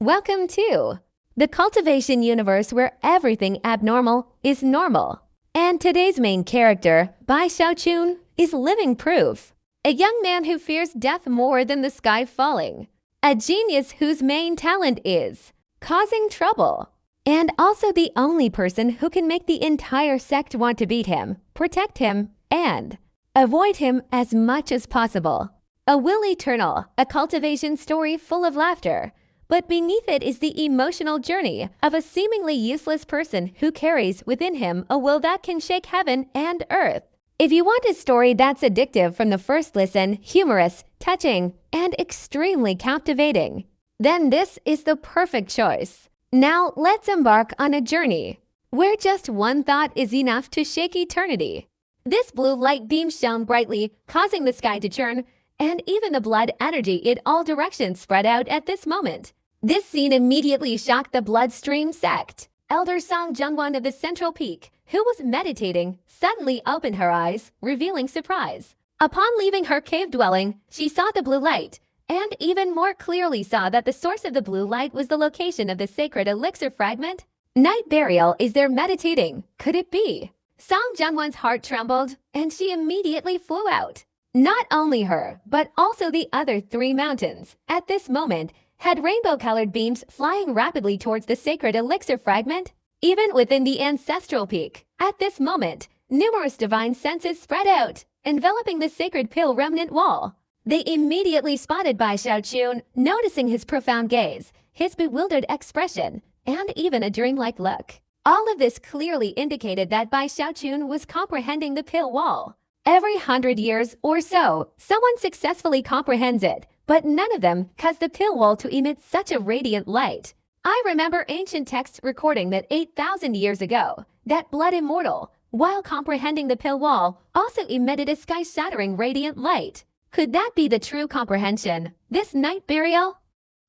Welcome to the cultivation universe where everything abnormal is normal. And today's main character, Bai Xiaochun, is living proof. A young man who fears death more than the sky falling. A genius whose main talent is causing trouble. And also the only person who can make the entire sect want to beat him, protect him, and avoid him as much as possible. A will eternal, a cultivation story full of laughter. But beneath it is the emotional journey of a seemingly useless person who carries within him a will that can shake heaven and earth. If you want a story that's addictive from the first listen, humorous, touching, and extremely captivating, then this is the perfect choice. Now let's embark on a journey where just one thought is enough to shake eternity. This blue light beam shone brightly, causing the sky to churn, and even the blood energy in all directions spread out at this moment. This scene immediately shocked the bloodstream sect. Elder Song Jungwon of the Central Peak, who was meditating, suddenly opened her eyes, revealing surprise. Upon leaving her cave dwelling, she saw the blue light, and even more clearly saw that the source of the blue light was the location of the sacred elixir fragment. Night burial is there meditating. Could it be? Song Jungwon's heart trembled, and she immediately flew out. Not only her, but also the other three mountains, at this moment, had rainbow-colored beams flying rapidly towards the sacred elixir fragment. Even within the ancestral peak, at this moment, numerous divine senses spread out, enveloping the sacred pill remnant wall. They immediately spotted Bai Xiaochun, noticing his profound gaze, his bewildered expression, and even a dreamlike look. All of this clearly indicated that Bai Xiaochun was comprehending the pill wall. Every 100 years or so, someone successfully comprehends it, but none of them cause the pill wall to emit such a radiant light. I remember ancient texts recording that 8,000 years ago, that blood immortal, while comprehending the pill wall, also emitted a sky-shattering radiant light. Could that be the true comprehension, this night burial?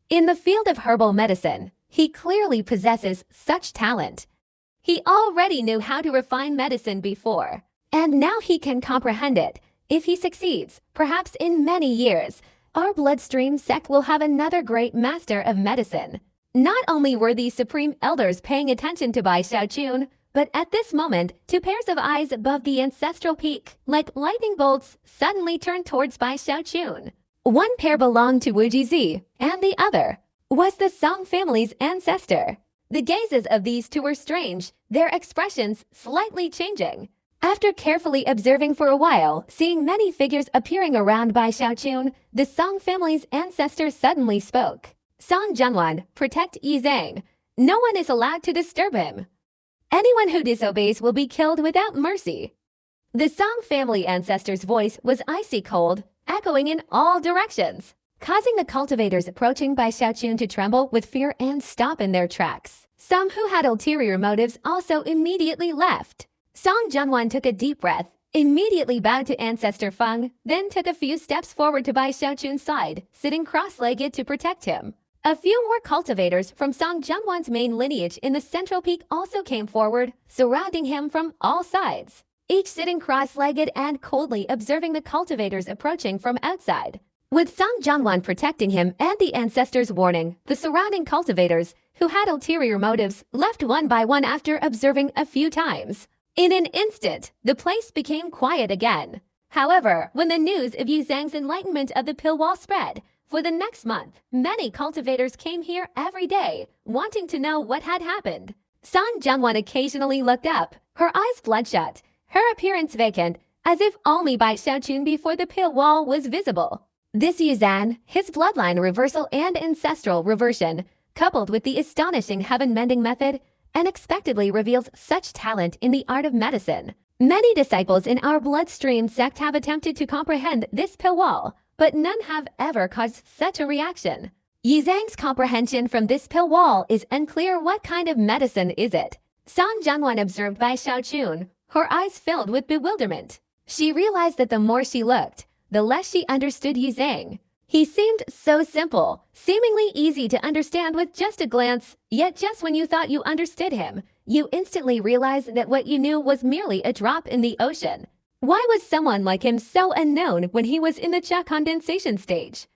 In the field of herbal medicine, he clearly possesses such talent. He already knew how to refine medicine before. And now he can comprehend it. If he succeeds, perhaps in many years, our bloodstream sect will have another great master of medicine. Not only were these supreme elders paying attention to Bai Xiaochun, but at this moment, two pairs of eyes above the ancestral peak, like lightning bolts, suddenly turned towards Bai Xiaochun. One pair belonged to Wu Jizi, and the other was the Song family's ancestor. The gazes of these two were strange, their expressions slightly changing. After carefully observing for a while, seeing many figures appearing around Bai Xiaochun, the Song family's ancestor suddenly spoke. Song Jungwon, protect Yi Zhang. No one is allowed to disturb him. Anyone who disobeys will be killed without mercy. The Song family ancestor's voice was icy cold, echoing in all directions, causing the cultivators approaching Bai Xiaochun to tremble with fear and stop in their tracks. Some who had ulterior motives also immediately left. Song Jungwon took a deep breath, immediately bowed to Ancestor Feng, then took a few steps forward to Bai Xiaochun's side, sitting cross-legged to protect him. A few more cultivators from Song Jungwon's main lineage in the Central Peak also came forward, surrounding him from all sides, each sitting cross-legged and coldly observing the cultivators approaching from outside. With Song Jungwon protecting him and the ancestors' warning, the surrounding cultivators, who had ulterior motives, left one by one after observing a few times. In an instant, the place became quiet again. However, when the news of Yu Zhang's enlightenment of the pill wall spread, for the next month, many cultivators came here every day, wanting to know what had happened. Song Jungwon occasionally looked up, her eyes bloodshot, her appearance vacant, as if only Bai Xiaochun before the pill wall was visible. This Yu Zhang, his bloodline reversal and ancestral reversion, coupled with the astonishing heaven-mending method, unexpectedly reveals such talent in the art of medicine. Many disciples in our bloodstream sect have attempted to comprehend this pill wall, but none have ever caused such a reaction. Yi Zhang's comprehension from this pill wall is unclear. What kind of medicine is it? Song Jungwon observed Bai Xiaochun, her eyes filled with bewilderment. She realized that the more she looked, the less she understood Yi Zhang. He seemed so simple, seemingly easy to understand with just a glance, yet just when you thought you understood him, you instantly realized that what you knew was merely a drop in the ocean. Why was someone like him so unknown when he was in the Cha condensation stage?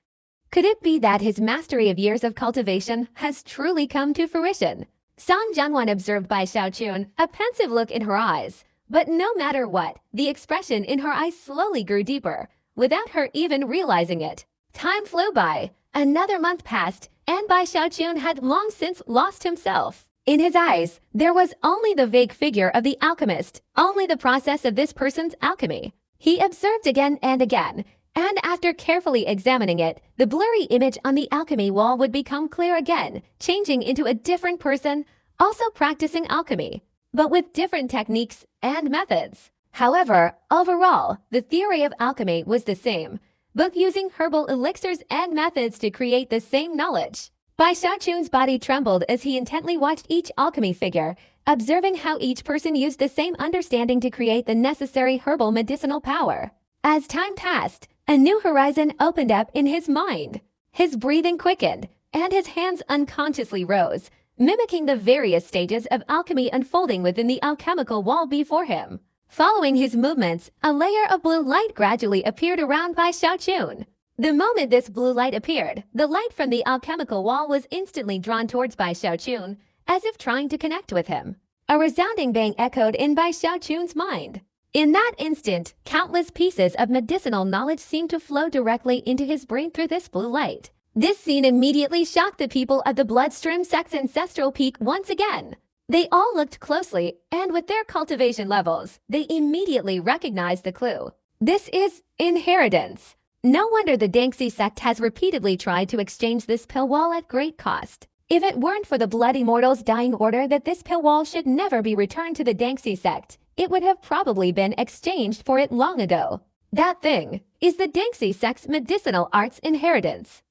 Could it be that his mastery of years of cultivation has truly come to fruition? Song Jianwan observed Bai Xiaochun, a pensive look in her eyes. But no matter what, the expression in her eyes slowly grew deeper, without her even realizing it. Time flew by. Another month passed, and Bai Xiaochun had long since lost himself. In his eyes, there was only the vague figure of the alchemist, only the process of this person's alchemy. He observed again and again, and after carefully examining it, the blurry image on the alchemy wall would become clear again, changing into a different person, also practicing alchemy, but with different techniques and methods. However, overall, the theory of alchemy was the same, both using herbal elixirs and methods to create the same knowledge. Bai Xiaochun's body trembled as he intently watched each alchemy figure, observing how each person used the same understanding to create the necessary herbal medicinal power. As time passed, a new horizon opened up in his mind. His breathing quickened, and his hands unconsciously rose, mimicking the various stages of alchemy unfolding within the alchemical wall before him. Following his movements, a layer of blue light gradually appeared around Bai Xiaochun. The moment this blue light appeared, the light from the alchemical wall was instantly drawn towards Bai Xiaochun, as if trying to connect with him. A resounding bang echoed in Bai Xiaochun's mind. In that instant, countless pieces of medicinal knowledge seemed to flow directly into his brain through this blue light. This scene immediately shocked the people of the Bloodstream sect's ancestral peak once again. They all looked closely, and with their cultivation levels, they immediately recognized the clue. This is inheritance. No wonder the Dangxi sect has repeatedly tried to exchange this pill wall at great cost. If it weren't for the Blood Immortal's dying order that this pill wall should never be returned to the Dangxi sect, it would have probably been exchanged for it long ago. That thing is the Dangxi sect's medicinal arts inheritance.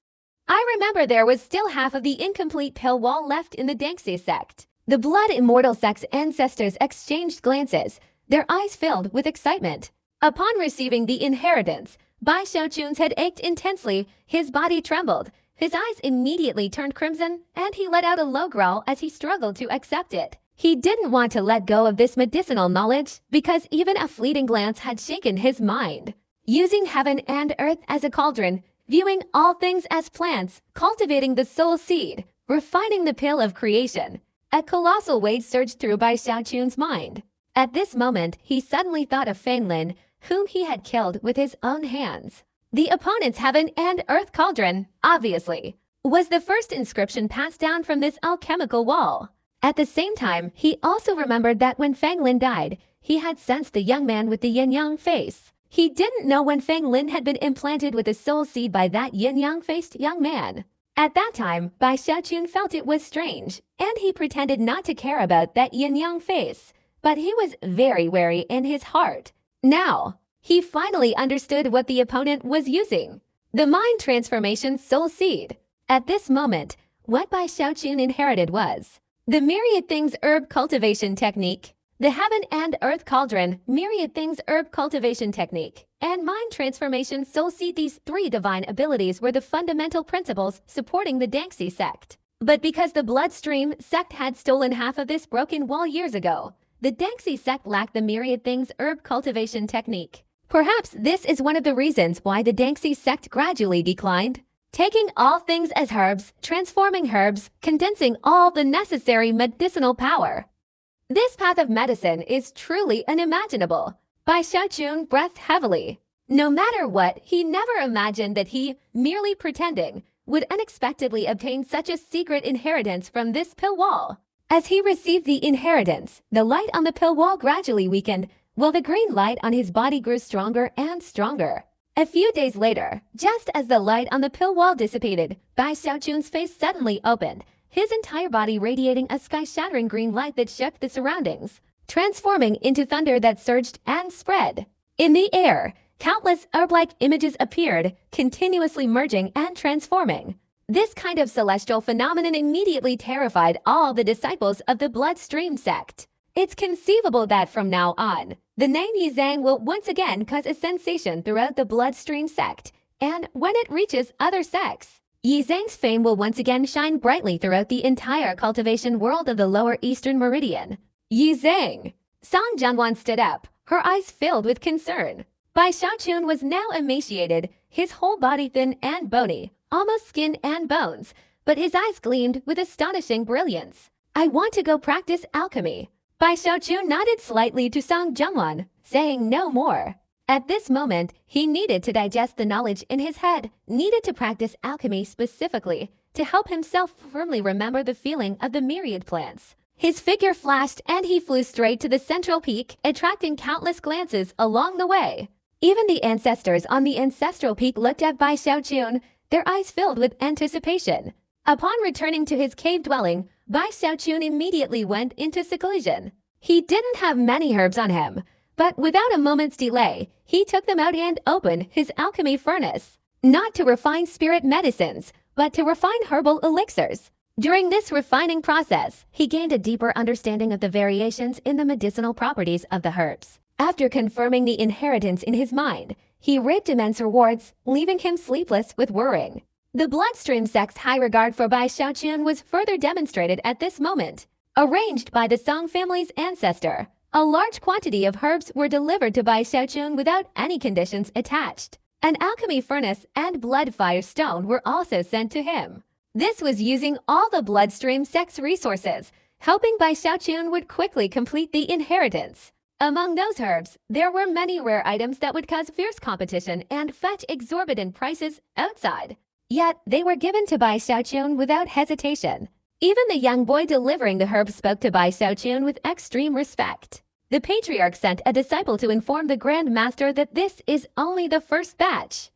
I remember there was still half of the incomplete pill wall left in the Dangxi sect. The Blood Immortal sect's ancestors exchanged glances, their eyes filled with excitement. Upon receiving the inheritance, Bai Xiaochun's head ached intensely, his body trembled, his eyes immediately turned crimson, and he let out a low growl as he struggled to accept it. He didn't want to let go of this medicinal knowledge because even a fleeting glance had shaken his mind. Using heaven and earth as a cauldron, viewing all things as plants, cultivating the soul seed, refining the pill of creation, a colossal weight surged through Bai Xiaochun's mind. At this moment, he suddenly thought of Feng Lin, whom he had killed with his own hands. The opponent's heaven and earth cauldron, obviously, was the first inscription passed down from this alchemical wall. At the same time, he also remembered that when Feng Lin died, he had sensed the young man with the yin-yang face. He didn't know when Feng Lin had been implanted with a soul seed by that yin-yang-faced young man. At that time, Bai Xiaochun felt it was strange, and he pretended not to care about that yin-yang face, but he was very wary in his heart. Now, he finally understood what the opponent was using. The mind transformation soul seed. At this moment, what Bai Xiaochun inherited was the Myriad Things herb cultivation technique, the Heaven and Earth Cauldron Myriad Things herb cultivation technique, and mind transformation soul seed. These three divine abilities were the fundamental principles supporting the Dangxi sect. But because the Bloodstream sect had stolen half of this broken wall years ago, the Dangxi sect lacked the Myriad Things herb cultivation technique. Perhaps this is one of the reasons why the Dangxi sect gradually declined. Taking all things as herbs, transforming herbs, condensing all the necessary medicinal power. This path of medicine is truly unimaginable. Bai Xiaochun breathed heavily. No matter what, he never imagined that he, merely pretending, would unexpectedly obtain such a secret inheritance from this pill wall. As he received the inheritance, the light on the pill wall gradually weakened, while the green light on his body grew stronger and stronger. A few days later, just as the light on the pill wall dissipated, Bai Xiaochun's face suddenly opened, his entire body radiating a sky-shattering green light that shook the surroundings, transforming into thunder that surged and spread. In the air, countless herb-like images appeared, continuously merging and transforming. This kind of celestial phenomenon immediately terrified all the disciples of the Bloodstream sect. It's conceivable that from now on, the name Yizang will once again cause a sensation throughout the Bloodstream sect, and when it reaches other sects, Yizang's fame will once again shine brightly throughout the entire cultivation world of the Lower Eastern Meridian. Yizang! Song Jianwan stood up, her eyes filled with concern. Bai Xiaochun was now emaciated, his whole body thin and bony, almost skin and bones, but his eyes gleamed with astonishing brilliance. I want to go practice alchemy. Bai Xiaochun nodded slightly to Song Zhengwan, saying no more. At this moment, he needed to digest the knowledge in his head, needed to practice alchemy specifically, to help himself firmly remember the feeling of the myriad plants. His figure flashed and he flew straight to the central peak, attracting countless glances along the way. Even the ancestors on the ancestral peak looked at Bai Xiaochun, their eyes filled with anticipation. Upon returning to his cave dwelling, Bai Xiaochun immediately went into seclusion. He didn't have many herbs on him, but without a moment's delay, he took them out and opened his alchemy furnace. Not to refine spirit medicines, but to refine herbal elixirs. During this refining process, he gained a deeper understanding of the variations in the medicinal properties of the herbs. After confirming the inheritance in his mind, he reaped immense rewards, leaving him sleepless with worrying. The bloodstream sect's high regard for Bai Xiaochun was further demonstrated at this moment. Arranged by the Song family's ancestor, a large quantity of herbs were delivered to Bai Xiaochun without any conditions attached. An alchemy furnace and blood fire stone were also sent to him. This was using all the bloodstream sect's resources, helping Bai Xiaochun would quickly complete the inheritance. Among those herbs, there were many rare items that would cause fierce competition and fetch exorbitant prices outside. Yet, they were given to Bai Xiaochun without hesitation. Even the young boy delivering the herbs spoke to Bai Xiaochun with extreme respect. The patriarch sent a disciple to inform the Grand Master that this is only the first batch.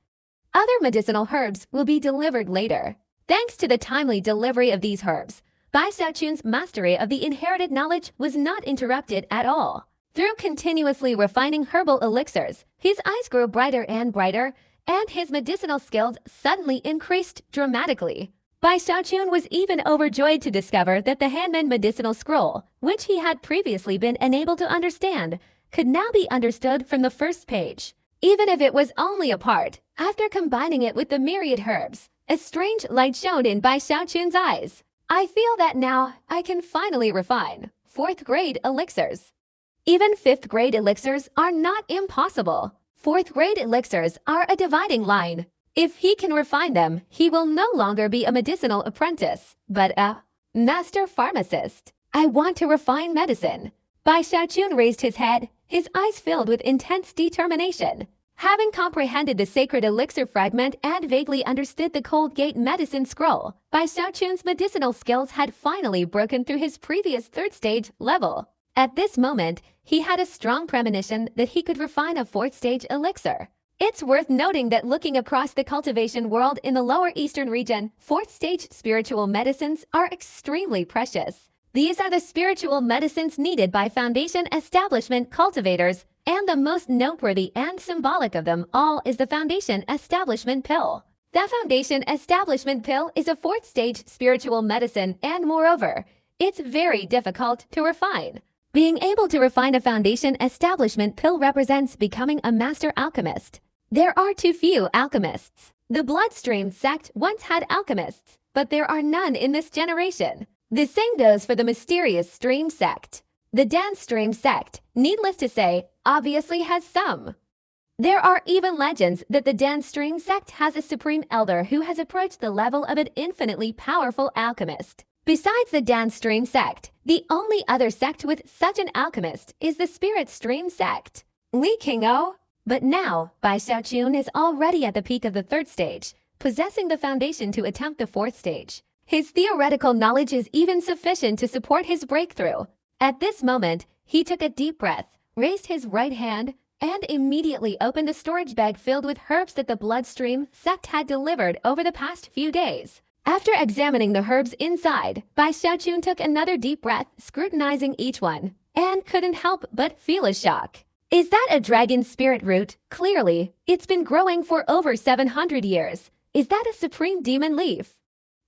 Other medicinal herbs will be delivered later. Thanks to the timely delivery of these herbs, Bai Xiaochun's mastery of the inherited knowledge was not interrupted at all. Through continuously refining herbal elixirs, his eyes grew brighter and brighter, and his medicinal skills suddenly increased dramatically. Bai Xiaochun was even overjoyed to discover that the Hanmen medicinal scroll, which he had previously been unable to understand, could now be understood from the first page. Even if it was only a part, after combining it with the myriad herbs, a strange light shone in Bai Xiaochun's eyes. I feel that now I can finally refine 4th grade elixirs. Even 5th grade elixirs are not impossible. 4th grade elixirs are a dividing line. If he can refine them, he will no longer be a medicinal apprentice, but a master pharmacist. I want to refine medicine. Bai Xiaochun raised his head, his eyes filled with intense determination. Having comprehended the sacred elixir fragment and vaguely understood the Cold Gate medicine scroll, Bai Xiaochun's medicinal skills had finally broken through his previous 3rd stage level. At this moment, he had a strong premonition that he could refine a 4th stage elixir. It's worth noting that looking across the cultivation world in the lower eastern region, 4th stage spiritual medicines are extremely precious. These are the spiritual medicines needed by foundation establishment cultivators, and the most noteworthy and symbolic of them all is the foundation establishment pill. The foundation establishment pill is a 4th stage spiritual medicine, and moreover, it's very difficult to refine. Being able to refine a foundation establishment pill represents becoming a master alchemist. There are too few alchemists. The bloodstream sect once had alchemists, but there are none in this generation. The same goes for the mysterious stream sect. The dance stream sect, needless to say, obviously has some. There are even legends that the dance stream sect has a supreme elder who has approached the level of an infinitely powerful alchemist. Besides the dance stream sect, the only other sect with such an alchemist is the spirit stream sect. Li Qing'o. But now, Bai Xiaochun is already at the peak of the 3rd stage, possessing the foundation to attempt the 4th stage. His theoretical knowledge is even sufficient to support his breakthrough. At this moment, he took a deep breath, raised his right hand, and immediately opened the storage bag filled with herbs that the bloodstream sect had delivered over the past few days. After examining the herbs inside, Bai Xiaochun took another deep breath, scrutinizing each one, and couldn't help but feel a shock. Is that a dragon spirit root? Clearly, it's been growing for over 700 years. Is that a supreme demon leaf?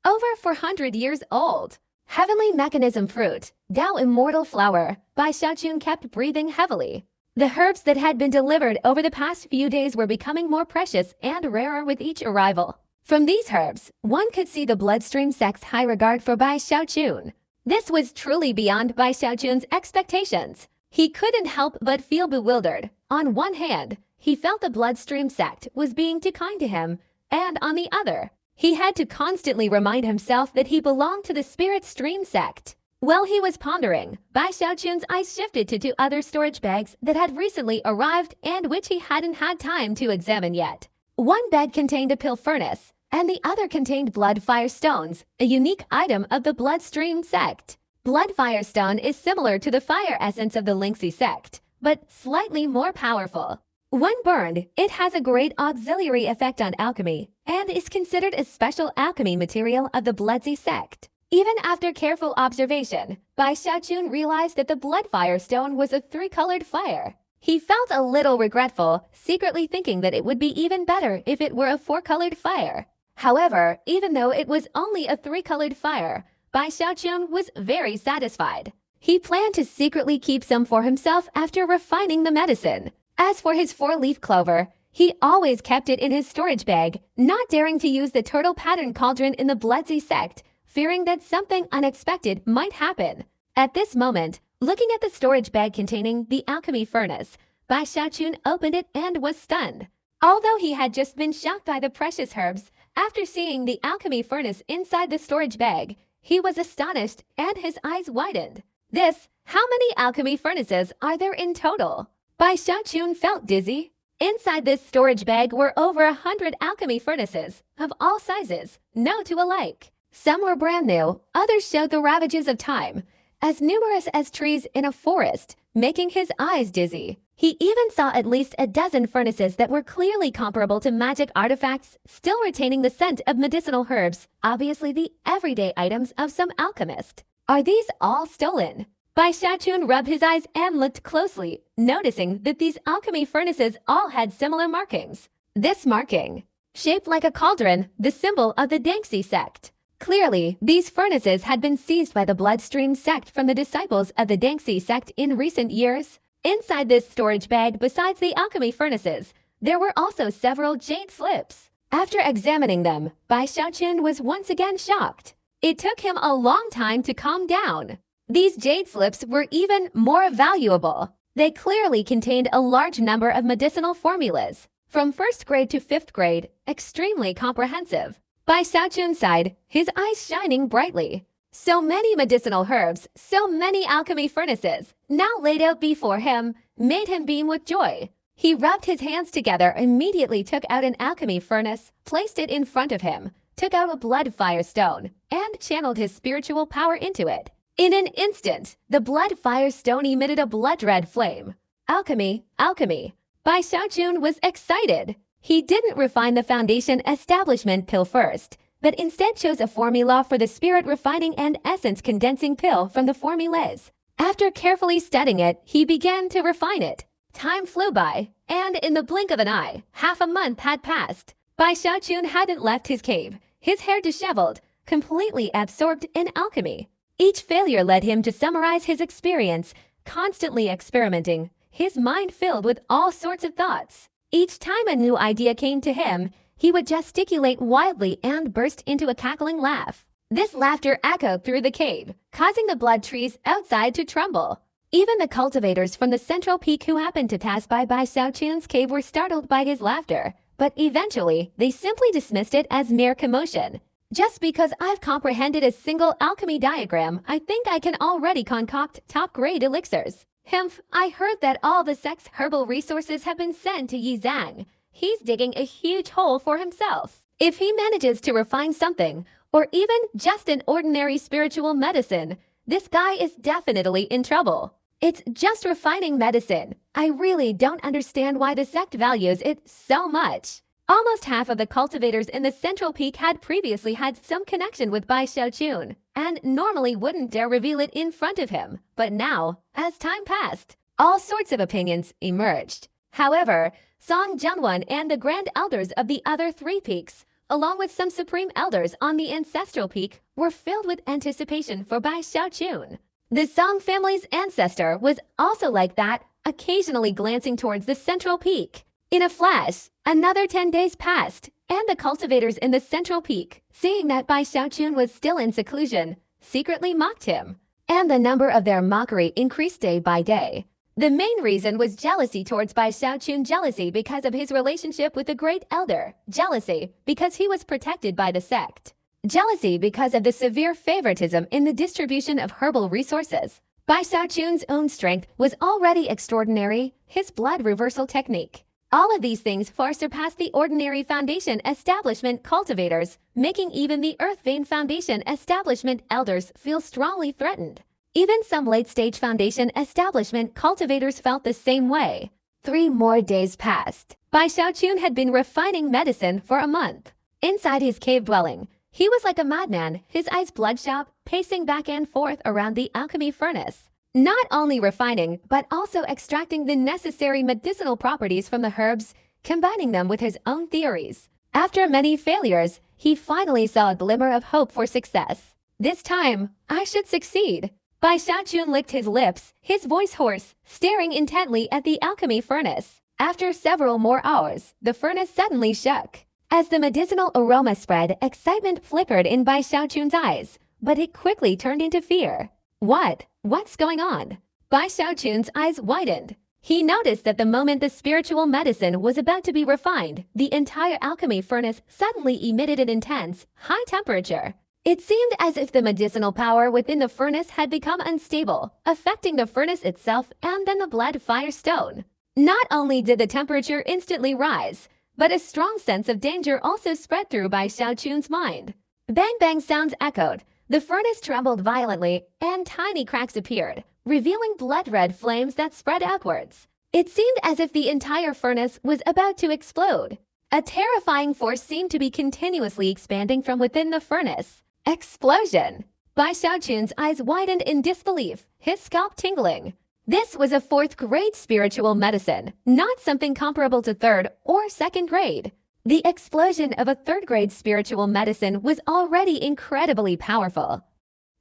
Over 400 years old. Heavenly mechanism fruit, Dao immortal flower. Bai Xiaochun kept breathing heavily. The herbs that had been delivered over the past few days were becoming more precious and rarer with each arrival. From these herbs, one could see the bloodstream sect's high regard for Bai Xiaochun. This was truly beyond Bai Xiaochun's expectations. He couldn't help but feel bewildered. On one hand, he felt the bloodstream sect was being too kind to him, and on the other, he had to constantly remind himself that he belonged to the spirit stream sect. While he was pondering, Bai Xiaochun's eyes shifted to 2 other storage bags that had recently arrived and which he hadn't had time to examine yet. One bag contained a pill furnace, and the other contained blood fire stones, a unique item of the bloodstream sect. Blood fire stone is similar to the fire essence of the Lingxi sect, but slightly more powerful. When burned, it has a great auxiliary effect on alchemy, and is considered a special alchemy material of the Bloodzi sect. Even after careful observation, Bai Xiaochun realized that the blood fire stone was a 3-colored fire. He felt a little regretful, secretly thinking that it would be even better if it were a 4-colored fire. However, even though it was only a 3-colored fire, Bai Xiaochun was very satisfied. He planned to secretly keep some for himself after refining the medicine. As for his 4-leaf clover, he always kept it in his storage bag, not daring to use the turtle pattern cauldron in the Bloodzi sect, fearing that something unexpected might happen. At this moment, looking at the storage bag containing the alchemy furnace, Bai Xiaochun opened it and was stunned. Although he had just been shocked by the precious herbs, after seeing the alchemy furnace inside the storage bag, he was astonished and his eyes widened. How many alchemy furnaces are there in total? Bai Xiaochun felt dizzy. Inside this storage bag were over 100 alchemy furnaces, of all sizes, no two alike. Some were brand new, others showed the ravages of time, as numerous as trees in a forest, making his eyes dizzy. He even saw at least a dozen furnaces that were clearly comparable to magic artifacts, still retaining the scent of medicinal herbs, obviously the everyday items of some alchemist. Are these all stolen? Bai Xiaochun rubbed his eyes and looked closely, noticing that these alchemy furnaces all had similar markings. This marking, shaped like a cauldron, the symbol of the Dengxi sect. Clearly, these furnaces had been seized by the Bloodstream sect from the disciples of the Dengxi sect in recent years. Inside this storage bag, besides the alchemy furnaces, there were also several jade slips. After examining them, Bai Xiaochun was once again shocked. It took him a long time to calm down. These jade slips were even more valuable. They clearly contained a large number of medicinal formulas, from 1st grade to 5th grade, extremely comprehensive. Bai Xiaochun sighed, his eyes shining brightly. So many medicinal herbs, so many alchemy furnaces, now laid out before him, made him beam with joy. He rubbed his hands together, immediately took out an alchemy furnace, placed it in front of him, took out a blood fire stone, and channeled his spiritual power into it. In an instant, the blood fire stone emitted a blood-red flame. Alchemy, alchemy. Bai Xiaochun was excited. He didn't refine the foundation establishment pill first, but instead chose a formula for the spirit refining and essence condensing pill from the formulas. After carefully studying it, he began to refine it. Time flew by, and in the blink of an eye, half a month had passed. Bai Xiaochun hadn't left his cave, his hair disheveled, completely absorbed in alchemy. Each failure led him to summarize his experience, constantly experimenting, his mind filled with all sorts of thoughts. Each time a new idea came to him, he would gesticulate wildly and burst into a cackling laugh. This laughter echoed through the cave, causing the blood trees outside to tremble. Even the cultivators from the central peak who happened to pass by Bai Xiaochun's cave were startled by his laughter, but eventually they simply dismissed it as mere commotion. Just because I've comprehended a single alchemy diagram, I think I can already concoct top-grade elixirs. Hemph, I heard that all the sect's herbal resources have been sent to Yi Zhang. He's digging a huge hole for himself. If he manages to refine something, or even just an ordinary spiritual medicine, this guy is definitely in trouble. It's just refining medicine. I really don't understand why the sect values it so much. Almost half of the cultivators in the central peak had previously had some connection with Bai Xiaochun, and normally wouldn't dare reveal it in front of him. But now, as time passed, all sorts of opinions emerged. However, Song Jianwen and the grand elders of the other 3 peaks, along with some supreme elders on the ancestral peak, were filled with anticipation for Bai Xiaochun. The Song family's ancestor was also like that, occasionally glancing towards the central peak. In a flash, another 10 days passed, and the cultivators in the central peak, seeing that Bai Xiaochun was still in seclusion, secretly mocked him. And the number of their mockery increased day by day. The main reason was jealousy towards Bai Xiaochun, jealousy because of his relationship with the Great Elder, jealousy because he was protected by the sect, jealousy because of the severe favoritism in the distribution of herbal resources. Bai Xiaochun's own strength was already extraordinary, his blood reversal technique. All of these things far surpassed the ordinary Foundation establishment cultivators, making even the Earth Vein Foundation establishment elders feel strongly threatened. Even some late-stage Foundation establishment cultivators felt the same way. 3 more days passed. Bai Xiaochun had been refining medicine for a month. Inside his cave dwelling, he was like a madman, his eyes bloodshot, pacing back and forth around the alchemy furnace. Not only refining, but also extracting the necessary medicinal properties from the herbs, combining them with his own theories. After many failures, he finally saw a glimmer of hope for success. This time, I should succeed. Bai Xiaochun licked his lips, his voice hoarse, staring intently at the alchemy furnace. After several more hours, the furnace suddenly shook. As the medicinal aroma spread, excitement flickered in Bai Xiaochun's eyes, but it quickly turned into fear. What's going on? Bai Xiaochun's eyes widened. He noticed that the moment the spiritual medicine was about to be refined, the entire alchemy furnace suddenly emitted an intense, high temperature. It seemed as if the medicinal power within the furnace had become unstable, affecting the furnace itself and then the blood fire stone. Not only did the temperature instantly rise, but a strong sense of danger also spread through Bai Xiaochun's mind. Bang bang sounds echoed. The furnace trembled violently, and tiny cracks appeared, revealing blood-red flames that spread outwards. It seemed as if the entire furnace was about to explode. A terrifying force seemed to be continuously expanding from within the furnace. Explosion! Bai Xiaochun's eyes widened in disbelief, his scalp tingling. This was a 4th grade spiritual medicine, not something comparable to 3rd or 2nd grade. The explosion of a 3rd grade spiritual medicine was already incredibly powerful.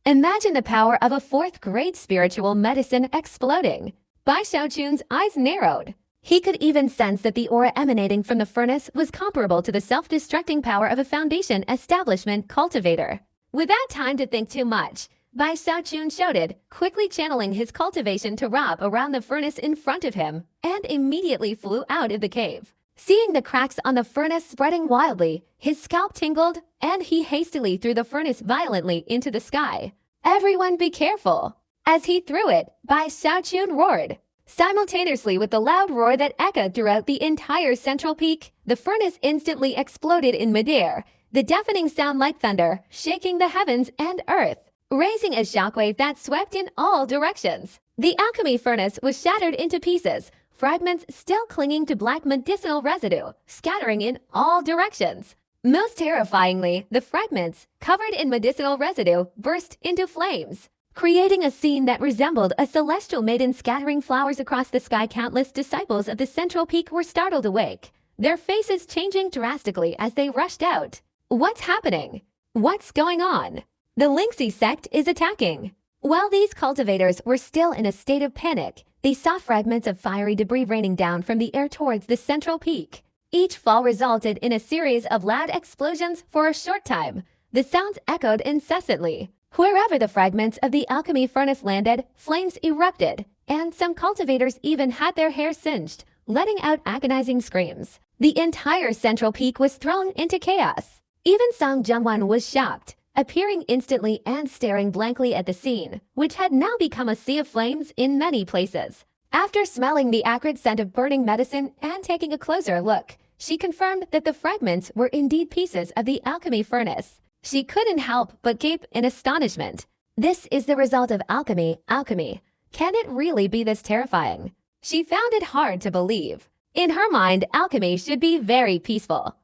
Imagine the power of a 4th grade spiritual medicine exploding. Bai Xiaochun's eyes narrowed. He could even sense that the aura emanating from the furnace was comparable to the self-destructing power of a Foundation establishment cultivator. Without time to think too much, Bai Xiaochun shouted, quickly channeling his cultivation to wrap around the furnace in front of him, and immediately flew out of the cave. Seeing the cracks on the furnace spreading wildly, his scalp tingled, and he hastily threw the furnace violently into the sky. Everyone be careful! As he threw it, Bai Xiaochun roared. Simultaneously with the loud roar that echoed throughout the entire central peak, the furnace instantly exploded in midair, the deafening sound like thunder, shaking the heavens and earth, raising a shockwave that swept in all directions. The alchemy furnace was shattered into pieces, fragments still clinging to black medicinal residue, scattering in all directions. Most terrifyingly, the fragments, covered in medicinal residue, burst into flames, creating a scene that resembled a celestial maiden scattering flowers across the sky. Countless disciples of the central peak were startled awake, their faces changing drastically as they rushed out. What's happening? What's going on? The Lingxi sect is attacking. While these cultivators were still in a state of panic, they saw fragments of fiery debris raining down from the air towards the central peak. Each fall resulted in a series of loud explosions for a short time. The sounds echoed incessantly. Wherever the fragments of the alchemy furnace landed, flames erupted, and some cultivators even had their hair singed, letting out agonizing screams. The entire central peak was thrown into chaos. Even Song Zhengwan was shocked, appearing instantly and staring blankly at the scene, which had now become a sea of flames in many places. After smelling the acrid scent of burning medicine and taking a closer look, she confirmed that the fragments were indeed pieces of the alchemy furnace. She couldn't help but gape in astonishment. This is the result of alchemy. Can it really be this terrifying? She found it hard to believe. In her mind, alchemy should be very peaceful.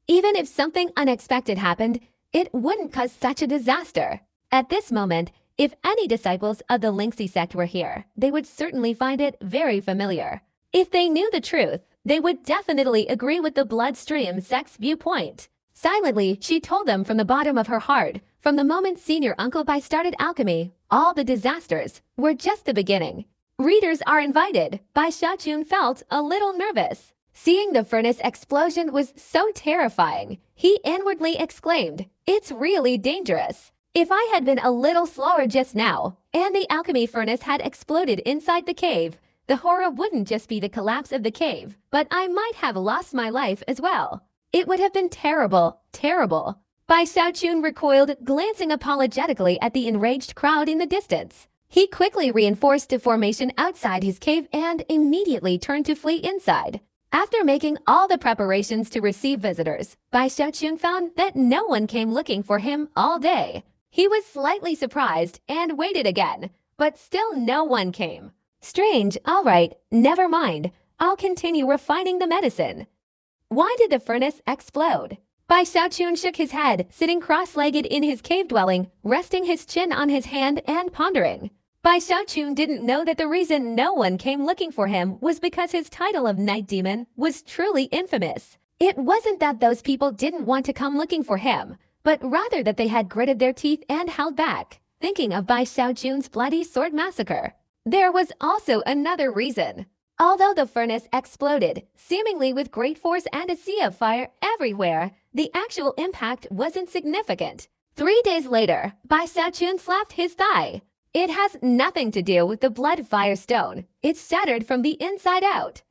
Even if something unexpected happened, it wouldn't cause such a disaster. At this moment, if any disciples of the Lingxi sect were here, they would certainly find it very familiar. If they knew the truth, they would definitely agree with the bloodstream sect's viewpoint. Silently, she told them from the bottom of her heart, from the moment Senior Uncle Bai started alchemy, all the disasters were just the beginning. Readers are invited. Bai Xiaochun felt a little nervous. Seeing the furnace explosion was so terrifying. He inwardly exclaimed, "It's really dangerous. If I had been a little slower just now, and the alchemy furnace had exploded inside the cave, the horror wouldn't just be the collapse of the cave, but I might have lost my life as well. It would have been terrible, terrible. Bai Xiaochun recoiled, glancing apologetically at the enraged crowd in the distance. He quickly reinforced the formation outside his cave and immediately turned to flee inside. After making all the preparations to receive visitors, Bai Xiaochun found that no one came looking for him all day. He was slightly surprised and waited again, but still no one came. Strange, all right, never mind. I'll continue refining the medicine. Why did the furnace explode? Bai Xiaochun shook his head, sitting cross-legged in his cave dwelling, resting his chin on his hand and pondering. Bai Xiaochun didn't know that the reason no one came looking for him was because his title of Night Demon was truly infamous. It wasn't that those people didn't want to come looking for him, but rather that they had gritted their teeth and held back, thinking of Bai Xiaochun's bloody sword massacre. There was also another reason. Although the furnace exploded, seemingly with great force and a sea of fire everywhere, the actual impact wasn't significant. 3 days later, Bai Xiaochun slapped his thigh. It has nothing to do with the blood fire stone. It's shattered from the inside out.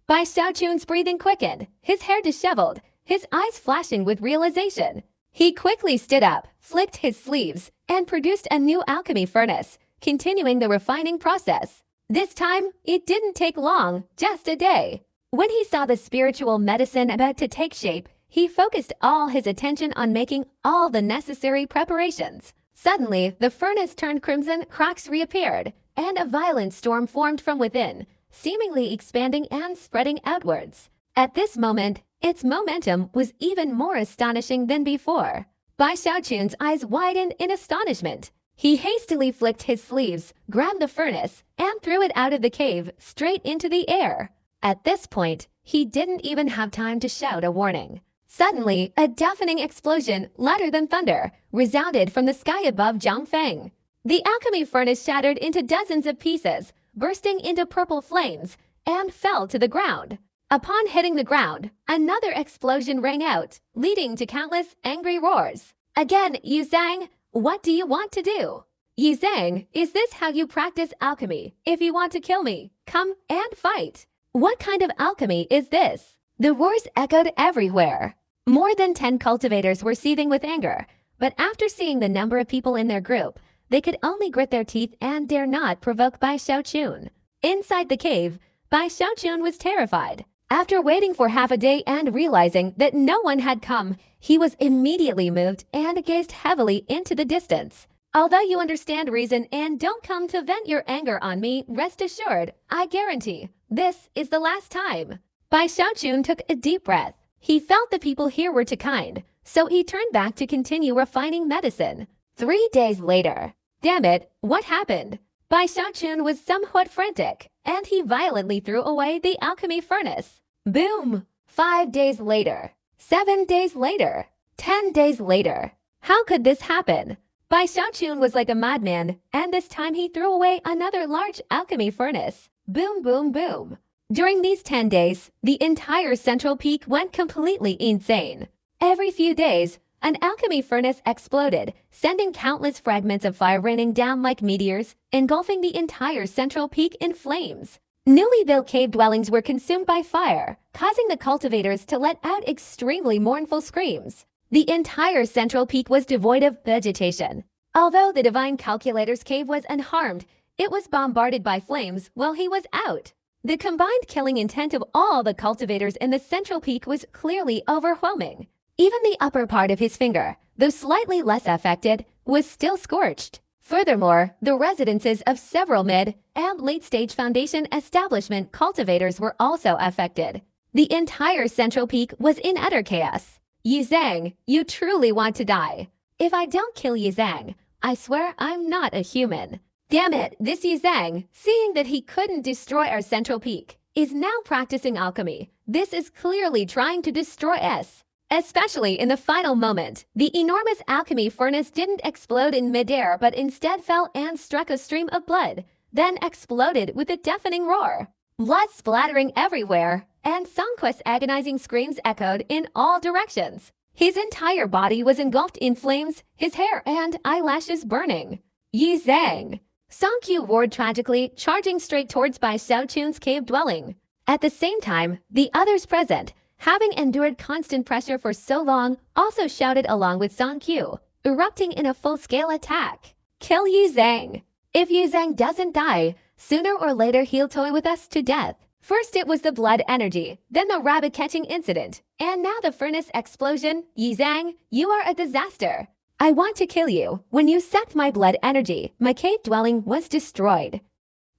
Bai Xiaochun's breathing quickened, his hair disheveled, his eyes flashing with realization. He quickly stood up, flicked his sleeves, and produced a new alchemy furnace, continuing the refining process. This time, it didn't take long, just a day. When he saw the spiritual medicine about to take shape, he focused all his attention on making all the necessary preparations. Suddenly, the furnace turned crimson, cracks reappeared, and a violent storm formed from within, seemingly expanding and spreading outwards. At this moment, its momentum was even more astonishing than before. Bai Xiaochun's eyes widened in astonishment. He hastily flicked his sleeves, grabbed the furnace, and threw it out of the cave straight into the air. At this point, he didn't even have time to shout a warning. Suddenly, a deafening explosion, louder than thunder, resounded from the sky above Jiangfeng. The alchemy furnace shattered into dozens of pieces, bursting into purple flames, and fell to the ground. Upon hitting the ground, another explosion rang out, leading to countless angry roars. Again, Yu Zhang, what do you want to do? Yu Zhang, is this how you practice alchemy? If you want to kill me, come and fight. What kind of alchemy is this? The roars echoed everywhere. More than 10 cultivators were seething with anger, but after seeing the number of people in their group, they could only grit their teeth and dare not provoke Bai Xiaochun. Inside the cave, Bai Xiaochun was terrified. After waiting for half a day and realizing that no one had come, he was immediately moved and gazed heavily into the distance. Although you understand reason and don't come to vent your anger on me, rest assured, I guarantee, this is the last time. Bai Xiaochun took a deep breath. He felt the people here were too kind, so he turned back to continue refining medicine. 3 days later. Damn it, what happened? Bai Xiaochun was somewhat frantic, and he violently threw away the alchemy furnace. Boom! 5 days later. 7 days later. 10 days later. How could this happen? Bai Xiaochun was like a madman, and this time he threw away another large alchemy furnace. Boom, boom, boom. During these 10 days, the entire central peak went completely insane. Every few days, an alchemy furnace exploded, sending countless fragments of fire raining down like meteors, engulfing the entire central peak in flames. Newly built cave dwellings were consumed by fire, causing the cultivators to let out extremely mournful screams. The entire central peak was devoid of vegetation. Although the divine calculator's cave was unharmed, it was bombarded by flames while he was out. The combined killing intent of all the cultivators in the central peak was clearly overwhelming. Even the upper part of his finger, though slightly less affected, was still scorched. Furthermore, the residences of several mid- and late-stage foundation establishment cultivators were also affected. The entire central peak was in utter chaos. Yu Zhang, you truly want to die. If I don't kill Yu Zhang, I swear I'm not a human. Damn it, this Yu Zhang, seeing that he couldn't destroy our central peak, is now practicing alchemy. This is clearly trying to destroy us. Especially in the final moment, the enormous alchemy furnace didn't explode in midair but instead fell and struck a stream of blood, then exploded with a deafening roar. Blood splattering everywhere, and Songquest's agonizing screams echoed in all directions. His entire body was engulfed in flames, his hair and eyelashes burning. Yu Zhang. Song-kyu roared tragically, charging straight towards Bai Xiaochun's cave dwelling. At the same time, the others present, having endured constant pressure for so long, also shouted along with Song-kyu, erupting in a full-scale attack. Kill Yu Zhang! If Yu Zhang doesn't die, sooner or later he'll toy with us to death. First it was the blood energy, then the rabbit-catching incident, and now the furnace explosion. Yu Zhang, you are a disaster. I want to kill you. When you sucked my blood energy, my cave dwelling was destroyed.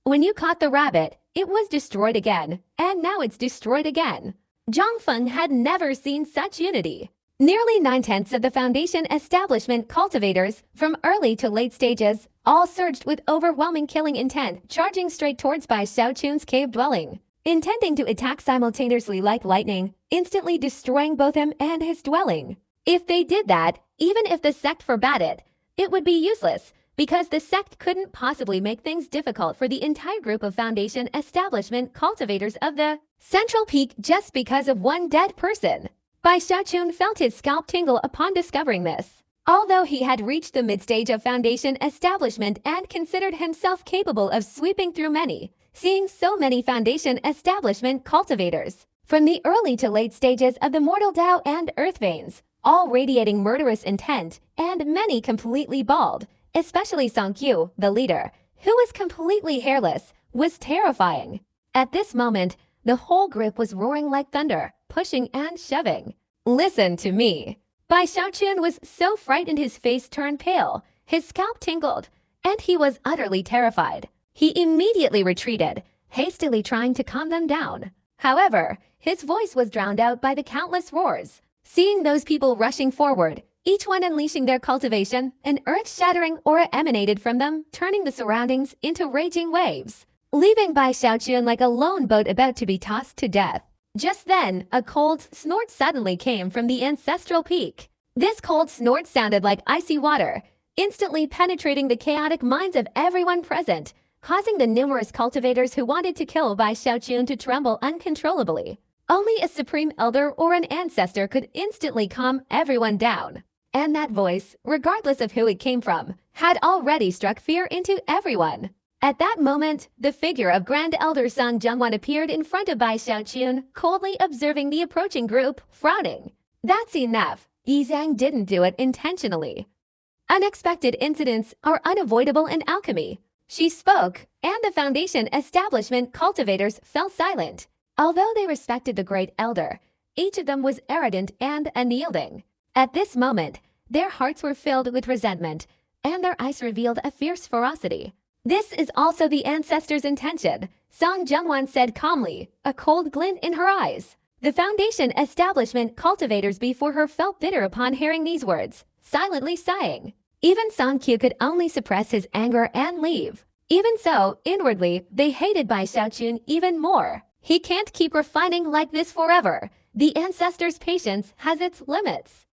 When you caught the rabbit, it was destroyed again, and now it's destroyed again. Zhang Feng had never seen such unity. Nearly 9/10 of the Foundation establishment cultivators, from early to late stages, all surged with overwhelming killing intent, charging straight towards Bai Xiaochun's cave dwelling, intending to attack simultaneously like lightning, instantly destroying both him and his dwelling. If they did that, even if the sect forbade it, it would be useless, because the sect couldn't possibly make things difficult for the entire group of Foundation establishment cultivators of the Central Peak just because of one dead person. Bai Xiaochun felt his scalp tingle upon discovering this. Although he had reached the mid-stage of Foundation establishment and considered himself capable of sweeping through many, seeing so many Foundation establishment cultivators, from the early to late stages of the Mortal Tao and Earth Veins, all radiating murderous intent, and many completely bald, especially Song-kyu, the leader, who was completely hairless, was terrifying. At this moment, the whole group was roaring like thunder, pushing and shoving. Listen to me. Bai Xiaochun was so frightened his face turned pale, his scalp tingled, and he was utterly terrified. He immediately retreated, hastily trying to calm them down. However, his voice was drowned out by the countless roars. Seeing those people rushing forward, each one unleashing their cultivation, an earth-shattering aura emanated from them, turning the surroundings into raging waves, leaving Bai Xiaochun like a lone boat about to be tossed to death. Just then, a cold snort suddenly came from the ancestral peak. This cold snort sounded like icy water, instantly penetrating the chaotic minds of everyone present, causing the numerous cultivators who wanted to kill Bai Xiaochun to tremble uncontrollably. Only a supreme elder or an ancestor could instantly calm everyone down. And that voice, regardless of who it came from, had already struck fear into everyone. At that moment, the figure of Grand Elder Song Jungwon appeared in front of Bai Xiaochun, coldly observing the approaching group, frowning. That's enough. Yi Zhang didn't do it intentionally. Unexpected incidents are unavoidable in alchemy. She spoke, and the Foundation establishment cultivators fell silent. Although they respected the great elder, each of them was arrogant and unyielding. At this moment, their hearts were filled with resentment, and their eyes revealed a fierce ferocity. This is also the ancestors' intention, Song Jungwon said calmly, a cold glint in her eyes. The Foundation establishment cultivators before her felt bitter upon hearing these words, silently sighing. Even Song-kyu could only suppress his anger and leave. Even so, inwardly, they hated Bai Xiaochun even more. He can't keep refining like this forever. The ancestors' patience has its limits.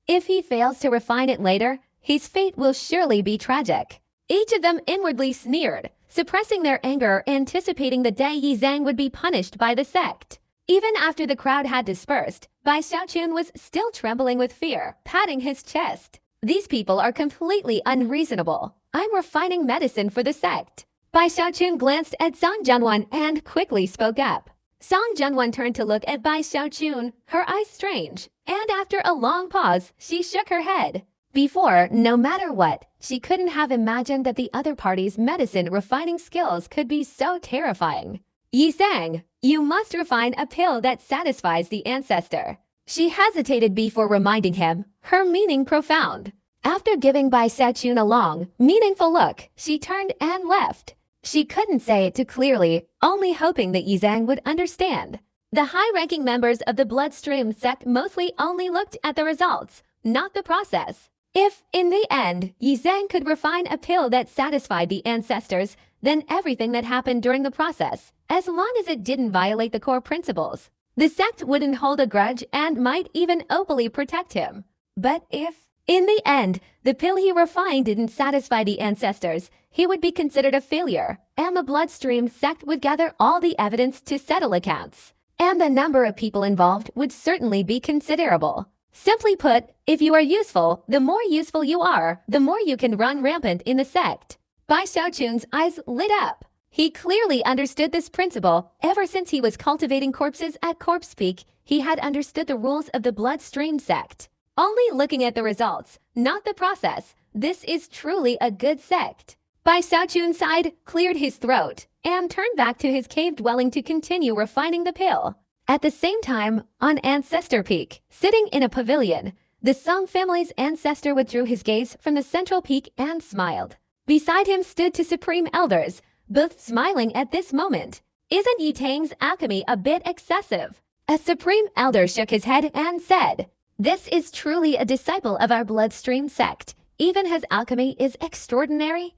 If he fails to refine it later, his fate will surely be tragic. Each of them inwardly sneered, suppressing their anger, anticipating the day Yi Zhang would be punished by the sect. Even after the crowd had dispersed, Bai Xiaochun was still trembling with fear, patting his chest. These people are completely unreasonable. I'm refining medicine for the sect. Bai Xiaochun glanced at Song Jungwon and quickly spoke up. Song Jungwon turned to look at Bai Xiaochun, her eyes strange, and after a long pause, she shook her head. Before, no matter what, she couldn't have imagined that the other party's medicine refining skills could be so terrifying. Yi Zhang, you must refine a pill that satisfies the ancestor. She hesitated before reminding him, her meaning profound. After giving Bai Xiaochun a long, meaningful look, she turned and left. She couldn't say it too clearly, only hoping that Yi Zhang would understand. The high-ranking members of the Bloodstream sect mostly only looked at the results, not the process. If, in the end, Yi Zhang could refine a pill that satisfied the ancestors, then everything that happened during the process, as long as it didn't violate the core principles, the sect wouldn't hold a grudge and might even openly protect him. But if, in the end, the pill he refined didn't satisfy the ancestors, he would be considered a failure, and the Bloodstream sect would gather all the evidence to settle accounts. And the number of people involved would certainly be considerable. Simply put, if you are useful, the more useful you are, the more you can run rampant in the sect. Bai Xiaochun's eyes lit up. He clearly understood this principle. Ever since he was cultivating corpses at Corpse Peak, he had understood the rules of the bloodstream sect. Only looking at the results, not the process, this is truly a good sect. Bai Xiaochun sighed, cleared his throat, and turned back to his cave dwelling to continue refining the pill. At the same time, on Ancestor Peak, sitting in a pavilion, the Song family's ancestor withdrew his gaze from the central peak and smiled. Beside him stood two supreme elders, both smiling at this moment. Isn't Yitang's alchemy a bit excessive? A supreme elder shook his head and said, "This is truly a disciple of our bloodstream sect. Even his alchemy is extraordinary.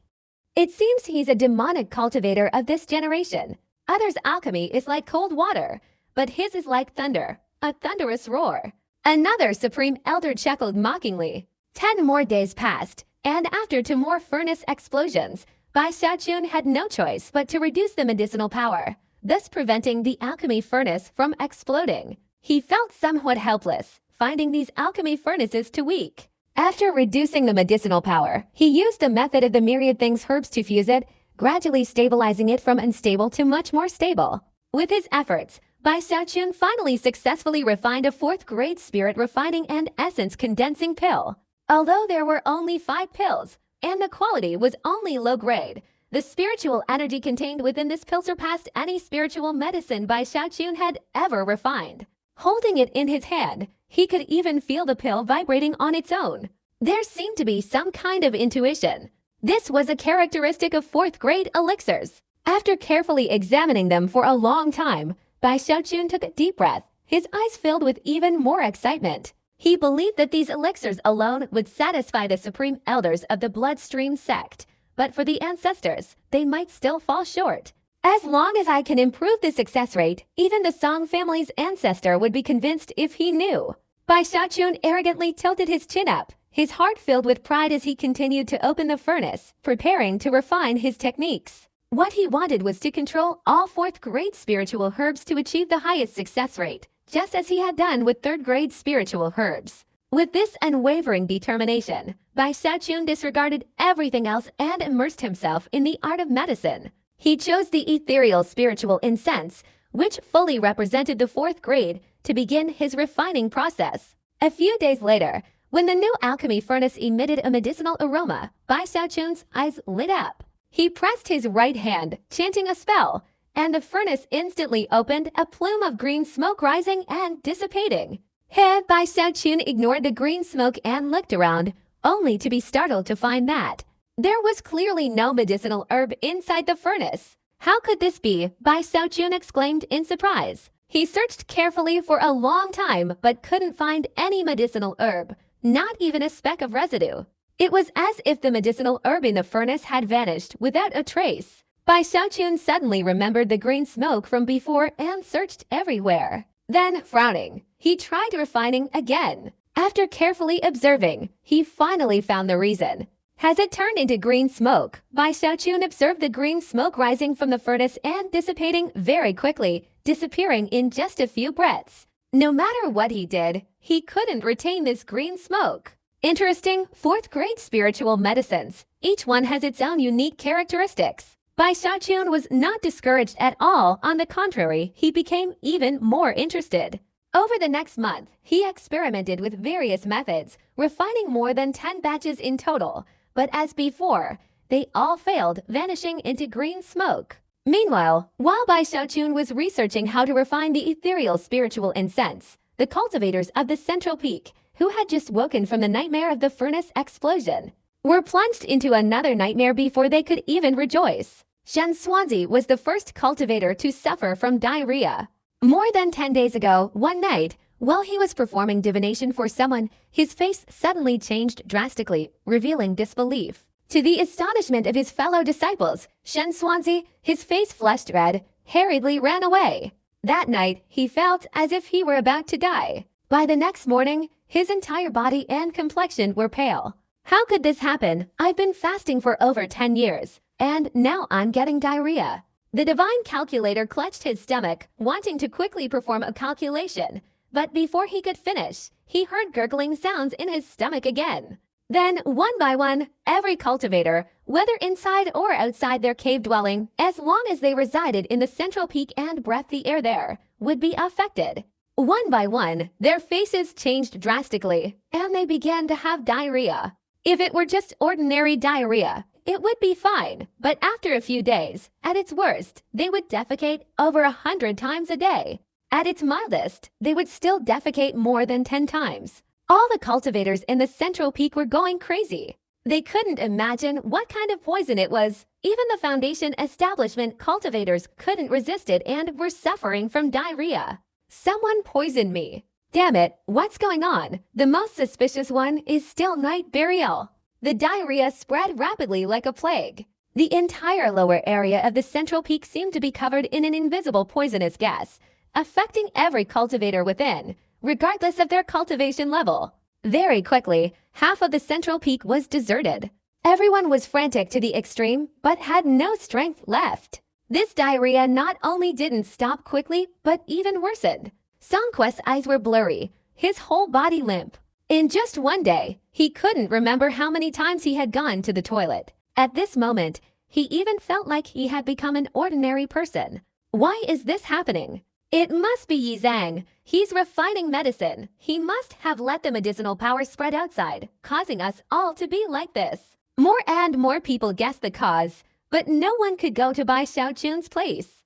It seems he's a demonic cultivator of this generation. Others' alchemy is like cold water, but his is like thunder, a thunderous roar." Another supreme elder chuckled mockingly. 10 more days passed, and after 2 more furnace explosions, Bai Xiaochun had no choice but to reduce the medicinal power, thus preventing the alchemy furnace from exploding. He felt somewhat helpless, finding these alchemy furnaces too weak. After reducing the medicinal power, he used the method of the myriad things herbs to fuse it, gradually stabilizing it from unstable to much more stable. With his efforts, Bai Xiaochun finally successfully refined a 4th-grade spirit refining and essence condensing pill. Although there were only 5 pills, and the quality was only low grade, the spiritual energy contained within this pill surpassed any spiritual medicine Bai Xiaochun had ever refined. Holding it in his hand, he could even feel the pill vibrating on its own. There seemed to be some kind of intuition. This was a characteristic of 4th-grade elixirs. After carefully examining them for a long time, Bai Xiaochun took a deep breath, his eyes filled with even more excitement. He believed that these elixirs alone would satisfy the supreme elders of the bloodstream sect, but for the ancestors, they might still fall short. As long as I can improve the success rate, even the Song family's ancestor would be convinced if he knew. Bai Xiaochun arrogantly tilted his chin up, his heart filled with pride as he continued to open the furnace, preparing to refine his techniques. What he wanted was to control all 4th-grade spiritual herbs to achieve the highest success rate, just as he had done with 3rd-grade spiritual herbs. With this unwavering determination, Bai Xiaochun disregarded everything else and immersed himself in the art of medicine. He chose the ethereal spiritual incense, which fully represented the 4th grade, to begin his refining process. A few days later, when the new alchemy furnace emitted a medicinal aroma, Bai Xiaochun's eyes lit up. He pressed his right hand, chanting a spell, and the furnace instantly opened, a plume of green smoke rising and dissipating. Bai Xiaochun ignored the green smoke and looked around, only to be startled to find that there was clearly no medicinal herb inside the furnace. How could this be? Bai Xiaochun exclaimed in surprise. He searched carefully for a long time but couldn't find any medicinal herb, not even a speck of residue. It was as if the medicinal herb in the furnace had vanished without a trace. Bai Xiaochun suddenly remembered the green smoke from before and searched everywhere. Then, frowning, he tried refining again. After carefully observing, he finally found the reason. Has it turned into green smoke? Bai Xiaochun observed the green smoke rising from the furnace and dissipating very quickly, disappearing in just a few breaths. No matter what he did, he couldn't retain this green smoke. Interesting, 4th grade spiritual medicines. Each one has its own unique characteristics. Bai Xiaochun was not discouraged at all. On the contrary, he became even more interested. Over the next month, he experimented with various methods, refining more than 10 batches in total. But as before, they all failed, vanishing into green smoke. Meanwhile, while Bai Xiaochun was researching how to refine the ethereal spiritual incense, the cultivators of the Central Peak, who had just woken from the nightmare of the furnace explosion, were plunged into another nightmare before they could even rejoice. Shen Xuanzi was the first cultivator to suffer from diarrhea. More than 10 days ago, one night, while he was performing divination for someone, his face suddenly changed drastically, revealing disbelief. To the astonishment of his fellow disciples, Shen Xuanzi, his face flushed red, hurriedly ran away. That night, he felt as if he were about to die. By the next morning, his entire body and complexion were pale. How could this happen? I've been fasting for over 10 years, and now I'm getting diarrhea. The divine calculator clutched his stomach, wanting to quickly perform a calculation. But before he could finish, he heard gurgling sounds in his stomach again. Then, one by one, every cultivator, whether inside or outside their cave dwelling, as long as they resided in the central peak and breathed the air there, would be affected. One by one, their faces changed drastically, and they began to have diarrhea. If it were just ordinary diarrhea, it would be fine, but after a few days, at its worst, they would defecate over 100 times a day. At its mildest, they would still defecate more than 10 times. All the cultivators in the central peak were going crazy. They couldn't imagine what kind of poison it was. Even the Foundation establishment cultivators couldn't resist it and were suffering from diarrhea. Someone poisoned me. Damn it, what's going on? The most suspicious one is still night burial. The diarrhea spread rapidly like a plague. The entire lower area of the central peak seemed to be covered in an invisible poisonous gas, affecting every cultivator within, regardless of their cultivation level. Very quickly, half of the central peak was deserted. Everyone was frantic to the extreme, but had no strength left. This diarrhea not only didn't stop quickly, but even worsened. Songquest's eyes were blurry, his whole body limp. In just one day, he couldn't remember how many times he had gone to the toilet. At this moment, he even felt like he had become an ordinary person. Why is this happening? It must be Yi Zhang. He's refining medicine. He must have let the medicinal power spread outside, causing us all to be like this. More and more people guessed the cause, but no one could go to Bai Xiaochun's place.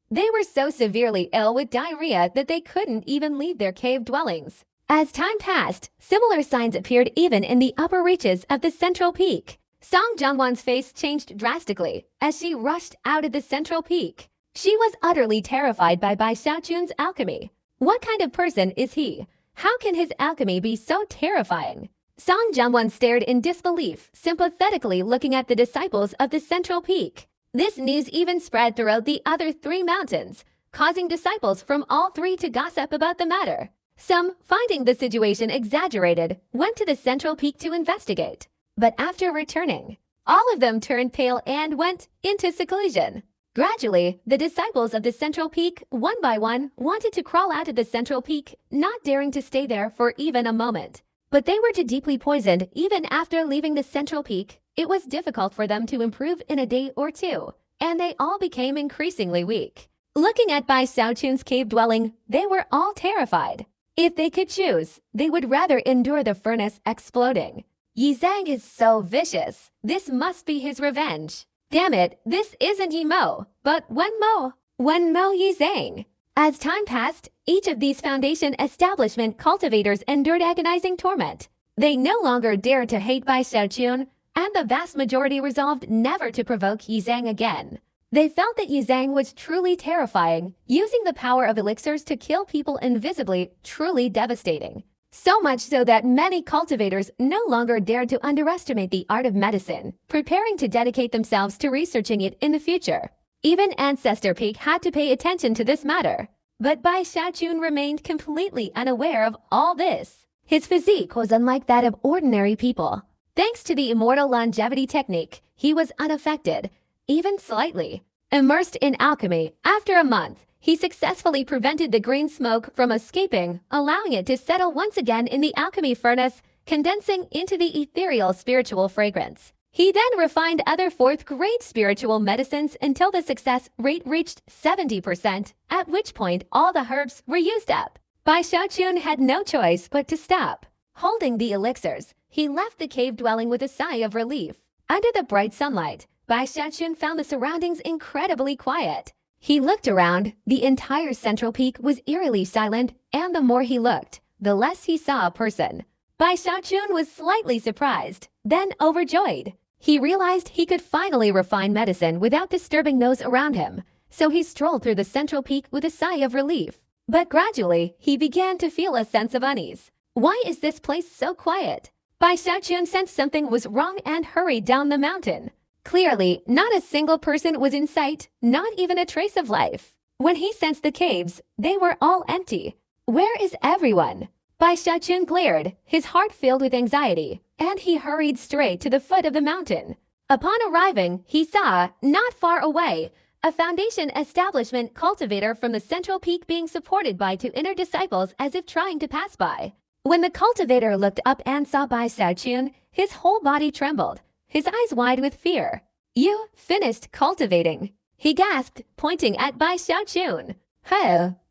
They were so severely ill with diarrhea that they couldn't even leave their cave dwellings. As time passed, similar signs appeared even in the upper reaches of the central peak. Song Zhongwan's face changed drastically as she rushed out of the central peak. She was utterly terrified by Bai Xiaochun's alchemy. What kind of person is he? How can his alchemy be so terrifying? Song Zhongwan stared in disbelief, sympathetically looking at the disciples of the central peak. This news even spread throughout the other 3 mountains, causing disciples from all 3 to gossip about the matter. Some, finding the situation exaggerated, went to the central peak to investigate. But after returning, all of them turned pale and went into seclusion. Gradually, the disciples of the central peak, one by one, wanted to crawl out of the central peak, not daring to stay there for even a moment. But they were too deeply poisoned even after leaving the central peak. It was difficult for them to improve in a day or 2, and they all became increasingly weak. Looking at Bai Xiaochun's cave dwelling, they were all terrified. If they could choose, they would rather endure the furnace exploding. Yi Zhang is so vicious. This must be his revenge. Damn it, this isn't Yi Mo, but Wen Mo Yi Zhang. As time passed, each of these Foundation establishment cultivators endured agonizing torment. They no longer dared to hate Bai Xiaochun, and the vast majority resolved never to provoke Yi Zhang again. They felt that Yi Zhang was truly terrifying, using the power of elixirs to kill people invisibly, truly devastating. So much so that many cultivators no longer dared to underestimate the art of medicine, preparing to dedicate themselves to researching it in the future. Even Ancestor Peak had to pay attention to this matter. But Bai Xiaochun remained completely unaware of all this. His physique was unlike that of ordinary people. Thanks to the immortal longevity technique, he was unaffected, even slightly. Immersed in alchemy, after a month, he successfully prevented the green smoke from escaping, allowing it to settle once again in the alchemy furnace, condensing into the ethereal spiritual fragrance. He then refined other 4th-grade spiritual medicines until the success rate reached 70%, at which point all the herbs were used up. Bai Xiaochun had no choice but to stop. Holding the elixirs, he left the cave dwelling with a sigh of relief. Under the bright sunlight, Bai Xiaochun found the surroundings incredibly quiet. He looked around. The entire central peak was eerily silent, and the more he looked, the less he saw a person. Bai Xiaochun was slightly surprised, then overjoyed. He realized he could finally refine medicine without disturbing those around him, so he strolled through the central peak with a sigh of relief. But gradually, he began to feel a sense of unease. Why is this place so quiet? Bai Xiaochun sensed something was wrong and hurried down the mountain. Clearly, not a single person was in sight, not even a trace of life. When he sensed the caves, they were all empty. Where is everyone? Bai Xiaochun glared, his heart filled with anxiety, and he hurried straight to the foot of the mountain. Upon arriving, he saw, not far away, a Foundation establishment cultivator from the central peak being supported by 2 inner disciples as if trying to pass by. When the cultivator looked up and saw Bai Xiaochun, His whole body trembled, his eyes wide with fear. "You finished cultivating," he gasped, pointing at Bai Xiaochun.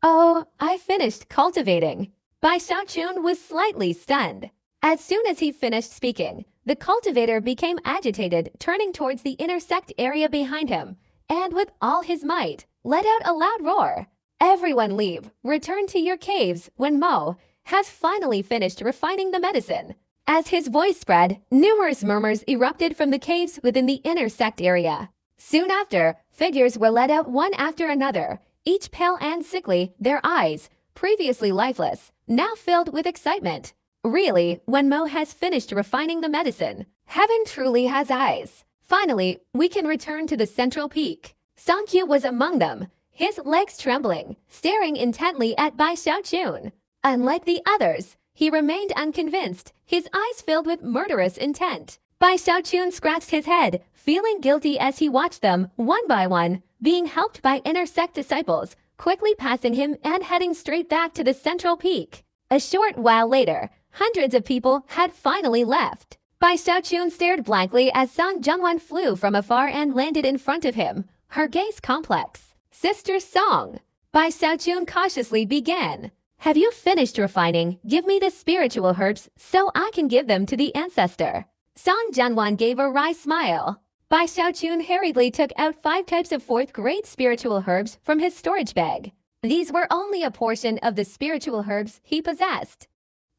Oh, I finished cultivating." Bai Xiaochun was slightly stunned. As soon as he finished speaking, the cultivator became agitated, turning towards the intersect area behind him, and with all his might, let out a loud roar. "Everyone leave, return to your caves when Mo has finally finished refining the medicine." As his voice spread, numerous murmurs erupted from the caves within the intersect area. Soon after, figures were led out one after another, each pale and sickly, their eyes, previously lifeless, now filled with excitement. Really, when Mo has finished refining the medicine, heaven truly has eyes. Finally, we can return to the central peak. Song Qiu was among them, his legs trembling, staring intently at Bai Xiaochun. Unlike the others, he remained unconvinced, his eyes filled with murderous intent. Bai Xiaochun scratched his head, feeling guilty as he watched them, one by one, being helped by intersect disciples, quickly passing him and heading straight back to the central peak. A short while later, hundreds of people had finally left. Bai Xiaochun stared blankly as Song Zhengwan flew from afar and landed in front of him, her gaze complex. "Sister Song," Bai Xiaochun cautiously began. "Have you finished refining? Give me the spiritual herbs so I can give them to the ancestor." Song Zhengwan gave a wry smile. Bai Xiaochun hurriedly took out 5 types of 4th-grade spiritual herbs from his storage bag. These were only a portion of the spiritual herbs he possessed.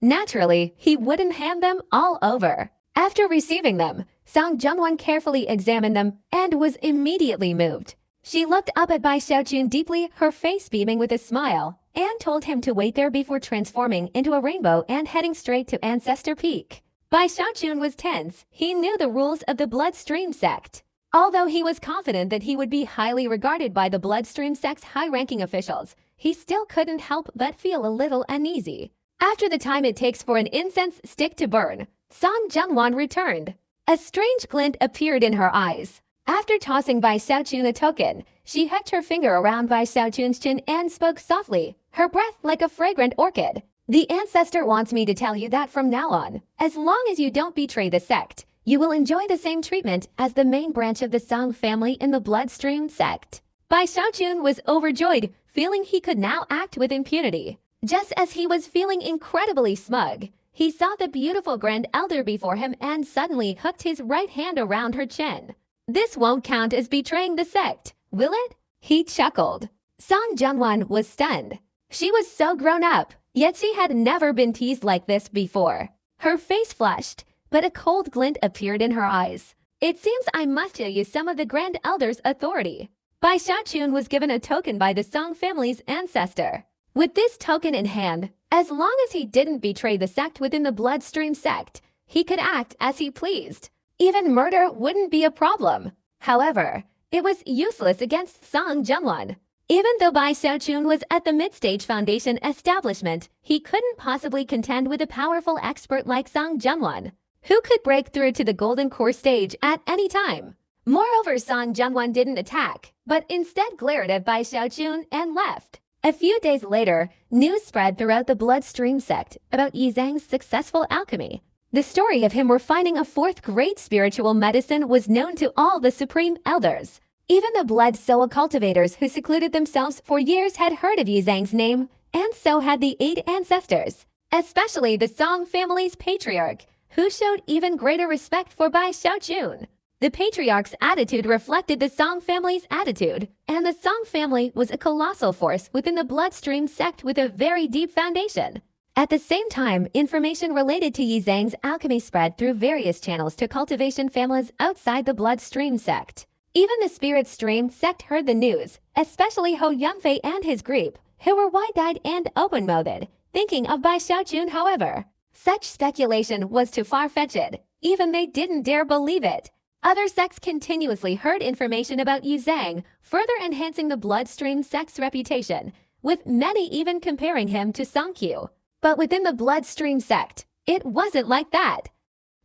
Naturally, he wouldn't hand them all over. After receiving them, Song Zhengwan carefully examined them and was immediately moved. She looked up at Bai Xiaochun deeply, her face beaming with a smile, and told him to wait there before transforming into a rainbow and heading straight to Ancestor Peak. Bai Xiaochun was tense. He knew the rules of the Bloodstream sect. Although he was confident that he would be highly regarded by the Bloodstream sect's high-ranking officials, he still couldn't help but feel a little uneasy. After the time it takes for an incense stick to burn, Song Zhengwan returned. A strange glint appeared in her eyes. After tossing Bai Xiaochun a token, she hooked her finger around Bai Xiaochun's chin and spoke softly, her breath like a fragrant orchid. "The ancestor wants me to tell you that from now on, as long as you don't betray the sect, you will enjoy the same treatment as the main branch of the Song family in the Bloodstream sect." Bai Xiaochun was overjoyed, feeling he could now act with impunity. Just as he was feeling incredibly smug, he saw the beautiful Grand Elder before him and suddenly hooked his right hand around her chin. "This won't count as betraying the sect, will it?" He chuckled. Song Zhengwan was stunned. She was so grown up, yet she had never been teased like this before. Her face flushed, but a cold glint appeared in her eyes. "It seems I must show you some of the Grand Elder's authority." Bai Xiaochun was given a token by the Song family's ancestor. With this token in hand, as long as he didn't betray the sect within the Bloodstream sect, he could act as he pleased. Even murder wouldn't be a problem. However, it was useless against Song Zhengwan. Even though Bai Xiaochun was at the mid-stage foundation establishment, he couldn't possibly contend with a powerful expert like Song Zhengwan, who could break through to the golden core stage at any time. Moreover, Song Zhengwan didn't attack, but instead glared at Bai Xiaochun and left. A few days later, news spread throughout the Bloodstream sect about Yi Zhang's successful alchemy. The story of him refining a 4th-grade spiritual medicine was known to all the Supreme Elders. Even the blood soul cultivators who secluded themselves for years had heard of Yi Zhang's name, and so had the 8 ancestors, especially the Song family's patriarch, who showed even greater respect for Bai Xiaochun. The patriarch's attitude reflected the Song family's attitude, and the Song family was a colossal force within the Bloodstream sect with a very deep foundation. At the same time, information related to Yi Zhang's alchemy spread through various channels to cultivation families outside the Bloodstream sect. Even the Spirit Stream sect heard the news, especially Ho Yunfei and his group, who were wide-eyed and open-mouthed, thinking of Bai Xiaochun. However, such speculation was too far-fetched. Even they didn't dare believe it. Other sects continuously heard information about Yi Zhang, further enhancing the Bloodstream sect's reputation, with many even comparing him to Song Qiu. But within the Bloodstream sect, it wasn't like that.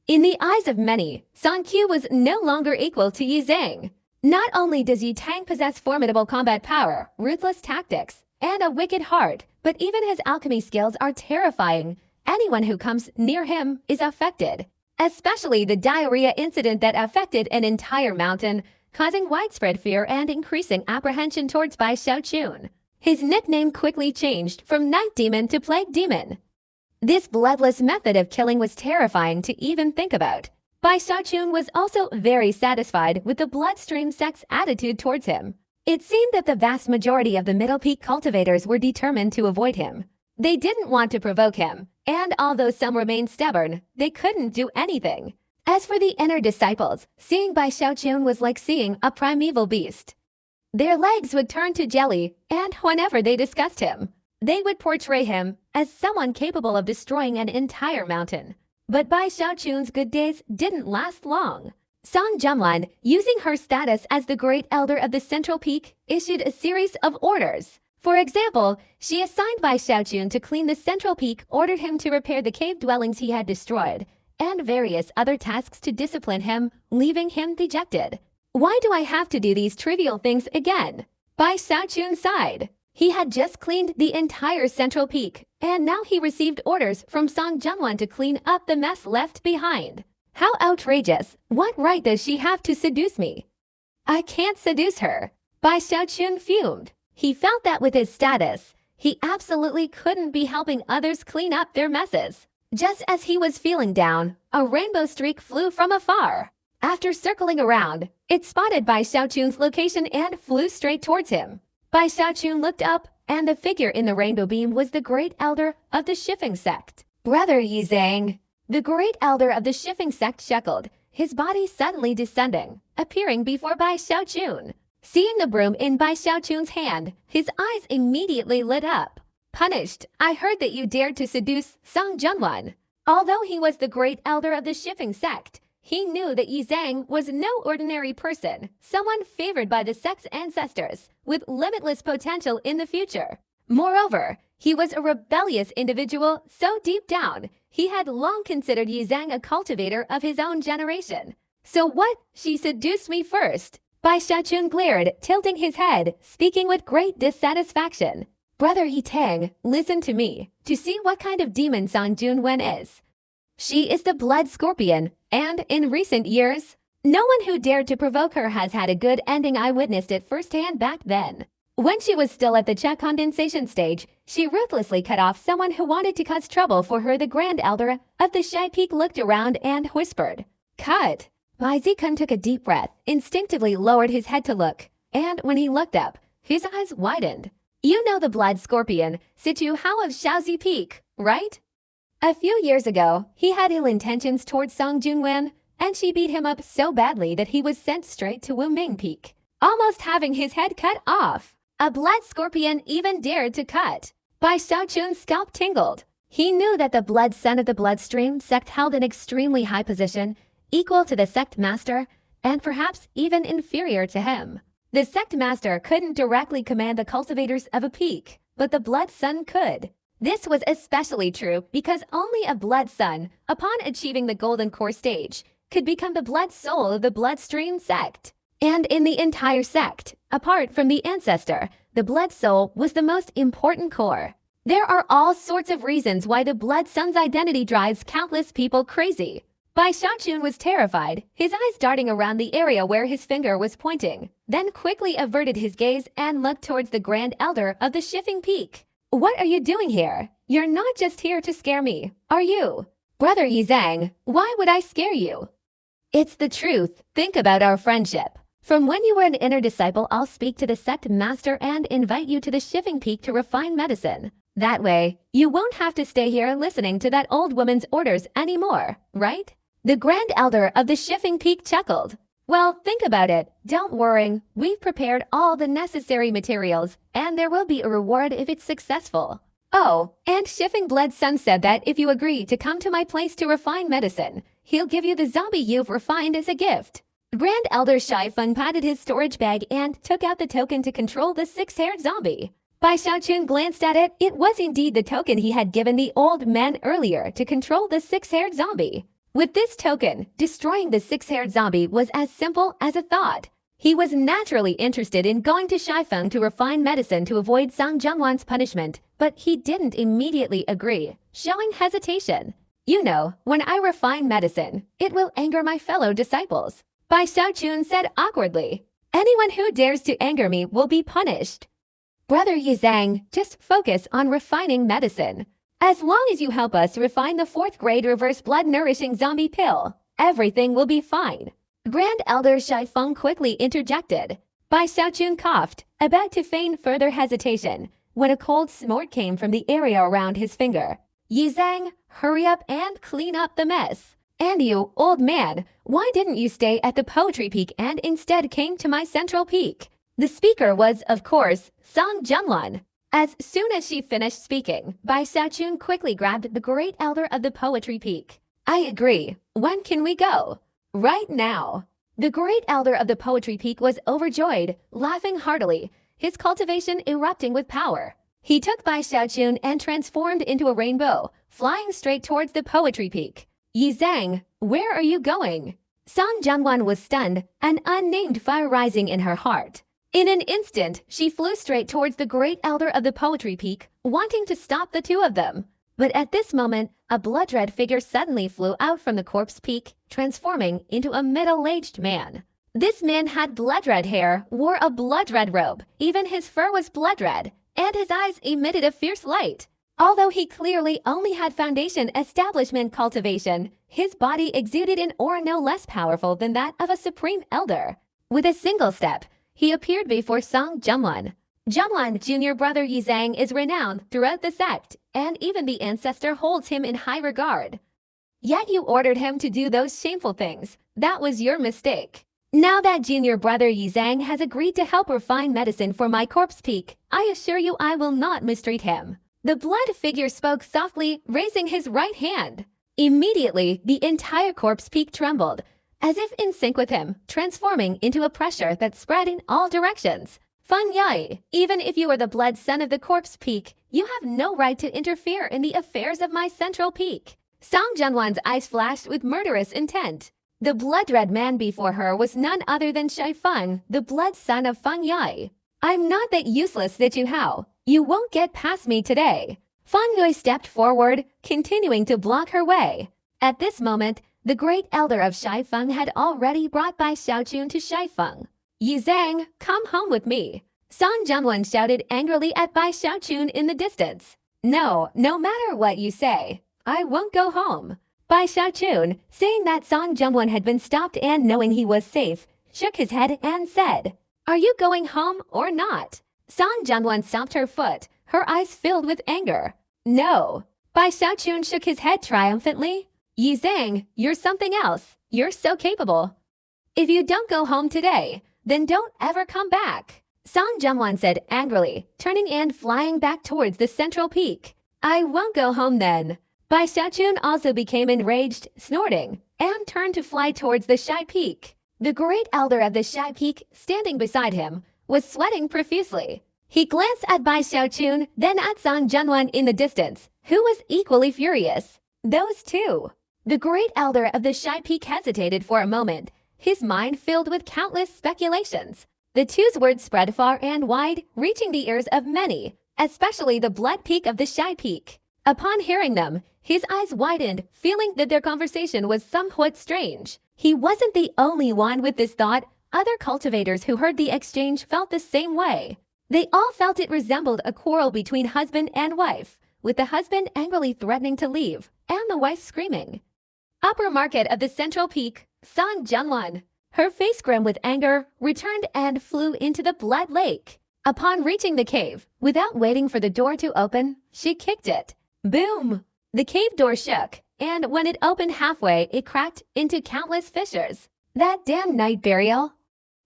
In the eyes of many, Song Qiu was no longer equal to Yi Zhang. Not only does Yi Tang possess formidable combat power, ruthless tactics, and a wicked heart, but even his alchemy skills are terrifying. Anyone who comes near him is affected. especially the diarrhea incident that affected an entire mountain, causing widespread fear and increasing apprehension towards Bai Xiaochun. His nickname quickly changed from Night Demon to Plague Demon. This bloodless method of killing was terrifying to even think about. Bai Xiaochun was also very satisfied with the bloodstream sect's attitude towards him. It seemed that the vast majority of the Middle Peak cultivators were determined to avoid him. They didn't want to provoke him, and although some remained stubborn, they couldn't do anything. As for the inner disciples, seeing Bai Xiaochun was like seeing a primeval beast. Their legs would turn to jelly, and whenever they discussed him, they would portray him as someone capable of destroying an entire mountain. But Bai Xiaochun's good days didn't last long. Song Zhenwan, using her status as the Great Elder of the Central Peak, issued a series of orders. For example, she assigned Bai Xiaochun to clean the Central Peak, ordered him to repair the cave dwellings he had destroyed, and various other tasks to discipline him, leaving him dejected. Why do I have to do these trivial things again? Bai Xiaochun sighed. He had just cleaned the entire Central Peak, and now he received orders from Song Zhenwan to clean up the mess left behind. How outrageous! What right does she have to seduce me? I can't seduce her. Bai Xiaochun fumed. He felt that with his status, he absolutely couldn't be helping others clean up their messes. Just as he was feeling down, a rainbow streak flew from afar. After circling around, it spotted Bai Xiaochun's location and flew straight towards him. Bai Xiaochun looked up, and the figure in the rainbow beam was the Great Elder of the Shifeng Sect. Brother Yizhang. The Great Elder of the Shifeng Sect chuckled, his body suddenly descending, appearing before Bai Xiaochun. Seeing the broom in Bai Xiaochun's hand, his eyes immediately lit up. Punished, I heard that you dared to seduce Song Zhenwan. Although he was the Great Elder of the Shifeng Sect, he knew that Yizhang was no ordinary person, someone favored by the sect's ancestors, with limitless potential in the future. Moreover, he was a rebellious individual, so deep down, he had long considered Yizhang a cultivator of his own generation. So what? She seduced me first. Bai Xiaochun glared, tilting his head, speaking with great dissatisfaction. Brother Yitang, listen to me, to see what kind of demon Song Zhenwan is. She is the blood scorpion, and in recent years, no one who dared to provoke her has had a good ending. I witnessed it firsthand back then. When she was still at the Cha condensation stage, she ruthlessly cut off someone who wanted to cause trouble for her. The Grand Elder of the Shai Peak looked around and whispered, "Cut." Bai Zikun took a deep breath, instinctively lowered his head to look, and when he looked up, his eyes widened. You know the blood scorpion, Situ Hao of Shaozi Peak, right? A few years ago, he had ill intentions towards Song Zhenwan, and she beat him up so badly that he was sent straight to Wuming Peak, almost having his head cut off. A blood scorpion even dared to cut. Bai Xiaochun's scalp tingled. He knew that the blood son of the bloodstream sect held an extremely high position, equal to the sect master, and perhaps even inferior to him. The sect master couldn't directly command the cultivators of a peak, but the blood son could. This was especially true because only a blood son, upon achieving the golden core stage, could become the blood soul of the bloodstream sect. And in the entire sect, apart from the ancestor, the blood soul was the most important core. There are all sorts of reasons why the blood son's identity drives countless people crazy. Bai Xiaochun was terrified, his eyes darting around the area where his finger was pointing, then quickly averted his gaze and looked towards the Grand Elder of the Shifeng Peak. What are you doing here? You're not just here to scare me, are you? Brother Yizhang, why would I scare you? It's the truth. Think about our friendship. From when you were an inner disciple, I'll speak to the sect master and invite you to the Shifeng Peak to refine medicine. That way, you won't have to stay here listening to that old woman's orders anymore, right? The Grand Elder of the Shifeng Peak chuckled. Well, think about it. Don't worry. We've prepared all the necessary materials, and there will be a reward if it's successful. Oh, and Shifeng Blood Sun said that if you agree to come to my place to refine medicine, he'll give you the zombie you've refined as a gift. Grand Elder Shai Feng patted his storage bag and took out the token to control the six-haired zombie. Bai Xiaochun glanced at it. It was indeed the token he had given the old man earlier to control the six-haired zombie. With this token, destroying the six-haired zombie was as simple as a thought. He was naturally interested in going to Shai Feng to refine medicine to avoid Song Zhenwan's punishment, but he didn't immediately agree, showing hesitation. You know, when I refine medicine, it will anger my fellow disciples. Bai Xiaochun said awkwardly. Anyone who dares to anger me will be punished. Brother Yizang, just focus on refining medicine. As long as you help us refine the 4th grade reverse blood nourishing zombie pill, everything will be fine. Grand Elder Shai Feng quickly interjected. Bai Xiaochun coughed, about to feign further hesitation, when a cold snort came from the area around his finger. Yizang, hurry up and clean up the mess. And you, old man, why didn't you stay at the Poetry Peak and instead came to my central peak? The speaker was, of course, Song Junlun. As soon as she finished speaking, Bai Xiaochun quickly grabbed the great elder of the Poetry Peak. I agree. When can we go? Right now. The great elder of the Poetry Peak was overjoyed, laughing heartily, his cultivation erupting with power. He took Bai Xiaochun and transformed into a rainbow, flying straight towards the Poetry Peak. Yizang, where are you going? Song Junlun was stunned, an unnamed fire rising in her heart. In an instant, she flew straight towards the great elder of the Poetry Peak, wanting to stop the two of them. But at this moment, a blood-red figure suddenly flew out from the corpse peak, transforming into a middle-aged man. This man had blood-red hair, wore a blood-red robe, even his fur was blood-red, and his eyes emitted a fierce light. Although he clearly only had foundation establishment cultivation, his body exuded an aura no less powerful than that of a supreme elder. With a single step, he appeared before Song Junlun. Junlun's junior brother Yizang is renowned throughout the sect, and even the ancestor holds him in high regard. Yet you ordered him to do those shameful things. That was your mistake. Now that junior brother Yizang has agreed to help refine medicine for my corpse peak, I assure you I will not mistreat him. The blood figure spoke softly, raising his right hand. Immediately, the entire corpse peak trembled, as if in sync with him, transforming into a pressure that spread in all directions. Feng Yai, even if you are the blood son of the corpse peak, you have no right to interfere in the affairs of my central peak. Song Junlun's eyes flashed with murderous intent. The blood-red man before her was none other than Shai Feng, the blood son of Feng Yai. I'm not that useless that you how. You won't get past me today. Feng Yai stepped forward, continuing to block her way. At this moment, the great elder of Shai Feng had already brought Bai Xiaochun to Shai Feng. Yizang, come home with me. Song Junlun shouted angrily at Bai Xiaochun in the distance. No matter what you say, I won't go home. Bai Xiaochun, saying that Song Junlun had been stopped and knowing he was safe, shook his head and said, Are you going home or not? Song Junlun stomped her foot, her eyes filled with anger. No. Bai Xiaochun shook his head triumphantly. Yizang, you're something else. You're so capable. If you don't go home today, then don't ever come back. Song Junlun said angrily, turning and flying back towards the central peak. I won't go home then. Bai Xiaochun also became enraged, snorting, and turned to fly towards the Shai Peak. The great elder of the Shai Peak, standing beside him, was sweating profusely. He glanced at Bai Xiaochun, then at Song Junlun in the distance, who was equally furious. Those two. The great elder of the Shai Peak hesitated for a moment, his mind filled with countless speculations. The two's words spread far and wide, reaching the ears of many, especially the blood peak of the Shai Peak. Upon hearing them, his eyes widened, feeling that their conversation was somewhat strange. He wasn't the only one with this thought. Other cultivators who heard the exchange felt the same way. They all felt it resembled a quarrel between husband and wife, with the husband angrily threatening to leave, and the wife screaming. Upper market of the central peak, Song Junlun, her face grim with anger, returned and flew into the blood lake. Upon reaching the cave, without waiting for the door to open, she kicked it. Boom! The cave door shook, and when it opened halfway, it cracked into countless fissures. That damn night burial!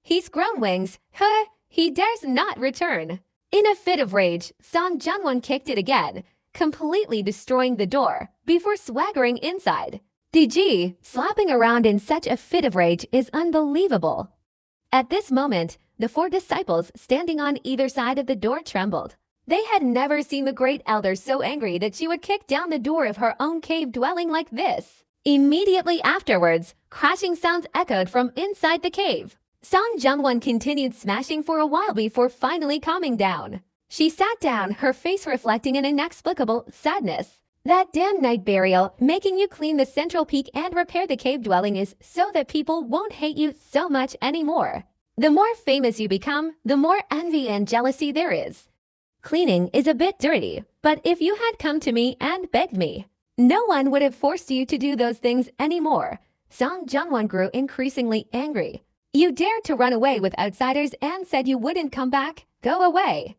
He's grown wings. Huh! He dares not return. In a fit of rage, Song Junlun kicked it again, completely destroying the door, before swaggering inside. DG, slapping around in such a fit of rage is unbelievable. At this moment, the four disciples standing on either side of the door trembled. They had never seen the great elder so angry that she would kick down the door of her own cave dwelling like this. Immediately afterwards, crashing sounds echoed from inside the cave. Song Junlun continued smashing for a while before finally calming down. She sat down, her face reflecting an inexplicable sadness. That damn night burial making you clean the central peak and repair the cave dwelling is so that people won't hate you so much anymore. The more famous you become, the more envy and jealousy there is. Cleaning is a bit dirty, but if you had come to me and begged me, no one would have forced you to do those things anymore. Song Jungwon grew increasingly angry. You dared to run away with outsiders and said you wouldn't come back. Go away.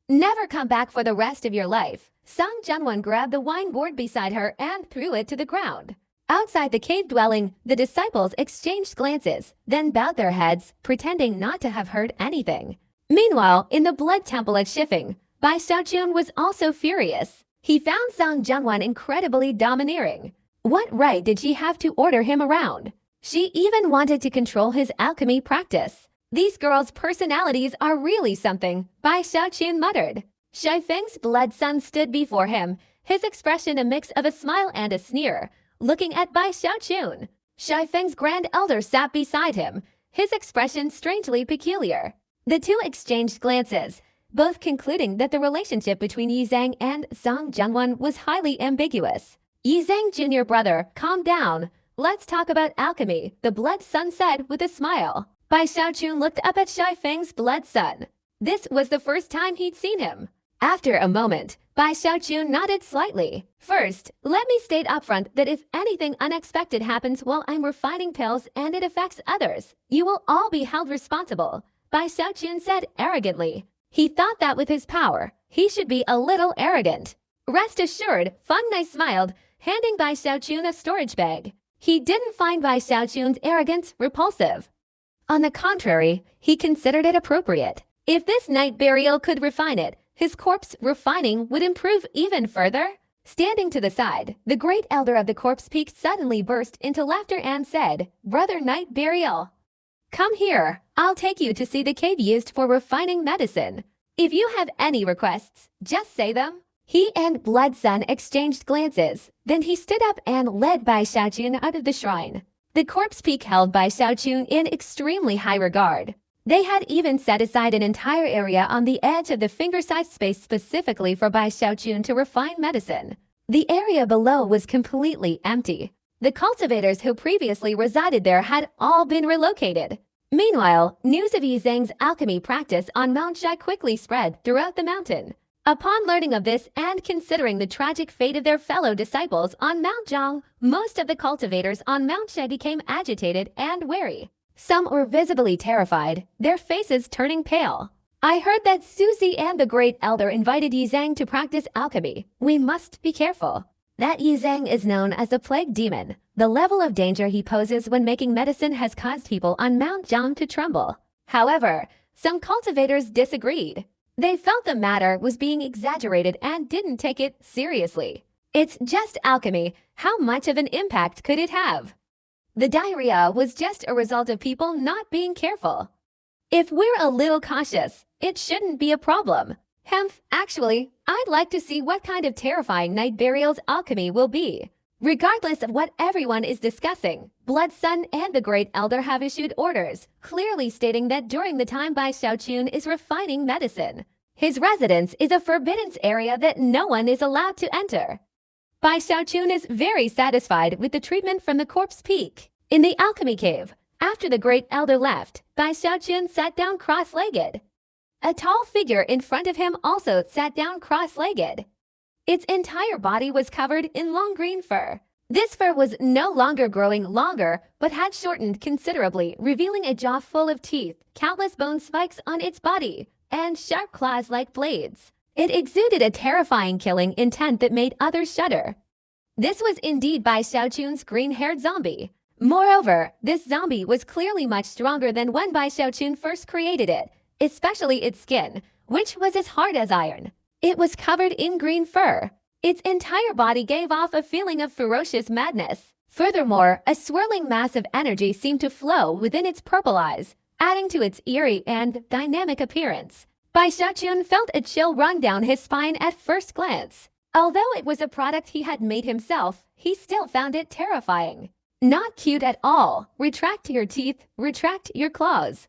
Never come back for the rest of your life. Song Jungwon grabbed the wine board beside her and threw it to the ground. Outside the cave dwelling, the disciples exchanged glances, then bowed their heads, pretending not to have heard anything. Meanwhile, in the blood temple at Shifeng, Bai Xiaojun was also furious. He found Song Jungwon incredibly domineering. What right did she have to order him around? She even wanted to control his alchemy practice. These girls' personalities are really something, Bai Xiaojun muttered. Shifeng's blood son stood before him, his expression a mix of a smile and a sneer, looking at Bai Xiaojun. Shifeng's grand elder sat beside him, his expression strangely peculiar. The two exchanged glances, both concluding that the relationship between Yi Zhang and Song Jungwon was highly ambiguous. Yi Zhang junior brother, calm down. Let's talk about alchemy, the blood son said with a smile. Bai Xiaojun looked up at Shifeng's blood son. This was the first time he'd seen him. After a moment, Bai Xiaojun nodded slightly. First, let me state upfront that if anything unexpected happens while I'm refining pills and it affects others, you will all be held responsible, Bai Xiaojun said arrogantly. He thought that with his power, he should be a little arrogant. Rest assured, Feng Nai smiled, handing Bai Xiaojun a storage bag. He didn't find Bai Xiaojun's arrogance repulsive. On the contrary, he considered it appropriate. If this night burial could refine it, his corpse refining would improve even further. Standing to the side, the great elder of the corpse peak suddenly burst into laughter and said, Brother Night Burial, come here. I'll take you to see the cave used for refining medicine. If you have any requests, just say them. He and Blood Sun exchanged glances. Then he stood up and led Bai Xiaojun out of the shrine. The corpse peak held Bai Xiaojun in extremely high regard. They had even set aside an entire area on the edge of the finger-sized space specifically for Bai Xiaojun to refine medicine. The area below was completely empty. The cultivators who previously resided there had all been relocated. Meanwhile, news of Yi Zhang's alchemy practice on Mount Shai quickly spread throughout the mountain. Upon learning of this and considering the tragic fate of their fellow disciples on Mount Zhang, most of the cultivators on Mount Shai became agitated and wary. Some were visibly terrified, their faces turning pale. I heard that Suzy and the Great Elder invited Yi Zhang to practice alchemy. We must be careful. That Yi Zhang is known as the Plague Demon. The level of danger he poses when making medicine has caused people on Mount Zhang to tremble. However, some cultivators disagreed. They felt the matter was being exaggerated and didn't take it seriously. It's just alchemy. How much of an impact could it have? The diarrhea was just a result of people not being careful. If we're a little cautious, it shouldn't be a problem. Actually, I'd like to see what kind of terrifying night burial's alchemy will be. Regardless of what everyone is discussing, Blood Sun and the Great Elder have issued orders, clearly stating that during the time Bai Xiaojun is refining medicine, his residence is a forbidden area that no one is allowed to enter. Bai Xiaojun is very satisfied with the treatment from the corpse peak. In the alchemy cave, after the Great Elder left, Bai Xiaojun sat down cross-legged. A tall figure in front of him also sat down cross-legged. Its entire body was covered in long green fur. This fur was no longer growing longer, but had shortened considerably, revealing a jaw full of teeth, countless bone spikes on its body, and sharp claws like blades. It exuded a terrifying killing intent that made others shudder. This was indeed Bai Xiaojun's green-haired zombie. Moreover, this zombie was clearly much stronger than when Bai Xiaojun first created it, especially its skin, which was as hard as iron. It was covered in green fur. Its entire body gave off a feeling of ferocious madness. Furthermore, a swirling mass of energy seemed to flow within its purple eyes, adding to its eerie and dynamic appearance. Bai Xiaojun felt a chill run down his spine at first glance. Although it was a product he had made himself, he still found it terrifying. Not cute at all. Retract your teeth, retract your claws.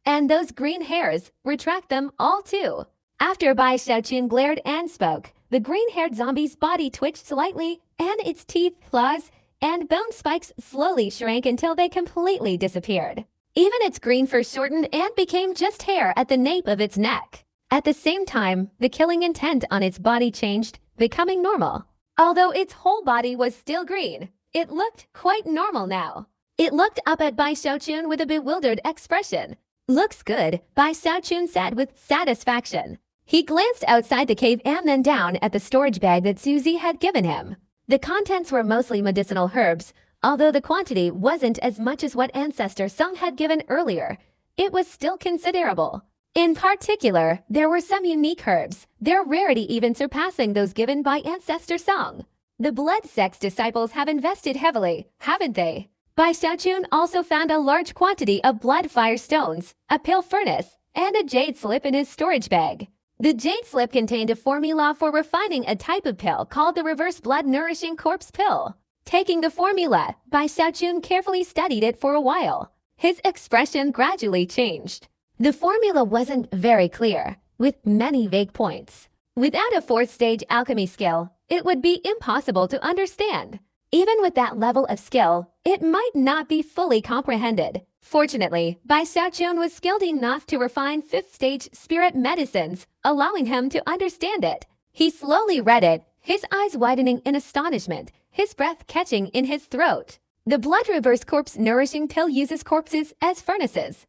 And those green hairs, retract them all too. After Bai Xiaojun glared and spoke, the green-haired zombie's body twitched slightly, and its teeth, claws, and bone spikes slowly shrank until they completely disappeared. Even its green fur shortened and became just hair at the nape of its neck. At the same time, the killing intent on its body changed, becoming normal. Although its whole body was still green, it looked quite normal now. It looked up at Bai Xiaochun with a bewildered expression. "Looks good," Bai Xiaochun said with satisfaction. He glanced outside the cave and then down at the storage bag that Suzy had given him. The contents were mostly medicinal herbs, although the quantity wasn't as much as what Ancestor Song had given earlier. It was still considerable. In particular, there were some unique herbs, their rarity even surpassing those given by Ancestor Song. The blood sex disciples have invested heavily, haven't they? Bai Xiaochun also found a large quantity of blood fire stones, a pill furnace, and a jade slip in his storage bag. The jade slip contained a formula for refining a type of pill called the reverse blood nourishing corpse pill. Taking the formula, Bai Xiaochun carefully studied it for a while. His expression gradually changed. The formula wasn't very clear, with many vague points. Without a fourth-stage alchemy skill, it would be impossible to understand. Even with that level of skill, it might not be fully comprehended. Fortunately, Bai Xiaochun was skilled enough to refine fifth-stage spirit medicines, allowing him to understand it. He slowly read it, his eyes widening in astonishment, his breath catching in his throat. The blood reverse corpse nourishing pill uses corpses as furnaces.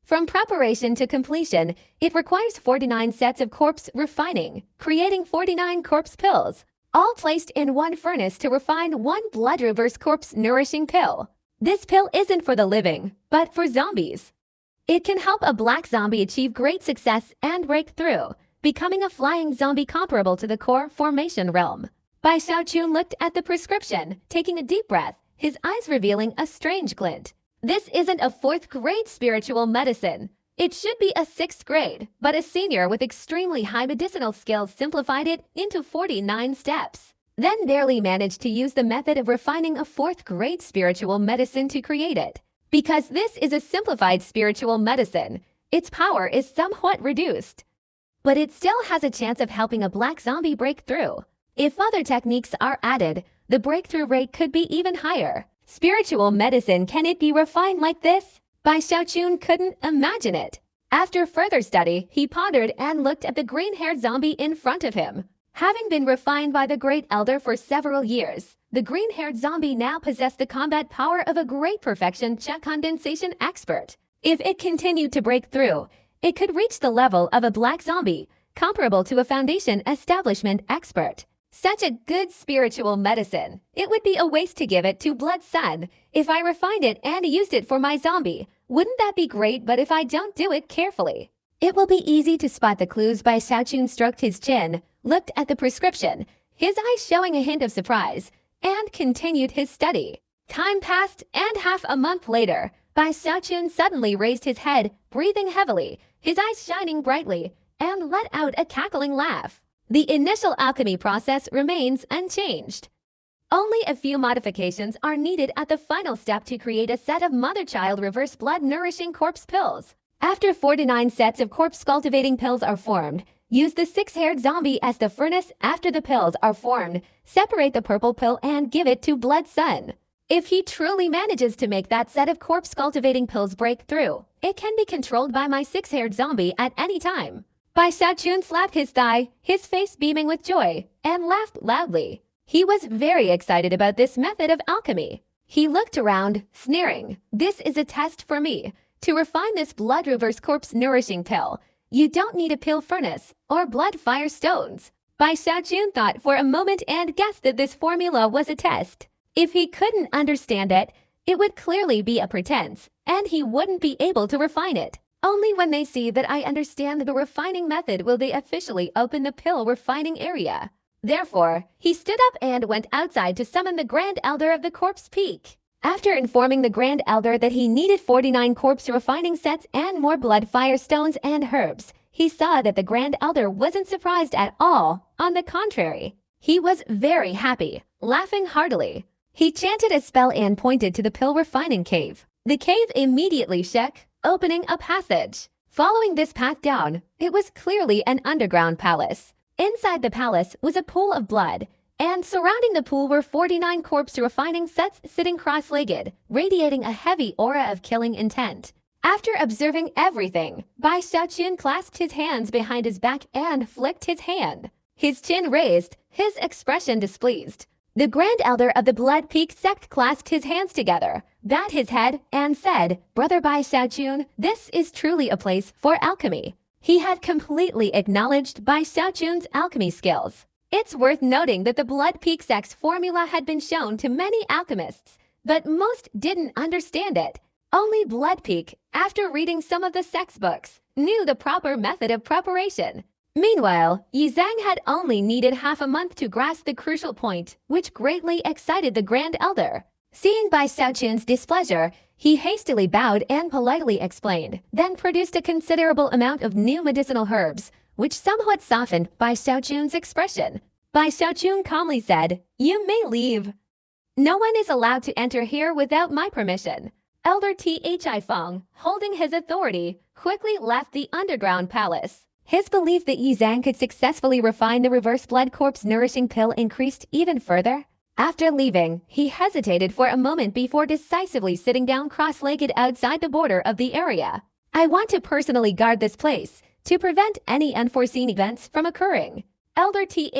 From preparation to completion, it requires 49 sets of corpse refining, creating 49 corpse pills, all placed in one furnace to refine one blood reverse corpse nourishing pill. This pill isn't for the living, but for zombies. It can help a black zombie achieve great success and break through, becoming a flying zombie comparable to the core formation realm. Bai Xiaochun looked at the prescription, taking a deep breath, his eyes revealing a strange glint. This isn't a 4th grade spiritual medicine. It should be a 6th grade, but a senior with extremely high medicinal skills simplified it into 49 steps. Then barely managed to use the method of refining a 4th grade spiritual medicine to create it. Because this is a simplified spiritual medicine, its power is somewhat reduced. But it still has a chance of helping a black zombie break through. If other techniques are added, the breakthrough rate could be even higher. Spiritual medicine, can it be refined like this? Bai Xiaochun couldn't imagine it. After further study, he pondered and looked at the green-haired zombie in front of him. Having been refined by the Great Elder for several years, the green-haired zombie now possessed the combat power of a great perfection condensation expert. If it continued to break through, it could reach the level of a black zombie, comparable to a Foundation establishment expert. Such a good spiritual medicine. It would be a waste to give it to Blood Sun. If I refined it and used it for my zombie, wouldn't that be great? But if I don't do it carefully, it will be easy to spot the clues. Bai Xiaochun stroked his chin, looked at the prescription, his eyes showing a hint of surprise, and continued his study. Time passed, and half a month later, Bai Xiaochun suddenly raised his head, breathing heavily, his eyes shining brightly, and let out a cackling laugh. The initial alchemy process remains unchanged. Only a few modifications are needed at the final step to create a set of mother-child reverse blood nourishing corpse pills. After 49 sets of corpse cultivating pills are formed, use the 6-haired zombie as the furnace. After the pills are formed, separate the purple pill and give it to Blood Sun. If he truly manages to make that set of corpse cultivating pills break through, it can be controlled by my 6-haired zombie at any time. Bai Xiaochun slapped his thigh, his face beaming with joy, and laughed loudly. He was very excited about this method of alchemy. He looked around, sneering. This is a test for me. To refine this blood reverse corpse nourishing pill, you don't need a pill furnace or blood fire stones. Bai Xiaochun thought for a moment and guessed that this formula was a test. If he couldn't understand it, it would clearly be a pretense, and he wouldn't be able to refine it. Only when they see that I understand the refining method will they officially open the pill refining area. Therefore, he stood up and went outside to summon the Grand Elder of the Corpse Peak. After informing the Grand Elder that he needed 49 corpse refining sets and more blood fire stones and herbs, he saw that the Grand Elder wasn't surprised at all. On the contrary, he was very happy, laughing heartily. He chanted a spell and pointed to the pill refining cave. The cave immediately shook, opening a passage. Following this path down, it was clearly an underground palace. Inside the palace was a pool of blood, and surrounding the pool were 49 corpse refining sets sitting cross-legged, radiating a heavy aura of killing intent. After observing everything, Bai Xiaoqun clasped his hands behind his back and flicked his hand. His chin raised, his expression displeased. The Grand Elder of the Blood Peak sect clasped his hands together, bowed his head, and said, "Brother Bai Xiaoqun, this is truly a place for alchemy." He had completely acknowledged Bai Xiaoqun's alchemy skills. It's worth noting that the Blood Peak sect's formula had been shown to many alchemists, but most didn't understand it. Only Blood Peak, after reading some of the sect's books, knew the proper method of preparation. Meanwhile, Yi Zhang had only needed half a month to grasp the crucial point, which greatly excited the Grand Elder. Seeing Bai Xiaoqun's displeasure, he hastily bowed and politely explained, then produced a considerable amount of new medicinal herbs, which somewhat softened Bai Xiaoqun's expression. Bai Xiaoqun calmly said, "You may leave. No one is allowed to enter here without my permission." Elder Thi Feng, holding his authority, quickly left the underground palace. His belief that Yi Zhang could successfully refine the reverse blood corpse nourishing pill increased even further. After leaving, he hesitated for a moment before decisively sitting down cross-legged outside the border of the area. "I want to personally guard this place to prevent any unforeseen events from occurring." Elder Thi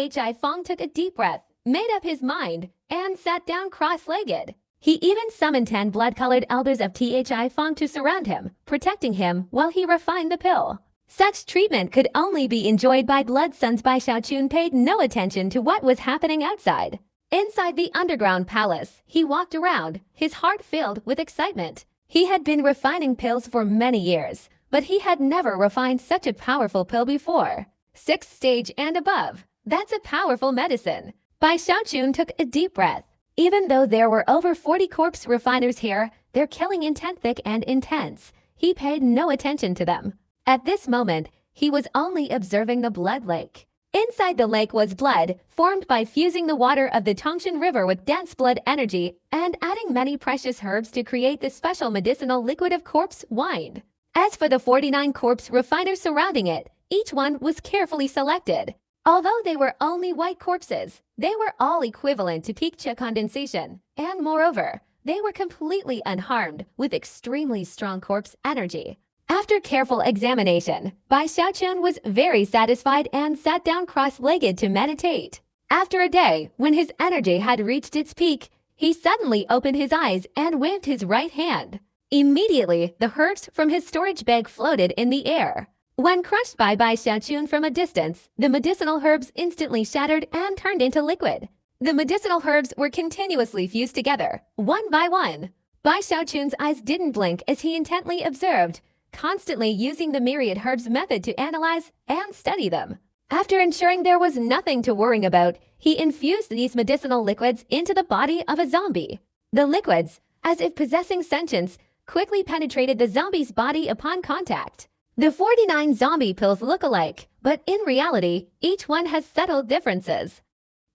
Feng took a deep breath, made up his mind, and sat down cross-legged. He even summoned 10 blood-colored elders of Thi Feng to surround him, protecting him while he refined the pill. Such treatment could only be enjoyed by blood sons. Bai Xiaoqun paid no attention to what was happening outside. Inside the underground palace, he walked around, his heart filled with excitement. He had been refining pills for many years, but he had never refined such a powerful pill before. 6th stage and above. That's a powerful medicine. Bai Xiaoqun took a deep breath. Even though there were over 40 corpse refiners here, their killing intent thick and intense. He paid no attention to them. At this moment, he was only observing the blood lake. Inside the lake was blood, formed by fusing the water of the Tongshan River with dense blood energy and adding many precious herbs to create the special medicinal liquid of corpse wine. As for the 49 corpse refiners surrounding it, each one was carefully selected. Although they were only white corpses, they were all equivalent to peak Qi condensation, and moreover, they were completely unharmed with extremely strong corpse energy. After careful examination, Bai Xiaoqun was very satisfied and sat down cross-legged to meditate. After a day, when his energy had reached its peak, he suddenly opened his eyes and waved his right hand. Immediately, the herbs from his storage bag floated in the air. When crushed by Bai Xiaoqun from a distance, the medicinal herbs instantly shattered and turned into liquid. The medicinal herbs were continuously fused together, one by one. Bai Xiaoqun's eyes didn't blink as he intently observed, constantly using the myriad herbs method to analyze and study them. After ensuring there was nothing to worry about, he infused these medicinal liquids into the body of a zombie. The liquids, as if possessing sentience, quickly penetrated the zombie's body upon contact. The 49 zombie pills look alike, but in reality, each one has subtle differences.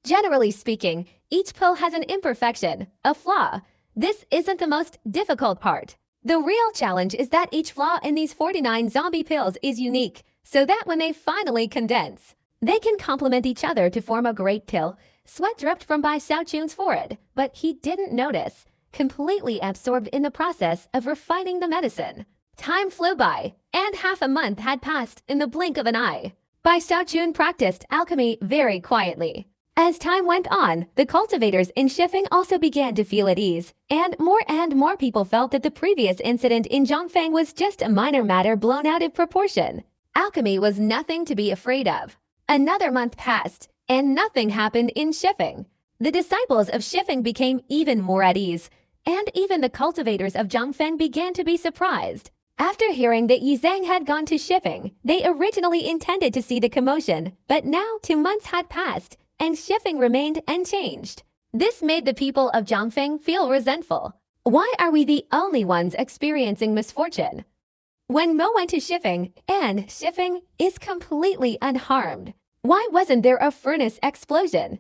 Generally speaking, each pill has an imperfection, a flaw. This isn't the most difficult part. The real challenge is that each flaw in these 49 zombie pills is unique, so that when they finally condense, they can complement each other to form a great pill. Sweat dripped from Bai Xiaoqun's forehead, but he didn't notice, completely absorbed in the process of refining the medicine. Time flew by, and half a month had passed in the blink of an eye. Bai Xiaoqun practiced alchemy very quietly. As time went on, the cultivators in Shifeng also began to feel at ease, and more people felt that the previous incident in Zhongfeng was just a minor matter blown out of proportion. Alchemy was nothing to be afraid of. Another month passed, and nothing happened in Shifeng. The disciples of Shifeng became even more at ease, and even the cultivators of Zhongfeng began to be surprised. After hearing that Yi Zhang had gone to Shifeng, they originally intended to see the commotion, but now 2 months had passed, and Shifeng remained unchanged. This made the people of Zhongfeng feel resentful. Why are we the only ones experiencing misfortune? When Mo went to Shifeng, and Shifeng is completely unharmed. Why wasn't there a furnace explosion?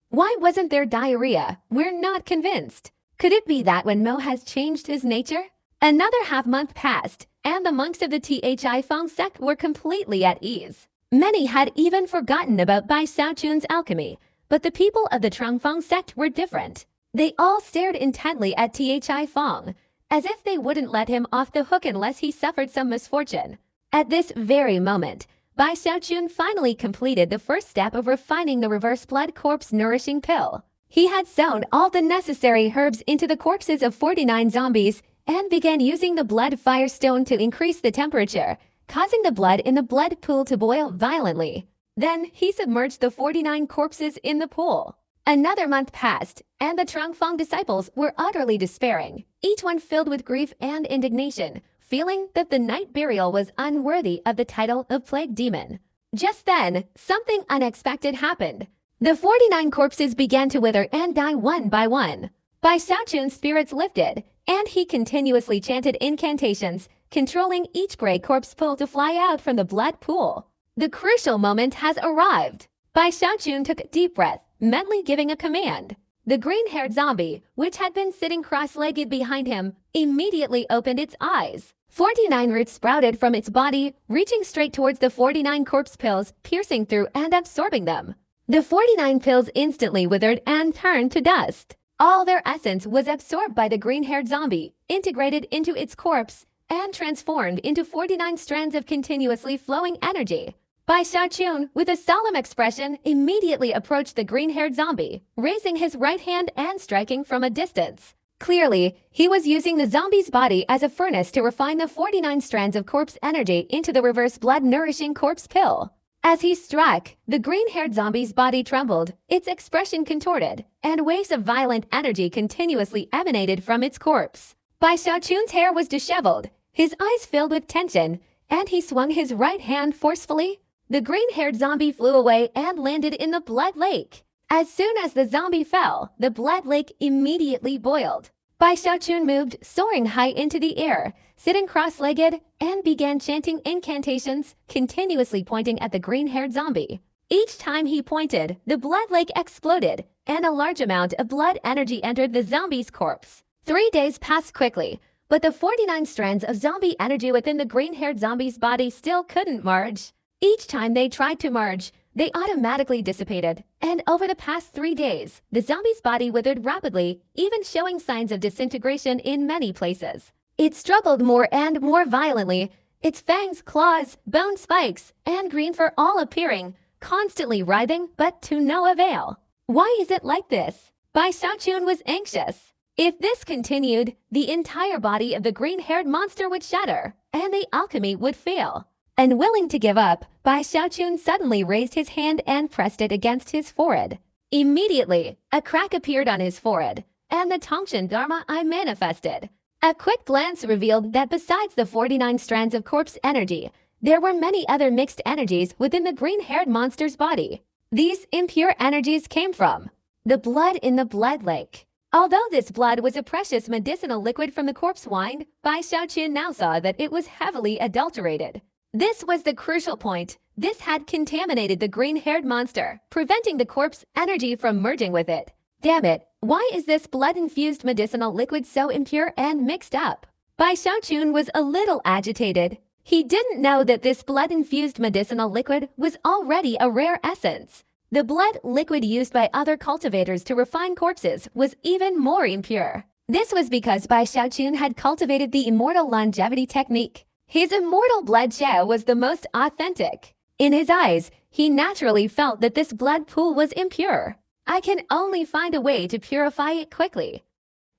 Why wasn't there diarrhea? We're not convinced. Could it be that when Mo has changed his nature? Another half month passed, and the monks of the Thi Feng sect were completely at ease. Many had even forgotten about Bai Xiaochun's alchemy, but the people of the Trungfang sect were different. They all stared intently at Thi Fong, as if they wouldn't let him off the hook unless he suffered some misfortune. At this very moment, Bai Xiaochun finally completed the first step of refining the reverse blood corpse nourishing pill. He had sewn all the necessary herbs into the corpses of 49 zombies and began using the blood firestone to increase the temperature, causing the blood in the blood pool to boil violently. Then he submerged the 49 corpses in the pool. Another month passed, and the Trungfang disciples were utterly despairing, each one filled with grief and indignation, feeling that the night burial was unworthy of the title of plague demon. Just then, something unexpected happened. The 49 corpses began to wither and die one by one. Bai Xiaochun's spirits lifted, and he continuously chanted incantations, controlling each gray corpse pool to fly out from the blood pool. The crucial moment has arrived. Bai Xiaochun took a deep breath, mentally giving a command. The green-haired zombie, which had been sitting cross-legged behind him, immediately opened its eyes. 49 roots sprouted from its body, reaching straight towards the 49 corpse pills, piercing through and absorbing them. The 49 pills instantly withered and turned to dust. All their essence was absorbed by the green-haired zombie, integrated into its corpse, and transformed into 49 strands of continuously flowing energy. Bai Xiaochun, with a solemn expression, immediately approached the green-haired zombie, raising his right hand and striking from a distance. Clearly, he was using the zombie's body as a furnace to refine the 49 strands of corpse energy into the reverse blood-nourishing corpse pill. As he struck, the green-haired zombie's body trembled, its expression contorted, and waves of violent energy continuously emanated from its corpse. Bai Xiaochun's hair was disheveled, his eyes filled with tension, and he swung his right hand forcefully. The green-haired zombie flew away and landed in the blood lake. As soon as the zombie fell, the blood lake immediately boiled. Bai Xiaochun moved, soaring high into the air, sitting cross-legged, and began chanting incantations, continuously pointing at the green-haired zombie. Each time he pointed, the blood lake exploded, and a large amount of blood energy entered the zombie's corpse. 3 days passed quickly, but the 49 strands of zombie energy within the green-haired zombie's body still couldn't merge. Each time they tried to merge, they automatically dissipated, and over the past 3 days, the zombie's body withered rapidly, even showing signs of disintegration in many places. It struggled more and more violently, its fangs, claws, bone spikes, and green fur all appearing, constantly writhing, but to no avail. Why is it like this? Bai Xiaochun was anxious. If this continued, the entire body of the green-haired monster would shatter, and the alchemy would fail. Unwilling to give up, Bai Xiaochun suddenly raised his hand and pressed it against his forehead. Immediately, a crack appeared on his forehead, and the Tongshan Dharma I manifested. A quick glance revealed that besides the 49 strands of corpse energy, there were many other mixed energies within the green-haired monster's body. These impure energies came from the blood in the blood lake. Although this blood was a precious medicinal liquid from the corpse wine, Bai Xiaochun now saw that it was heavily adulterated. This was the crucial point. This had contaminated the green-haired monster, preventing the corpse energy from merging with it. Damn it, why is this blood-infused medicinal liquid so impure and mixed up? Bai Xiaochun was a little agitated. He didn't know that this blood-infused medicinal liquid was already a rare essence. The blood liquid used by other cultivators to refine corpses was even more impure. This was because Bai Xiaochun had cultivated the immortal longevity technique. His immortal blood Xiao was the most authentic. In his eyes, he naturally felt that this blood pool was impure. I can only find a way to purify it quickly.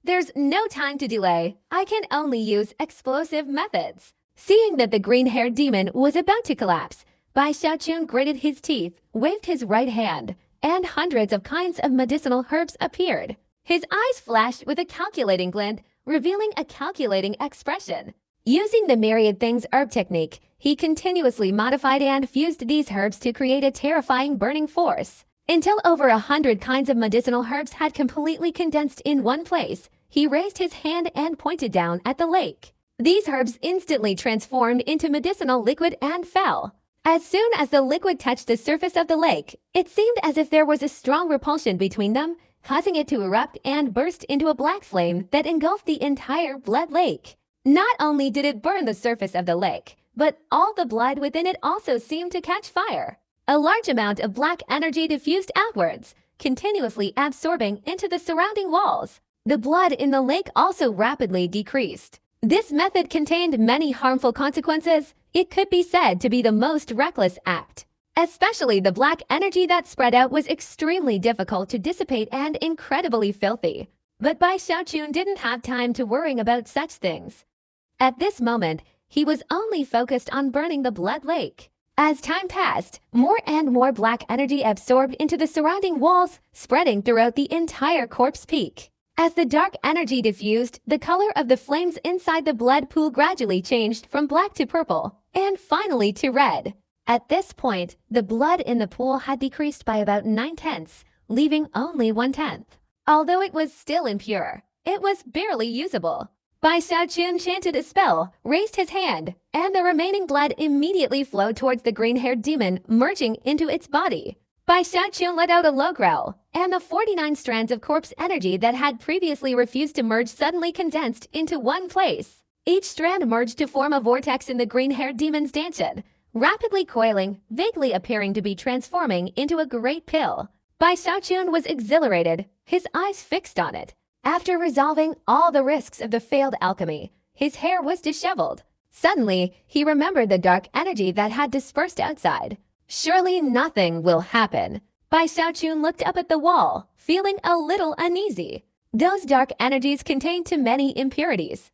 There's no time to delay. I can only use explosive methods. Seeing that the green-haired demon was about to collapse, Bai Xiaochun gritted his teeth, waved his right hand, and hundreds of kinds of medicinal herbs appeared. His eyes flashed with a calculating glint, revealing a calculating expression. Using the myriad things herb technique, he continuously modified and fused these herbs to create a terrifying burning force. Until over 100 kinds of medicinal herbs had completely condensed in one place, he raised his hand and pointed down at the lake. These herbs instantly transformed into medicinal liquid and fell. As soon as the liquid touched the surface of the lake, it seemed as if there was a strong repulsion between them, causing it to erupt and burst into a black flame that engulfed the entire blood lake. Not only did it burn the surface of the lake, but all the blood within it also seemed to catch fire. A large amount of black energy diffused outwards, continuously absorbing into the surrounding walls. The blood in the lake also rapidly decreased. This method contained many harmful consequences. It could be said to be the most reckless act. Especially the black energy that spread out was extremely difficult to dissipate and incredibly filthy. But Bai Xiaochun didn't have time to worry about such things. At this moment, he was only focused on burning the blood lake. As time passed, more and more black energy absorbed into the surrounding walls, spreading throughout the entire corpse peak. As the dark energy diffused, the color of the flames inside the blood pool gradually changed from black to purple, and finally to red. At this point, the blood in the pool had decreased by about 9/10, leaving only 1/10. Although it was still impure, it was barely usable. Bai Xiaochun chanted a spell, raised his hand, and the remaining blood immediately flowed towards the green-haired demon, merging into its body. Bai Xiaochun let out a low growl, and the 49 strands of corpse energy that had previously refused to merge suddenly condensed into one place. Each strand merged to form a vortex in the green-haired demon's dantian, rapidly coiling, vaguely appearing to be transforming into a great pill. Bai Xiaochun was exhilarated, his eyes fixed on it. After resolving all the risks of the failed alchemy, his hair was disheveled. Suddenly, he remembered the dark energy that had dispersed outside. Surely nothing will happen. Bai Xiaochun looked up at the wall, feeling a little uneasy. Those dark energies contained too many impurities.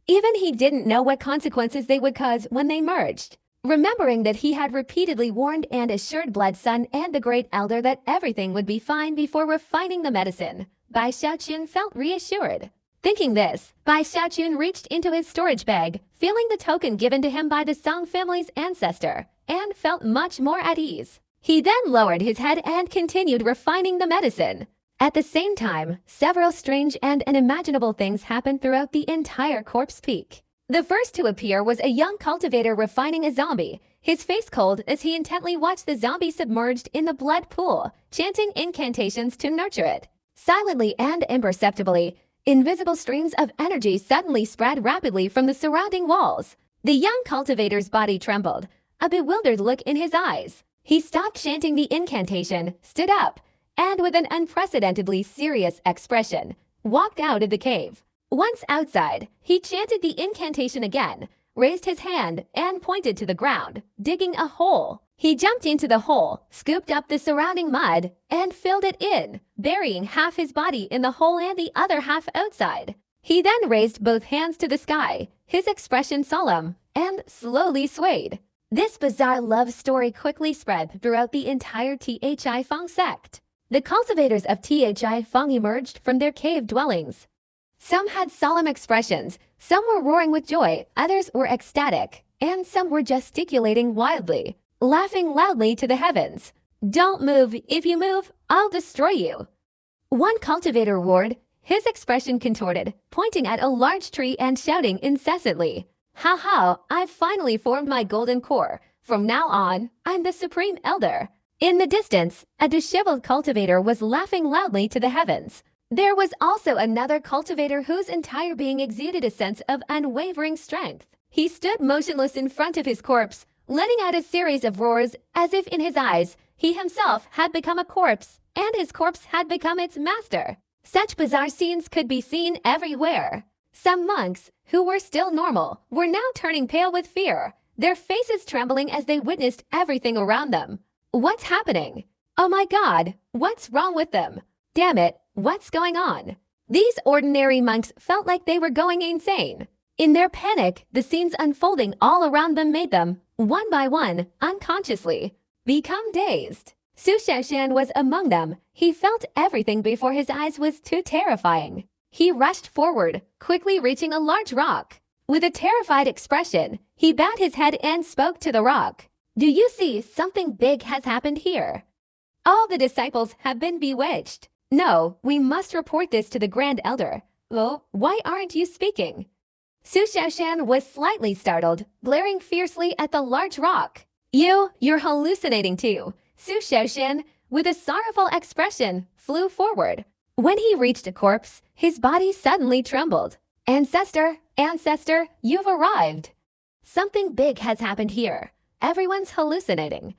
Even he didn't know what consequences they would cause when they merged. Remembering that he had repeatedly warned and assured Blood Sun and the Great Elder that everything would be fine before refining the medicine, Bai Xiaochun felt reassured. Thinking this, Bai Xiaochun reached into his storage bag, feeling the token given to him by the Song family's ancestor, and felt much more at ease. He then lowered his head and continued refining the medicine. At the same time, several strange and unimaginable things happened throughout the entire corpse peak. The first to appear was a young cultivator refining a zombie, his face cold as he intently watched the zombie submerged in the blood pool, chanting incantations to nurture it. Silently and imperceptibly, invisible streams of energy suddenly spread rapidly from the surrounding walls. The young cultivator's body trembled, a bewildered look in his eyes. He stopped chanting the incantation, stood up, and with an unprecedentedly serious expression, walked out of the cave. Once outside, he chanted the incantation again, raised his hand, and pointed to the ground, digging a hole. He jumped into the hole, scooped up the surrounding mud, and filled it in, burying half his body in the hole and the other half outside. He then raised both hands to the sky, his expression solemn, and slowly swayed. This bizarre love story quickly spread throughout the entire Thi Fang sect. The cultivators of Thi Fang emerged from their cave dwellings. Some had solemn expressions, some were roaring with joy, others were ecstatic, and some were gesticulating wildly, laughing loudly to the heavens. "Don't move, if you move, I'll destroy you." One cultivator roared, his expression contorted, pointing at a large tree and shouting incessantly, "Ha ha, I've finally formed my golden core. From now on, I'm the Supreme Elder." In the distance, a disheveled cultivator was laughing loudly to the heavens. There was also another cultivator whose entire being exuded a sense of unwavering strength. He stood motionless in front of his corpse, letting out a series of roars as if in his eyes he himself had become a corpse and his corpse had become its master. Such bizarre scenes could be seen everywhere. Some monks, who were still normal, were now turning pale with fear, their faces trembling as they witnessed everything around them. What's happening? Oh my God, what's wrong with them? Damn it, what's going on? These ordinary monks felt like they were going insane. In their panic, the scenes unfolding all around them made them, one by one, unconsciously, become dazed. Su Xiaoshan was among them. He felt everything before his eyes was too terrifying. He rushed forward, quickly reaching a large rock. With a terrified expression, he bowed his head and spoke to the rock. "Do you see something big has happened here? All the disciples have been bewitched. No, we must report this to the Grand Elder. Oh, why aren't you speaking?" Su Xiaoshan was slightly startled, glaring fiercely at the large rock. You're hallucinating too." Su Xiaoshan, with a sorrowful expression, flew forward. When he reached a corpse, his body suddenly trembled. Ancestor, you've arrived." Something big has happened here. Everyone's hallucinating.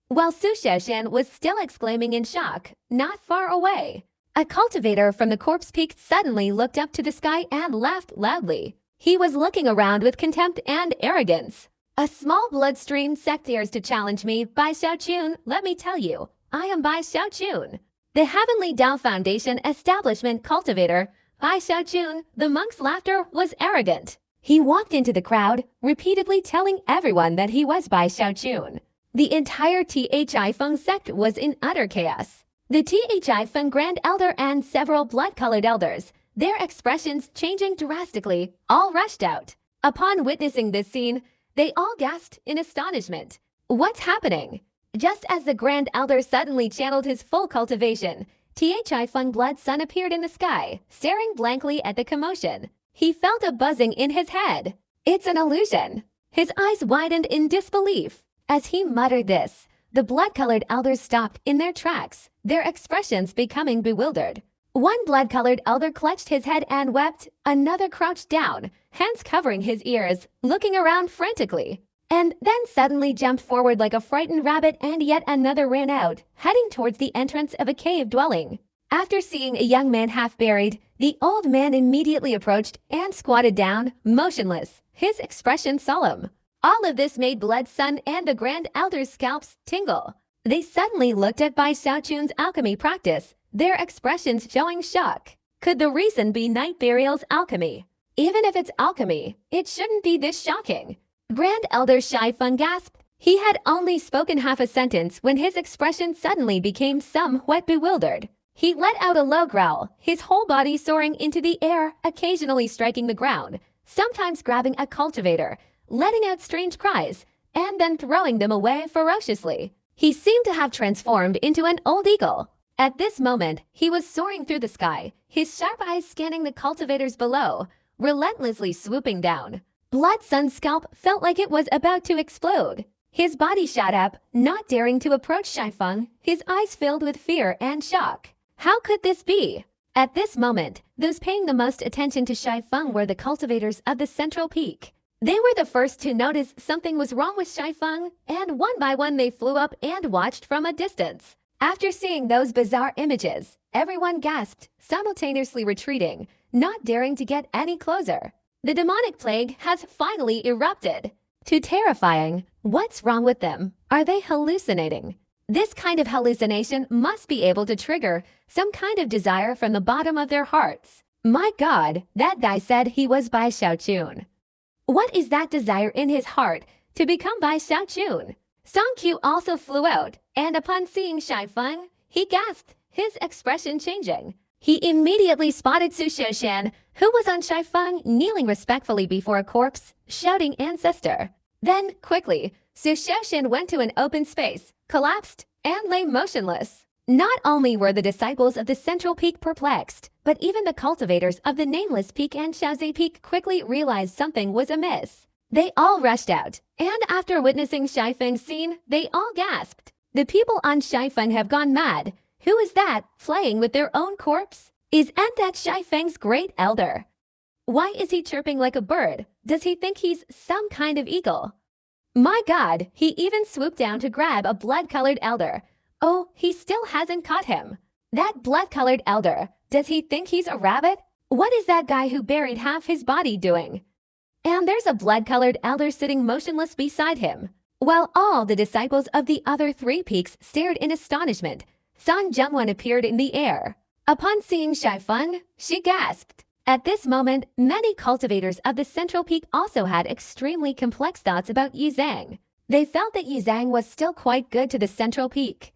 While Su Xiaoshan was still exclaiming in shock, not far away, a cultivator from the corpse peak suddenly looked up to the sky and laughed loudly. He was looking around with contempt and arrogance. A small bloodstream sect dares to challenge me, Bai Xiaochun. Let me tell you, I am Bai Xiaochun. The Heavenly Tao Foundation establishment cultivator, Bai Xiaochun. The monk's laughter was arrogant. He walked into the crowd, repeatedly telling everyone that he was Bai Xiaochun. The entire Thi Feng sect was in utter chaos. The Thi Feng Grand Elder and several blood-colored elders, their expressions changing drastically, all rushed out. Upon witnessing this scene, they all gasped in astonishment. What's happening? Just as the Grand Elder suddenly channeled his full cultivation, Thi Feng Blood Sun appeared in the sky, staring blankly at the commotion. He felt a buzzing in his head. It's an illusion. His eyes widened in disbelief. As he muttered this, the blood-colored elders stopped in their tracks, their expressions becoming bewildered. One blood-colored elder clutched his head and wept, another crouched down, hands covering his ears, looking around frantically, and then suddenly jumped forward like a frightened rabbit, and yet another ran out, heading towards the entrance of a cave dwelling. After seeing a young man half buried, the old man immediately approached and squatted down, motionless, his expression solemn. All of this made Blood Sun and the Grand Elder's scalps tingle. They suddenly looked at Bai Xiaochun's alchemy practice, their expressions showing shock. Could the reason be Night Burial's alchemy? Even if it's alchemy, it shouldn't be this shocking. Grand Elder Shai Feng gasped. He had only spoken half a sentence when his expression suddenly became somewhat bewildered. He let out a low growl, his whole body soaring into the air, occasionally striking the ground, sometimes grabbing a cultivator, letting out strange cries, and then throwing them away ferociously. He seemed to have transformed into an old eagle. At this moment, he was soaring through the sky, his sharp eyes scanning the cultivators below, relentlessly swooping down. Blood Sun's scalp felt like it was about to explode. His body shot up, not daring to approach Shai Feng, his eyes filled with fear and shock. How could this be? At this moment, those paying the most attention to Shai Feng were the cultivators of the central peak. They were the first to notice something was wrong with Shai Feng, and one by one they flew up and watched from a distance. After seeing those bizarre images, everyone gasped, simultaneously retreating, not daring to get any closer. The demonic plague has finally erupted. Too terrifying. What's wrong with them? Are they hallucinating? This kind of hallucination must be able to trigger some kind of desire from the bottom of their hearts. My God, that guy said he was Bai Xiaochun. What is that desire in his heart to become Bai Xiaochun? Song Qiu also flew out, and upon seeing Shai Feng, he gasped, his expression changing. He immediately spotted Su Xiaoshan, who was on Shai Feng, kneeling respectfully before a corpse, shouting ancestor. Then, quickly, Su Xiaoshan went to an open space, collapsed, and lay motionless. Not only were the disciples of the central peak perplexed, but even the cultivators of the nameless peak and Shaozi peak quickly realized something was amiss. They all rushed out, and after witnessing Shai Feng's scene, they all gasped. The people on Shai Feng have gone mad. Who is that, flaying with their own corpse? Isn't that Shai Feng's great elder? Why is he chirping like a bird? Does he think he's some kind of eagle? My God, he even swooped down to grab a blood-colored elder. Oh, he still hasn't caught him. That blood-colored elder, does he think he's a rabbit? What is that guy who buried half his body doing? And there's a blood-colored elder sitting motionless beside him. While all the disciples of the other three peaks stared in astonishment, San Zhengwen appeared in the air. Upon seeing Shai Feng, she gasped. At this moment, many cultivators of the central peak also had extremely complex thoughts about Yu Zhang. They felt that Yu Zhang was still quite good to the central peak.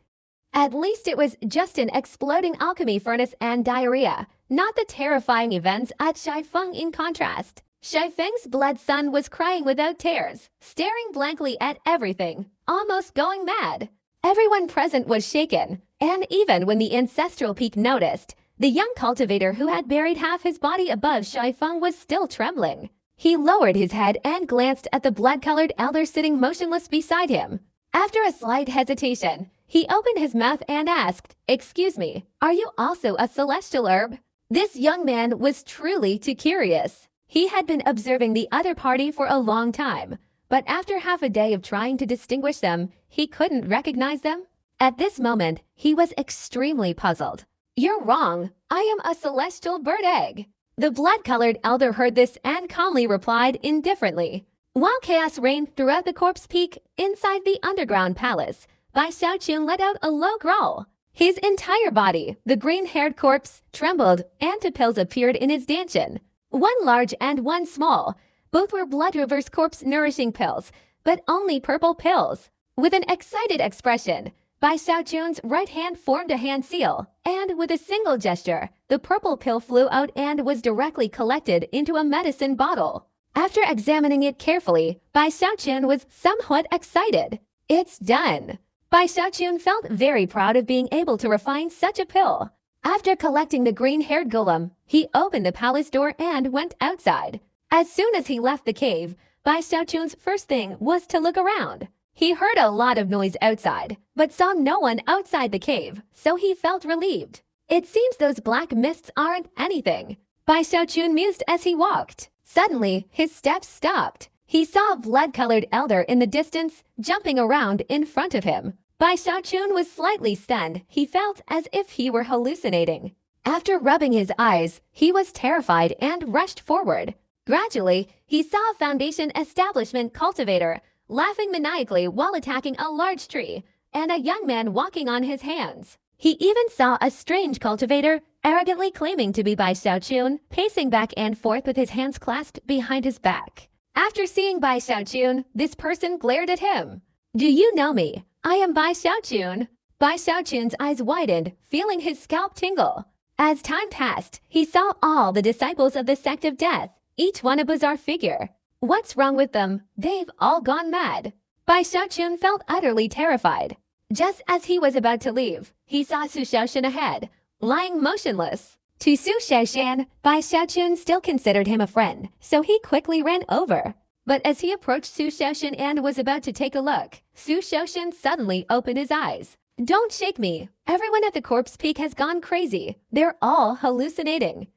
At least it was just an exploding alchemy furnace and diarrhea, not the terrifying events at Shai Feng in contrast. Shai Feng's Blood Sun was crying without tears, staring blankly at everything, almost going mad. Everyone present was shaken, and even when the ancestral peak noticed, the young cultivator who had buried half his body above Shai Feng was still trembling. He lowered his head and glanced at the blood-colored elder sitting motionless beside him. After a slight hesitation, he opened his mouth and asked, "Excuse me, are you also a celestial herb?" This young man was truly too curious. He had been observing the other party for a long time, but after half a day of trying to distinguish them, he couldn't recognize them. At this moment, he was extremely puzzled. "You're wrong. I am a celestial bird egg." The blood-colored elder heard this and calmly replied indifferently. While chaos reigned throughout the corpse peak inside the underground palace, Bai Xiaoqun let out a low growl. His entire body, the green-haired corpse, trembled and two pills appeared in his dantian. One large and one small. Both were blood reverse corpse nourishing pills, but only purple pills. With an excited expression, Bai Xiaoqun's right hand formed a hand seal, and with a single gesture, the purple pill flew out and was directly collected into a medicine bottle. After examining it carefully, Bai Xiaoqun was somewhat excited. It's done! Bai Xiaoqun felt very proud of being able to refine such a pill. After collecting the green-haired golem, he opened the palace door and went outside. As soon as he left the cave, Bai Xiaoqun's first thing was to look around. He heard a lot of noise outside, but saw no one outside the cave, so he felt relieved. It seems those black mists aren't anything. Bai Xiaoqun mused as he walked. Suddenly, his steps stopped. He saw a blood-colored elder in the distance, jumping around in front of him. Bai Xiaoqun was slightly stunned. He felt as if he were hallucinating. After rubbing his eyes, he was terrified and rushed forward. Gradually, he saw a Foundation establishment cultivator, laughing maniacally while attacking a large tree, and a young man walking on his hands. He even saw a strange cultivator, arrogantly claiming to be Bai Xiaoqun, pacing back and forth with his hands clasped behind his back. After seeing Bai Xiaoqun, this person glared at him. "Do you know me? I am Bai Xiaoqun." Bai Xiaoqun's eyes widened, feeling his scalp tingle. As time passed, he saw all the disciples of the Sect of Death, each one a bizarre figure. What's wrong with them? They've all gone mad. Bai Xiaoqun felt utterly terrified. Just as he was about to leave, he saw Su Xiaoshan ahead, lying motionless. To Su Xiaoshan, Bai Xiaoqun still considered him a friend, so he quickly ran over. But as he approached Su Xiaoshan and was about to take a look, Su Xiaoshan suddenly opened his eyes. "Don't shake me. Everyone at the corpse peak has gone crazy. They're all hallucinating.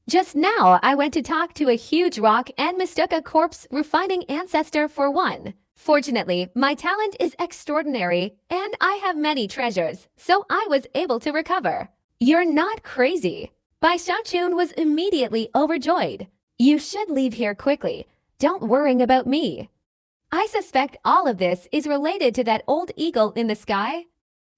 Just now, I went to talk to a huge rock and mistook a corpse refining ancestor for one. Fortunately, my talent is extraordinary, and I have many treasures, so I was able to recover." "You're not crazy." Bai Xiaoqun was immediately overjoyed. "You should leave here quickly. Don't worry about me. I suspect all of this is related to that old eagle in the sky.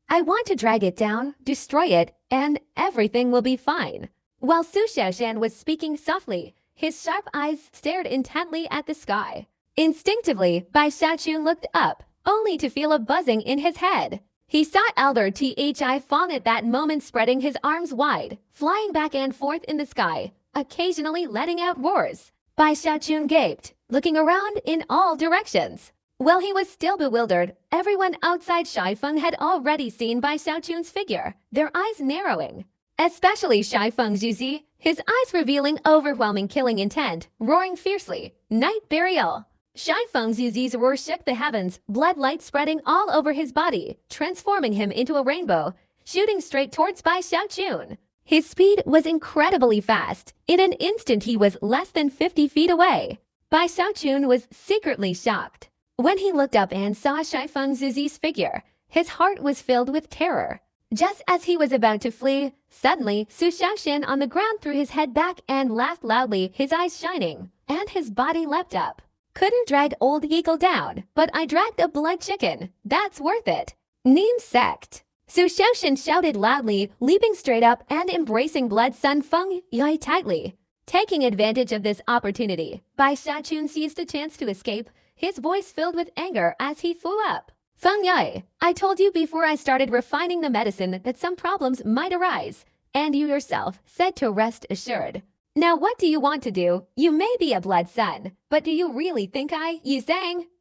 I want to drag it down, destroy it, and everything will be fine." While Su Xiaoshan was speaking softly, his sharp eyes stared intently at the sky. Instinctively, Bai Xiaoqun looked up, only to feel a buzzing in his head. He saw Elder Thi Fong at that moment spreading his arms wide, flying back and forth in the sky, occasionally letting out roars. Bai Xiaoqun gaped, looking around in all directions. While he was still bewildered, everyone outside Shai Feng had already seen Bai Xiaoqun's figure, their eyes narrowing. Especially Shai Feng Zuzi, his eyes revealing overwhelming killing intent, roaring fiercely, "Night Burial!" Shai Feng Zuzi's roar shook the heavens, blood light spreading all over his body, transforming him into a rainbow, shooting straight towards Bai Xiaoqun. His speed was incredibly fast. In an instant he was less than 50 feet away. Bai Xiaoqun was secretly shocked. When he looked up and saw Shai Feng Zuzi's figure, his heart was filled with terror. Just as he was about to flee, suddenly Su Xiaoshan on the ground threw his head back and laughed loudly, his eyes shining, and his body leapt up. "Couldn't drag old eagle down, but I dragged a blood chicken. That's worth it." Neem sect. Su Xiaoshan shouted loudly, leaping straight up and embracing Blood Sun Feng Yai tightly. Taking advantage of this opportunity, Bai Xiaoqun seized the chance to escape, his voice filled with anger as he flew up. "Feng Yai, I told you before I started refining the medicine that some problems might arise, and you yourself said to rest assured. Now what do you want to do? You may be a blood sun, but do you really think you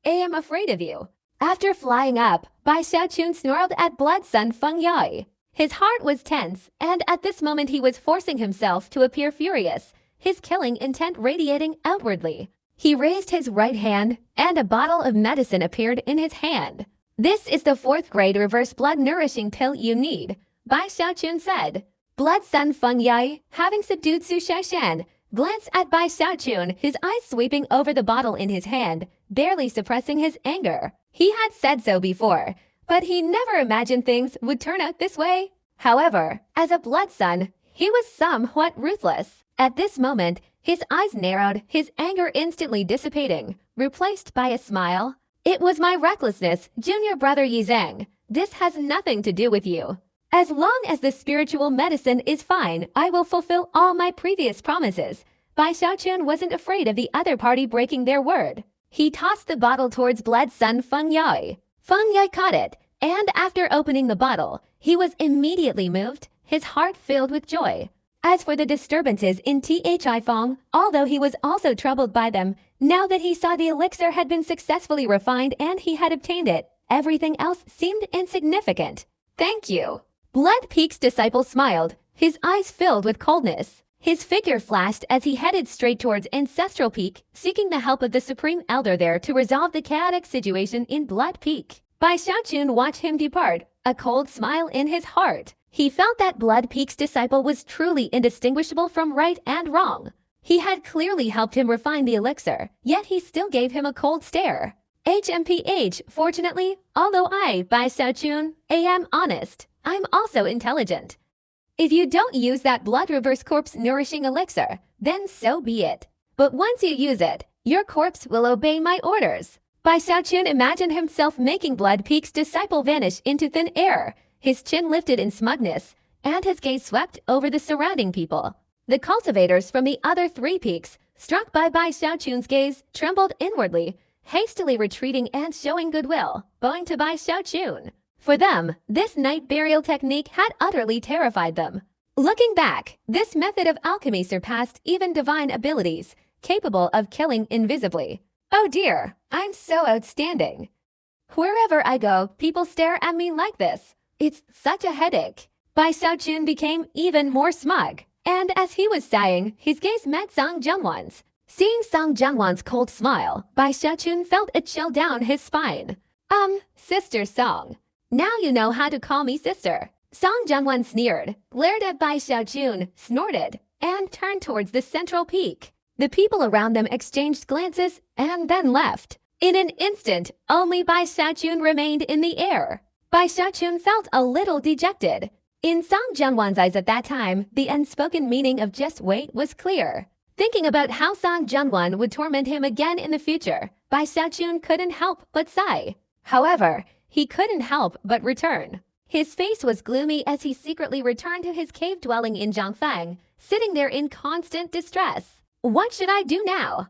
am afraid of you?" After flying up, Bai Xiaoqun snarled at Blood Sun Feng Yai. His heart was tense, and at this moment he was forcing himself to appear furious, his killing intent radiating outwardly. He raised his right hand, and a bottle of medicine appeared in his hand. "This is the 4th grade reverse blood nourishing pill you need," Bai Xiaoqun said. Blood Sun Feng Yai, having subdued Su Xiaoshan, glanced at Bai Xiaochun, his eyes sweeping over the bottle in his hand, barely suppressing his anger. He had said so before, but he never imagined things would turn out this way. However, as a blood son, he was somewhat ruthless. At this moment, his eyes narrowed, his anger instantly dissipating, replaced by a smile. It was my recklessness, junior brother Yi Zhang. This has nothing to do with you. As long as the spiritual medicine is fine, I will fulfill all my previous promises. Bai Xiaochun wasn't afraid of the other party breaking their word. He tossed the bottle towards blood son Feng Yai. Feng Yai caught it, and after opening the bottle, he was immediately moved, his heart filled with joy. As for the disturbances in Thi Fong, although he was also troubled by them, now that he saw the elixir had been successfully refined and he had obtained it, everything else seemed insignificant. Thank you. Blood Peak's disciple smiled, his eyes filled with coldness. His figure flashed as he headed straight towards Ancestral Peak, seeking the help of the Supreme Elder there to resolve the chaotic situation in Blood Peak. Bai Xiaochun watched him depart, a cold smile in his heart. He felt that Blood Peak's disciple was truly indistinguishable from right and wrong. He had clearly helped him refine the elixir, yet he still gave him a cold stare. HMPH, fortunately, although I, Bai Xiaochun, am honest, I'm also intelligent. If you don't use that blood reverse corpse nourishing elixir, then so be it. But once you use it, your corpse will obey my orders. Bai Xiaochun imagined himself making Blood Peak's disciple vanish into thin air, his chin lifted in smugness, and his gaze swept over the surrounding people. The cultivators from the other 3 peaks, struck by Bai Xiaochun's gaze, trembled inwardly, hastily retreating and showing goodwill, bowing to Bai Xiaochun. For them, this night burial technique had utterly terrified them. Looking back, this method of alchemy surpassed even divine abilities, capable of killing invisibly. Oh dear, I'm so outstanding. Wherever I go, people stare at me like this. It's such a headache. Bai Xiaochun became even more smug, and as he was sighing, his gaze met Song Zhengwan's. Seeing Song Zhengwan's cold smile, Bai Xiaochun felt a chill down his spine. Sister Song. Now you know how to call me sister. Song Zhengwan sneered, glared at Bai Xiaochun, snorted, and turned towards the central peak. The people around them exchanged glances and then left. In an instant, only Bai Xiaochun remained in the air. Bai Xiaochun felt a little dejected. In Song Zhengwan's eyes at that time, the unspoken meaning of just wait was clear. Thinking about how Song Zhengwan would torment him again in the future, Bai Xiaochun couldn't help but sigh. However, he couldn't help but return. His face was gloomy as he secretly returned to his cave dwelling in Zhangfang, sitting there in constant distress. What should I do now?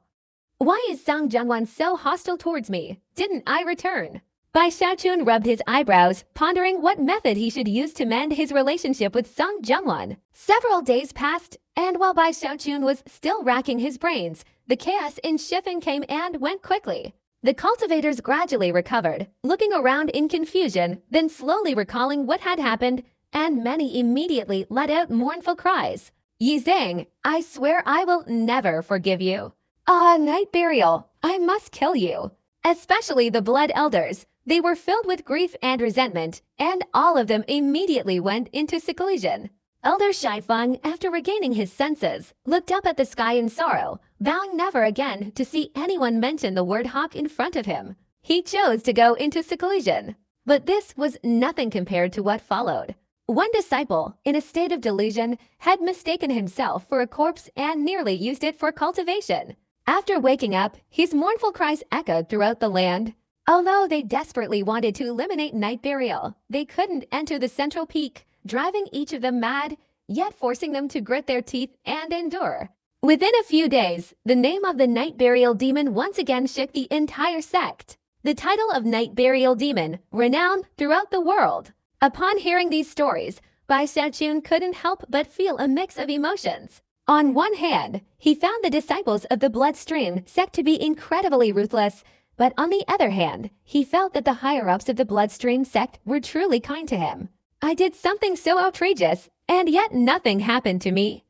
Why is Song Zhengwan so hostile towards me? Didn't I return? Bai Xiaochun rubbed his eyebrows, pondering what method he should use to mend his relationship with Song Zhengwan. Several days passed, and while Bai Xiaochun was still racking his brains, the chaos in Shifeng came and went quickly. The cultivators gradually recovered, looking around in confusion, then slowly recalling what had happened, and many immediately let out mournful cries. Yi Zhang, I swear I will never forgive you. Night burial, I must kill you. Especially the blood elders. They were filled with grief and resentment, and all of them immediately went into seclusion. Elder Shaifeng, after regaining his senses, looked up at the sky in sorrow, vowing never again to see anyone mention the word hawk in front of him. He chose to go into seclusion. But this was nothing compared to what followed. One disciple, in a state of delusion, had mistaken himself for a corpse and nearly used it for cultivation. After waking up, his mournful cries echoed throughout the land. Although they desperately wanted to eliminate night burial, they couldn't enter the central peak, driving each of them mad, yet forcing them to grit their teeth and endure. Within a few days, the name of the night burial demon once again shook the entire sect. The title of night burial demon, renowned throughout the world. Upon hearing these stories, Bai Xiaochun couldn't help but feel a mix of emotions. On one hand, he found the disciples of the Bloodstream sect to be incredibly ruthless, but on the other hand, he felt that the higher-ups of the Bloodstream sect were truly kind to him. I did something so outrageous, and yet nothing happened to me.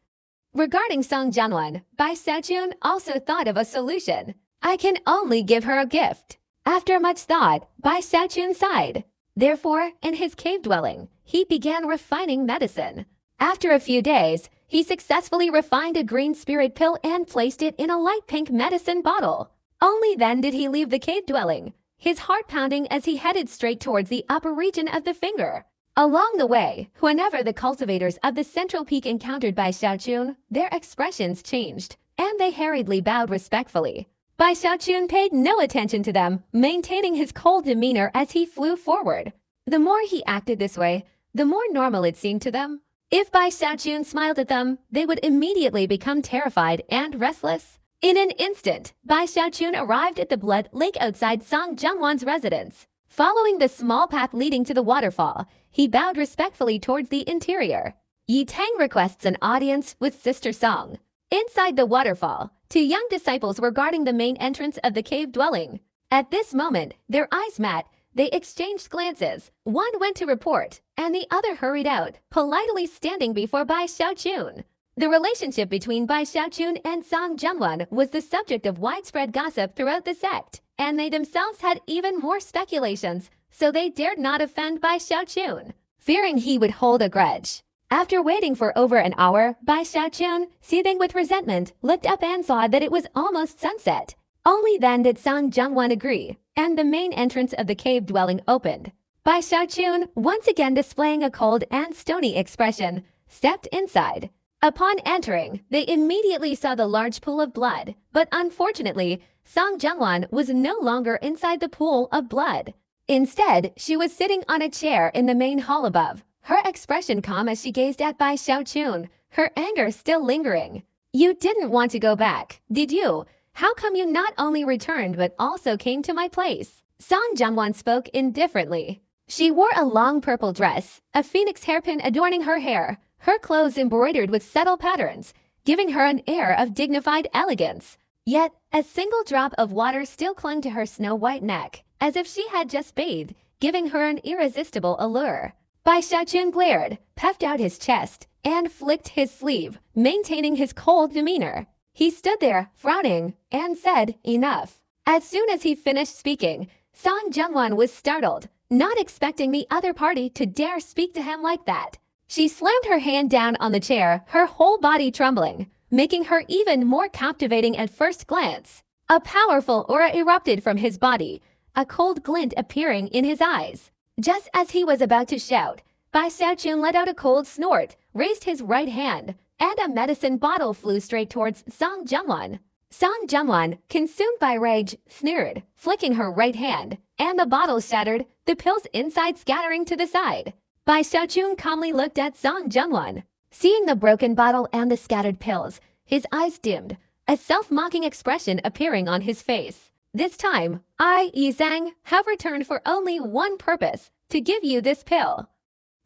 Regarding Song Zhengwan, Bai Xiaochun also thought of a solution. I can only give her a gift. After much thought, Bai Xiaochun sighed. Therefore, in his cave dwelling, he began refining medicine. After a few days, he successfully refined a green spirit pill and placed it in a light pink medicine bottle. Only then did he leave the cave dwelling, his heart pounding as he headed straight towards the upper region of the finger. Along the way, whenever the cultivators of the central peak encountered Bai Xiaochun, their expressions changed, and they hurriedly bowed respectfully. Bai Xiaochun paid no attention to them, maintaining his cold demeanor as he flew forward. The more he acted this way, the more normal it seemed to them. If Bai Xiaochun smiled at them, they would immediately become terrified and restless. In an instant, Bai Xiaochun arrived at the blood lake outside Song Zhengwan's residence. Following the small path leading to the waterfall, he bowed respectfully towards the interior. Yi Tang requests an audience with Sister Song. Inside the waterfall, two young disciples were guarding the main entrance of the cave dwelling. At this moment, their eyes met. They exchanged glances. One went to report, and the other hurried out, politely standing before Bai Xiaochun. The relationship between Bai Xiaochun and Song Zhengwan was the subject of widespread gossip throughout the sect, and they themselves had even more speculations, so they dared not offend Bai Xiaochun, fearing he would hold a grudge. After waiting for over an hour, Bai Xiaochun, seething with resentment, looked up and saw that it was almost sunset. Only then did Song Zhengwan agree, and the main entrance of the cave dwelling opened. Bai Xiaochun, once again displaying a cold and stony expression, stepped inside. Upon entering, they immediately saw the large pool of blood, but unfortunately, Song Zhengwan was no longer inside the pool of blood. Instead, she was sitting on a chair in the main hall above, her expression calm as she gazed at Bai Xiaochun, her anger still lingering. "You didn't want to go back, did you? How come you not only returned but also came to my place?" Song Zhengwan spoke indifferently. She wore a long purple dress, a phoenix hairpin adorning her hair, her clothes embroidered with subtle patterns, giving her an air of dignified elegance. Yet, a single drop of water still clung to her snow-white neck, as if she had just bathed, giving her an irresistible allure. Bai Xiaochun glared, puffed out his chest, and flicked his sleeve, maintaining his cold demeanor. He stood there, frowning, and said, "Enough." As soon as he finished speaking, Song Zhengwan was startled, not expecting the other party to dare speak to him like that. She slammed her hand down on the chair, her whole body trembling, making her even more captivating at first glance. A powerful aura erupted from his body, a cold glint appearing in his eyes. Just as he was about to shout, Bai Xiaochun let out a cold snort, raised his right hand, and a medicine bottle flew straight towards Song Zhengwan. Song Zhengwan, consumed by rage, sneered, flicking her right hand, and the bottle shattered, the pills inside scattering to the side. Bai Xiaochun calmly looked at Song Zhengwan. Seeing the broken bottle and the scattered pills, his eyes dimmed, a self-mocking expression appearing on his face. "This time, I, Yi Zhang, have returned for only one purpose, to give you this pill.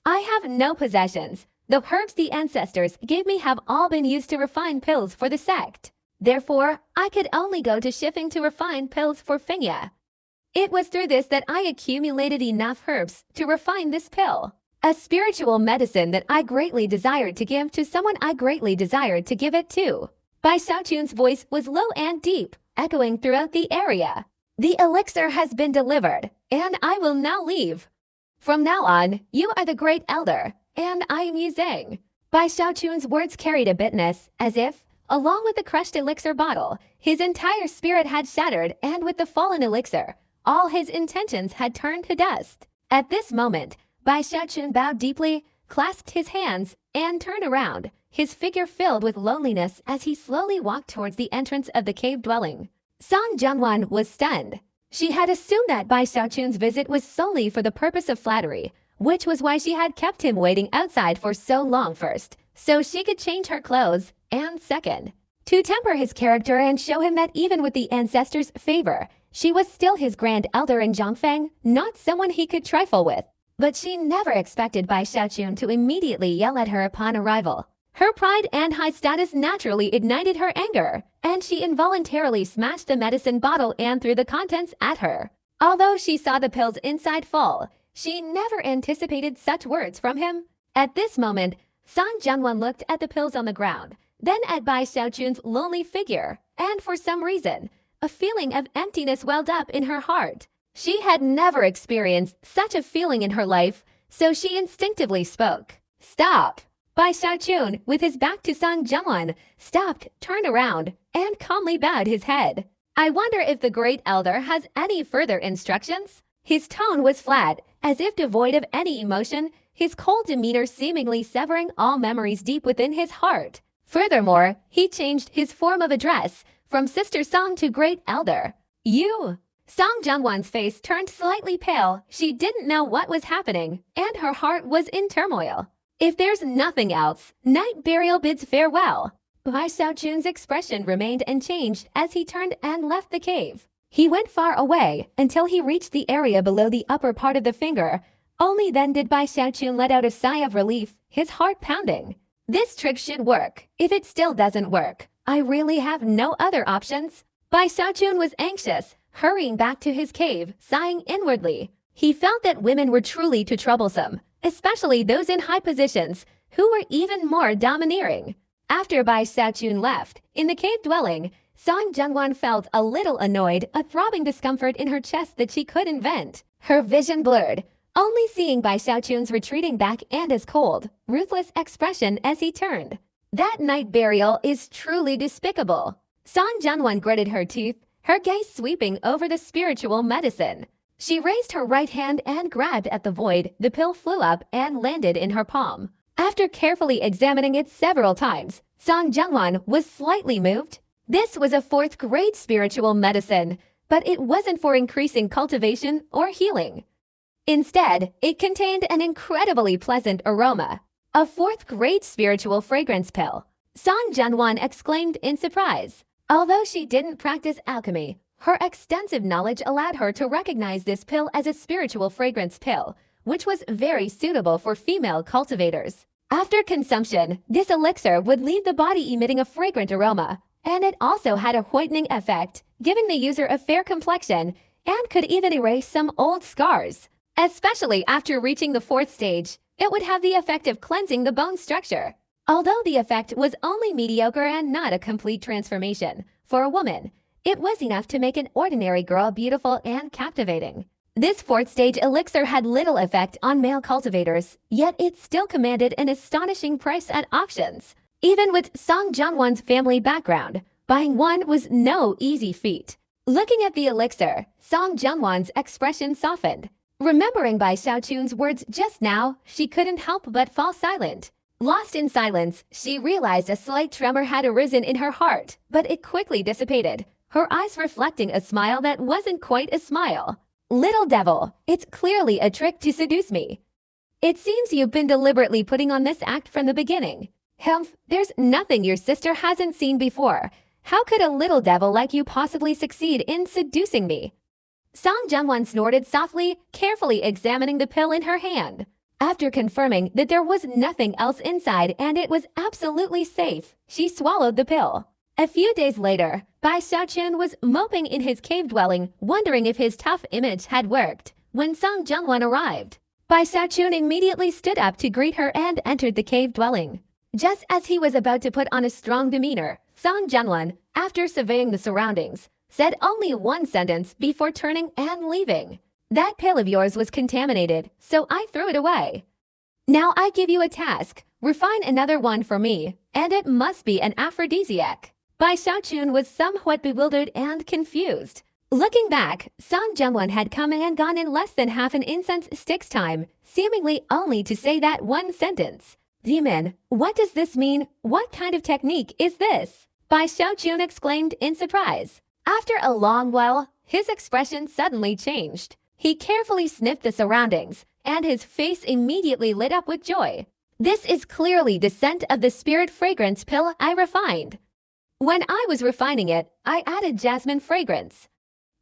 I have no possessions. The herbs the ancestors gave me have all been used to refine pills for the sect. Therefore, I could only go to Shifeng to refine pills for Fengya. It was through this that I accumulated enough herbs to refine this pill. A spiritual medicine that I greatly desired to give to someone I greatly desired to give it to." Bai Xiaochun's voice was low and deep, echoing throughout the area. "The elixir has been delivered, and I will now leave. From now on, you are the great elder, and I am Yi Zhang." Bai Xiaochun's words carried a bitterness, as if, along with the crushed elixir bottle, his entire spirit had shattered, and with the fallen elixir, all his intentions had turned to dust. At this moment, Bai Xiaochun bowed deeply, clasped his hands, and turned around, his figure filled with loneliness as he slowly walked towards the entrance of the cave dwelling. Song Zhengwan was stunned. She had assumed that Bai Xiaochun's visit was solely for the purpose of flattery, which was why she had kept him waiting outside for so long first, so she could change her clothes, and second, to temper his character and show him that even with the ancestors' favor, she was still his grand elder in Zhongfeng, not someone he could trifle with. But she never expected Bai Xiaochun to immediately yell at her upon arrival. Her pride and high status naturally ignited her anger, and she involuntarily smashed the medicine bottle and threw the contents at her. Although she saw the pills inside fall, she never anticipated such words from him. At this moment, Song Zhengwan looked at the pills on the ground, then at Bai Xiaochun's lonely figure, and for some reason, a feeling of emptiness welled up in her heart. She had never experienced such a feeling in her life, so she instinctively spoke. "Stop!" Bai Xiaochun, with his back to Song Jianwan, stopped, turned around, and calmly bowed his head. I wonder if the great elder has any further instructions? His tone was flat, as if devoid of any emotion, his cold demeanor seemingly severing all memories deep within his heart. Furthermore, he changed his form of address from Sister Song to Great Elder. You! Song Jianwan's face turned slightly pale. She didn't know what was happening, and her heart was in turmoil. If there's nothing else, Night Burial bids farewell. Bai Xiaochun's expression remained unchanged as he turned and left the cave. He went far away until he reached the area below the upper part of the finger. Only then did Bai Xiaochun let out a sigh of relief, his heart pounding. This trick should work. If it still doesn't work, I really have no other options. Bai Xiaochun was anxious, hurrying back to his cave, sighing inwardly. He felt that women were truly too troublesome, especially those in high positions, who were even more domineering. After Bai Xiaochun left, in the cave dwelling, Song Jianwan felt a little annoyed, a throbbing discomfort in her chest that she couldn't vent. Her vision blurred, only seeing Bai Xiaochun's retreating back and his cold, ruthless expression as he turned. That night burial is truly despicable. Song Jianwan gritted her teeth, her gaze sweeping over the spiritual medicine. She raised her right hand and grabbed at the void. The pill flew up and landed in her palm. After carefully examining it several times, Song Jianwan was slightly moved. This was a 4th grade spiritual medicine, but it wasn't for increasing cultivation or healing. Instead, it contained an incredibly pleasant aroma. A 4th grade spiritual fragrance pill. Song Jianwan exclaimed in surprise. Although she didn't practice alchemy, her extensive knowledge allowed her to recognize this pill as a spiritual fragrance pill, which was very suitable for female cultivators. After consumption, this elixir would leave the body emitting a fragrant aroma, and it also had a whitening effect, giving the user a fair complexion and could even erase some old scars. Especially after reaching the 4th stage, it would have the effect of cleansing the bone structure. Although the effect was only mediocre and not a complete transformation, for a woman, it was enough to make an ordinary girl beautiful and captivating. This 4th stage elixir had little effect on male cultivators, yet it still commanded an astonishing price at auctions. Even with Song Jianwan's family background, buying one was no easy feat. Looking at the elixir, Song Jianwan's expression softened. Remembering Bai Xiaochun's words just now, she couldn't help but fall silent. Lost in silence, she realized a slight tremor had arisen in her heart, but it quickly dissipated, her eyes reflecting a smile that wasn't quite a smile. Little devil, it's clearly a trick to seduce me. It seems you've been deliberately putting on this act from the beginning. Humph, there's nothing your sister hasn't seen before. How could a little devil like you possibly succeed in seducing me? Song Jianwan snorted softly, carefully examining the pill in her hand. After confirming that there was nothing else inside and it was absolutely safe, she swallowed the pill. A few days later, Bai Xiaochun was moping in his cave dwelling, wondering if his tough image had worked, when Song Jianwan arrived. Bai Xiaochun immediately stood up to greet her and entered the cave dwelling. Just as he was about to put on a strong demeanor, Song Jianwan, after surveying the surroundings, said only one sentence before turning and leaving. That pill of yours was contaminated, so I threw it away. Now I give you a task. Refine another one for me, and it must be an aphrodisiac. Bai Xiaochun was somewhat bewildered and confused. Looking back, Song Jianwan had come and gone in less than half an incense stick's time, seemingly only to say that one sentence. Demon, what does this mean? What kind of technique is this? Bai Xiaochun exclaimed in surprise. After a long while, his expression suddenly changed. He carefully sniffed the surroundings, and his face immediately lit up with joy. This is clearly the scent of the spirit fragrance pill I refined. When I was refining it, I added jasmine fragrance.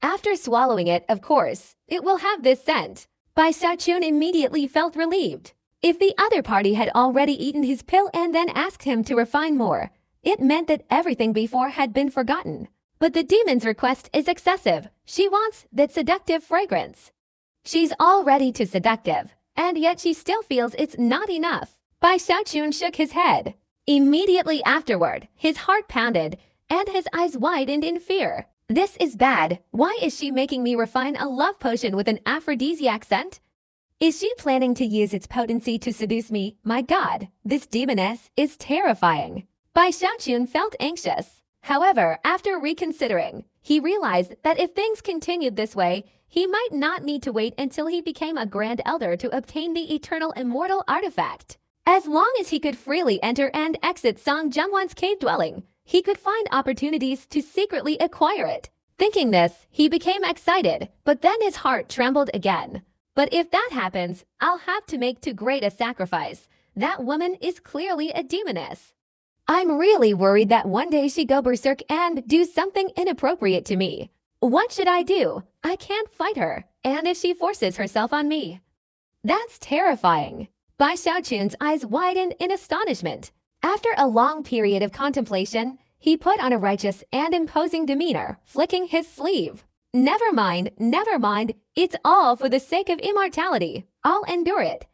After swallowing it, of course, it will have this scent. Bai Xiaochun immediately felt relieved. If the other party had already eaten his pill and then asked him to refine more, it meant that everything before had been forgotten. But the demon's request is excessive. She wants that seductive fragrance. She's already too seductive, and yet she still feels it's not enough. Bai Xiaochun shook his head. Immediately afterward, his heart pounded, and his eyes widened in fear. This is bad. Why is she making me refine a love potion with an aphrodisiac scent? Is she planning to use its potency to seduce me? My god, this demoness is terrifying. Bai Xiaochun felt anxious. However, after reconsidering, he realized that if things continued this way, he might not need to wait until he became a Grand Elder to obtain the eternal immortal artifact. As long as he could freely enter and exit Song Zhengwan's cave dwelling, he could find opportunities to secretly acquire it. Thinking this, he became excited, but then his heart trembled again. But if that happens, I'll have to make too great a sacrifice. That woman is clearly a demoness. I'm really worried that one day she go berserk and do something inappropriate to me. What should I do? I can't fight her, and if she forces herself on me? That's terrifying. Bai Xiaochun's eyes widened in astonishment. After a long period of contemplation, he put on a righteous and imposing demeanor, flicking his sleeve. Never mind, it's all for the sake of immortality. I'll endure it.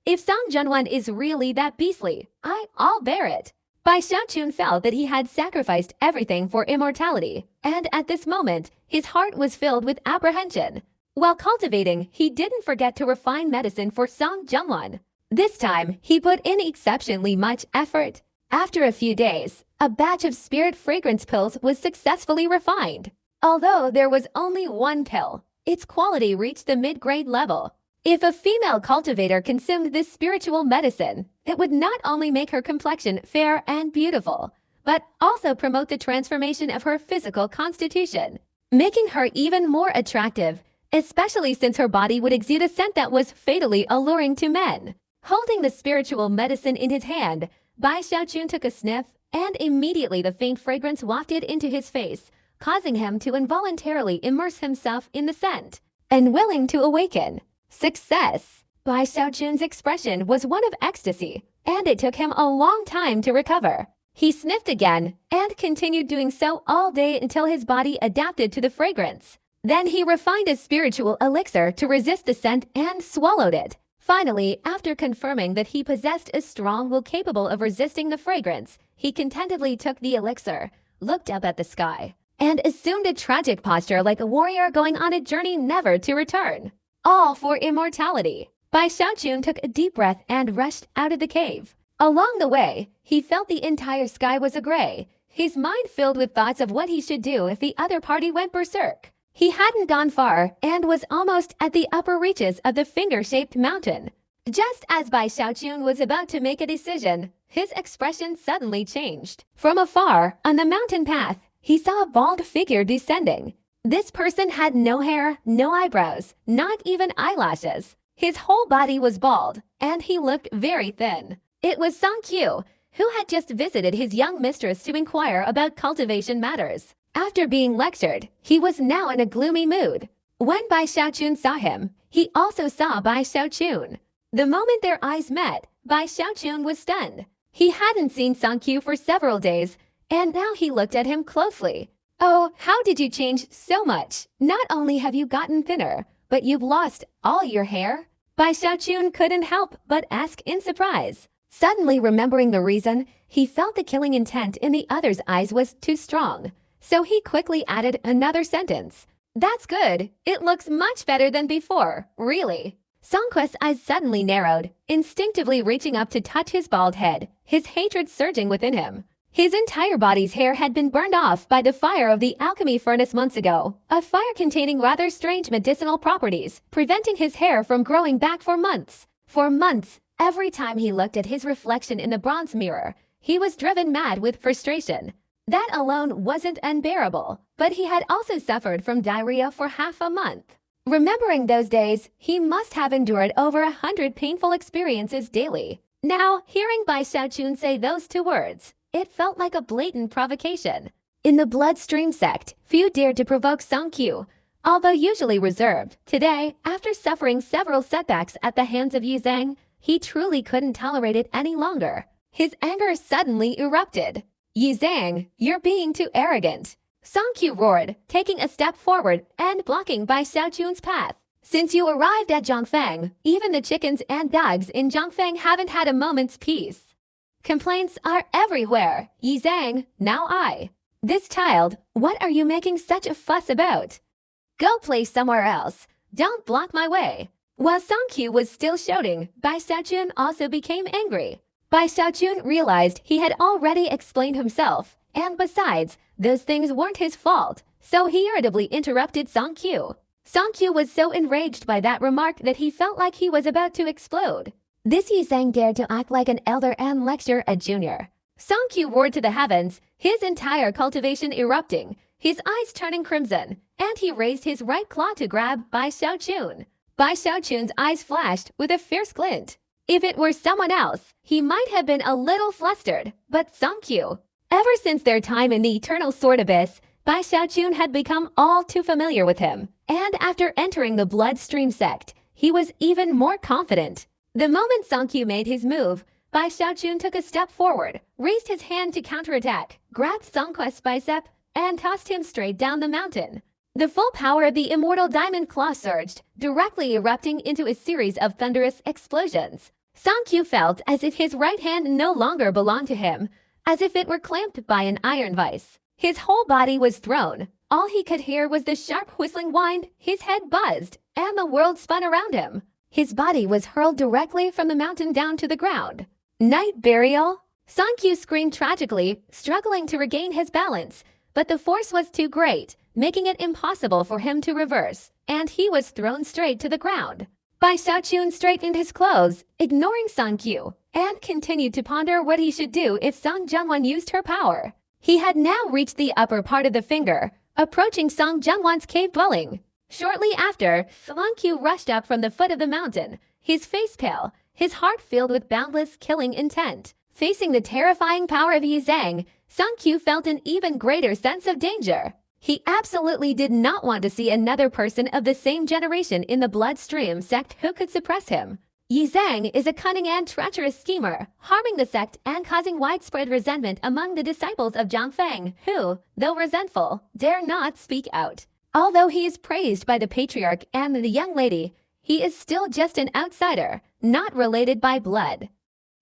If Song Zhengwan is really that beastly, I'll bear it. Bai Xiaochun felt that he had sacrificed everything for immortality, and at this moment, his heart was filled with apprehension. While cultivating, he didn't forget to refine medicine for Song Zhengwan. This time, he put in exceptionally much effort. After a few days, a batch of spirit fragrance pills was successfully refined. Although there was only one pill, its quality reached the mid-grade level. If a female cultivator consumed this spiritual medicine, it would not only make her complexion fair and beautiful, but also promote the transformation of her physical constitution, making her even more attractive, especially since her body would exude a scent that was fatally alluring to men. Holding the spiritual medicine in his hand, Bai Xiaochun took a sniff, and immediately the faint fragrance wafted into his face, causing him to involuntarily immerse himself in the scent. Unwilling to awaken. Success! Bai Xiaochun's expression was one of ecstasy, and it took him a long time to recover. He sniffed again, and continued doing so all day until his body adapted to the fragrance. Then he refined a spiritual elixir to resist the scent and swallowed it. Finally, after confirming that he possessed a strong will capable of resisting the fragrance, he contentedly took the elixir, looked up at the sky, and assumed a tragic posture like a warrior going on a journey never to return. All for immortality. Bai Xiaochun took a deep breath and rushed out of the cave. Along the way, he felt the entire sky was a gray, his mind filled with thoughts of what he should do if the other party went berserk. He hadn't gone far and was almost at the upper reaches of the finger-shaped mountain. Just as Bai Xiaochun was about to make a decision, his expression suddenly changed. From afar, on the mountain path, he saw a bald figure descending. This person had no hair, no eyebrows, not even eyelashes. His whole body was bald, and he looked very thin. It was Song Qiu, who had just visited his young mistress to inquire about cultivation matters. After being lectured, he was now in a gloomy mood. When Bai Xiaochun saw him, he also saw Bai Xiaochun. The moment their eyes met, Bai Xiaochun was stunned. He hadn't seen Song Qiu for several days, and now he looked at him closely. Oh, how did you change so much? Not only have you gotten thinner, but you've lost all your hair? Bai Xiaochun couldn't help but ask in surprise. Suddenly remembering the reason, he felt the killing intent in the other's eyes was too strong. So he quickly added another sentence. That's good. It looks much better than before, really. Songquest's eyes suddenly narrowed, instinctively reaching up to touch his bald head, his hatred surging within him. His entire body's hair had been burned off by the fire of the alchemy furnace months ago, a fire containing rather strange medicinal properties, preventing his hair from growing back for months. For months, every time he looked at his reflection in the bronze mirror, he was driven mad with frustration. That alone wasn't unbearable, but he had also suffered from diarrhea for half a month. Remembering those days, he must have endured over 100 painful experiences daily. Now, hearing Bai Xiaochun say those two words, it felt like a blatant provocation. In the Bloodstream sect, few dared to provoke Song Qiu. Although usually reserved, today, after suffering several setbacks at the hands of Yu Zhang, he truly couldn't tolerate it any longer. His anger suddenly erupted. Yu Zhang, you're being too arrogant. Song Qiu roared, taking a step forward and blocking Bai Xiaochun's path. Since you arrived at Zhongfeng, even the chickens and dogs in Zhongfeng haven't had a moment's peace. Complaints are everywhere. Yu Zhang, now I. This child, what are you making such a fuss about? Go play somewhere else. Don't block my way. While Song-kyu was still shouting, Bai Xiaojun also became angry. Bai Xiaojun realized he had already explained himself, and besides, those things weren't his fault, so he irritably interrupted Song-kyu. Song-kyu was so enraged by that remark that he felt like he was about to explode. This Yizang dared to act like an elder and lecture a junior. Song-kyu roared to the heavens, his entire cultivation erupting, his eyes turning crimson, and he raised his right claw to grab Bai Xiaojun. Bai Xiaojun's eyes flashed with a fierce glint. If it were someone else, he might have been a little flustered, but Song-kyu. Ever since their time in the Eternal Sword Abyss, Bai Xiaojun had become all too familiar with him, and after entering the Bloodstream sect, he was even more confident. The moment Song-kyu made his move, Bai Xiaojun took a step forward, raised his hand to counterattack, grabbed Song-kwest's bicep, and tossed him straight down the mountain. The full power of the immortal diamond claw surged, directly erupting into a series of thunderous explosions. Song-kyu felt as if his right hand no longer belonged to him, as if it were clamped by an iron vise. His whole body was thrown. All he could hear was the sharp whistling wind, his head buzzed, and the world spun around him. His body was hurled directly from the mountain down to the ground. Night burial? Song-kyu screamed tragically, struggling to regain his balance, but the force was too great, making it impossible for him to reverse, and he was thrown straight to the ground. Bai Xiaojun straightened his clothes, ignoring Song-kyu, and continued to ponder what he should do if Song Jungwon used her power. He had now reached the upper part of the finger, approaching Song Jungwon's cave dwelling. Shortly after, Song-kyu rushed up from the foot of the mountain, his face pale, his heart filled with boundless killing intent. Facing the terrifying power of Yizang, Song-kyu felt an even greater sense of danger. He absolutely did not want to see another person of the same generation in the Bloodstream sect who could suppress him. Yizang is a cunning and treacherous schemer, harming the sect and causing widespread resentment among the disciples of Zhang Feng, who, though resentful, dare not speak out. Although he is praised by the patriarch and the young lady, he is still just an outsider, not related by blood.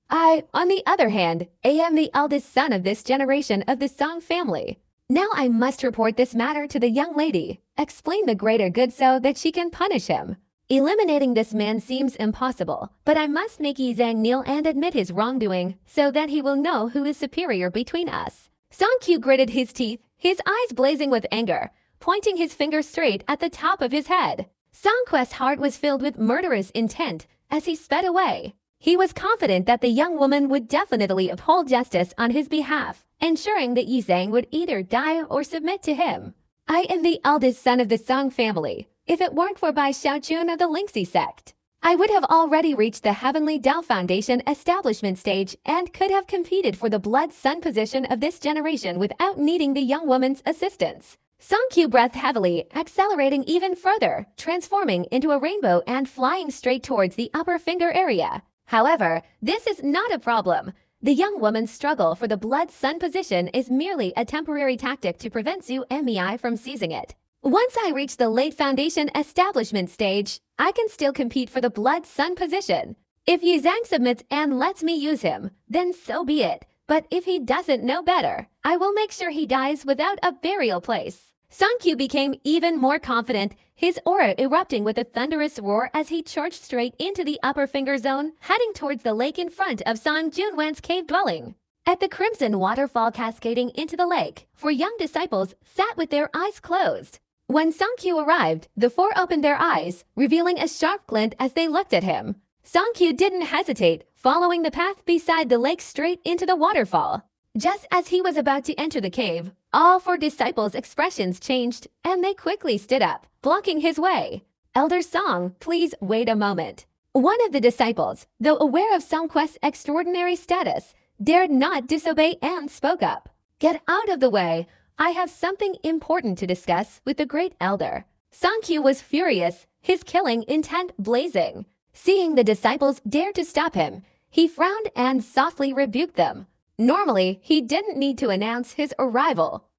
I, on the other hand, am the eldest son of this generation of the Song family. Now I must report this matter to the young lady, explain the greater good so that she can punish him. Eliminating this man seems impossible, but I must make Yizang kneel and admit his wrongdoing so that he will know who is superior between us. Song-kyu gritted his teeth, his eyes blazing with anger, pointing his finger straight at the top of his head. Song-kwest's heart was filled with murderous intent as he sped away. He was confident that the young woman would definitely uphold justice on his behalf, ensuring that Yizang would either die or submit to him. I am the eldest son of the Song family. If it weren't for Bai Xiaojun of the Lingxi sect, I would have already reached the Heavenly Dao Foundation establishment stage and could have competed for the Blood Sun position of this generation without needing the young woman's assistance. Song-kyu breathed heavily, accelerating even further, transforming into a rainbow and flying straight towards the upper finger area. However, this is not a problem. The young woman's struggle for the Blood Sun position is merely a temporary tactic to prevent Zhu Mei from seizing it. Once I reach the late foundation establishment stage, I can still compete for the Blood Sun position. If Yizang submits and lets me use him, then so be it. But if he doesn't know better, I will make sure he dies without a burial place. Song-kyu became even more confident, his aura erupting with a thunderous roar as he charged straight into the upper finger zone, heading towards the lake in front of Song Junwan's cave dwelling. At the crimson waterfall cascading into the lake, 4 young disciples sat with their eyes closed. When Song-kyu arrived, the 4 opened their eyes, revealing a sharp glint as they looked at him. Song-kyu didn't hesitate, following the path beside the lake straight into the waterfall. Just as he was about to enter the cave, all 4 disciples' expressions changed, and they quickly stood up, blocking his way. Elder Song, please wait a moment. One of the disciples, though aware of Song-kwest's extraordinary status, dared not disobey and spoke up. Get out of the way. I have something important to discuss with the great elder. Song-kyu was furious, his killing intent blazing. Seeing the disciples dare to stop him, he frowned and softly rebuked them. Normally, he didn't need to announce his arrival.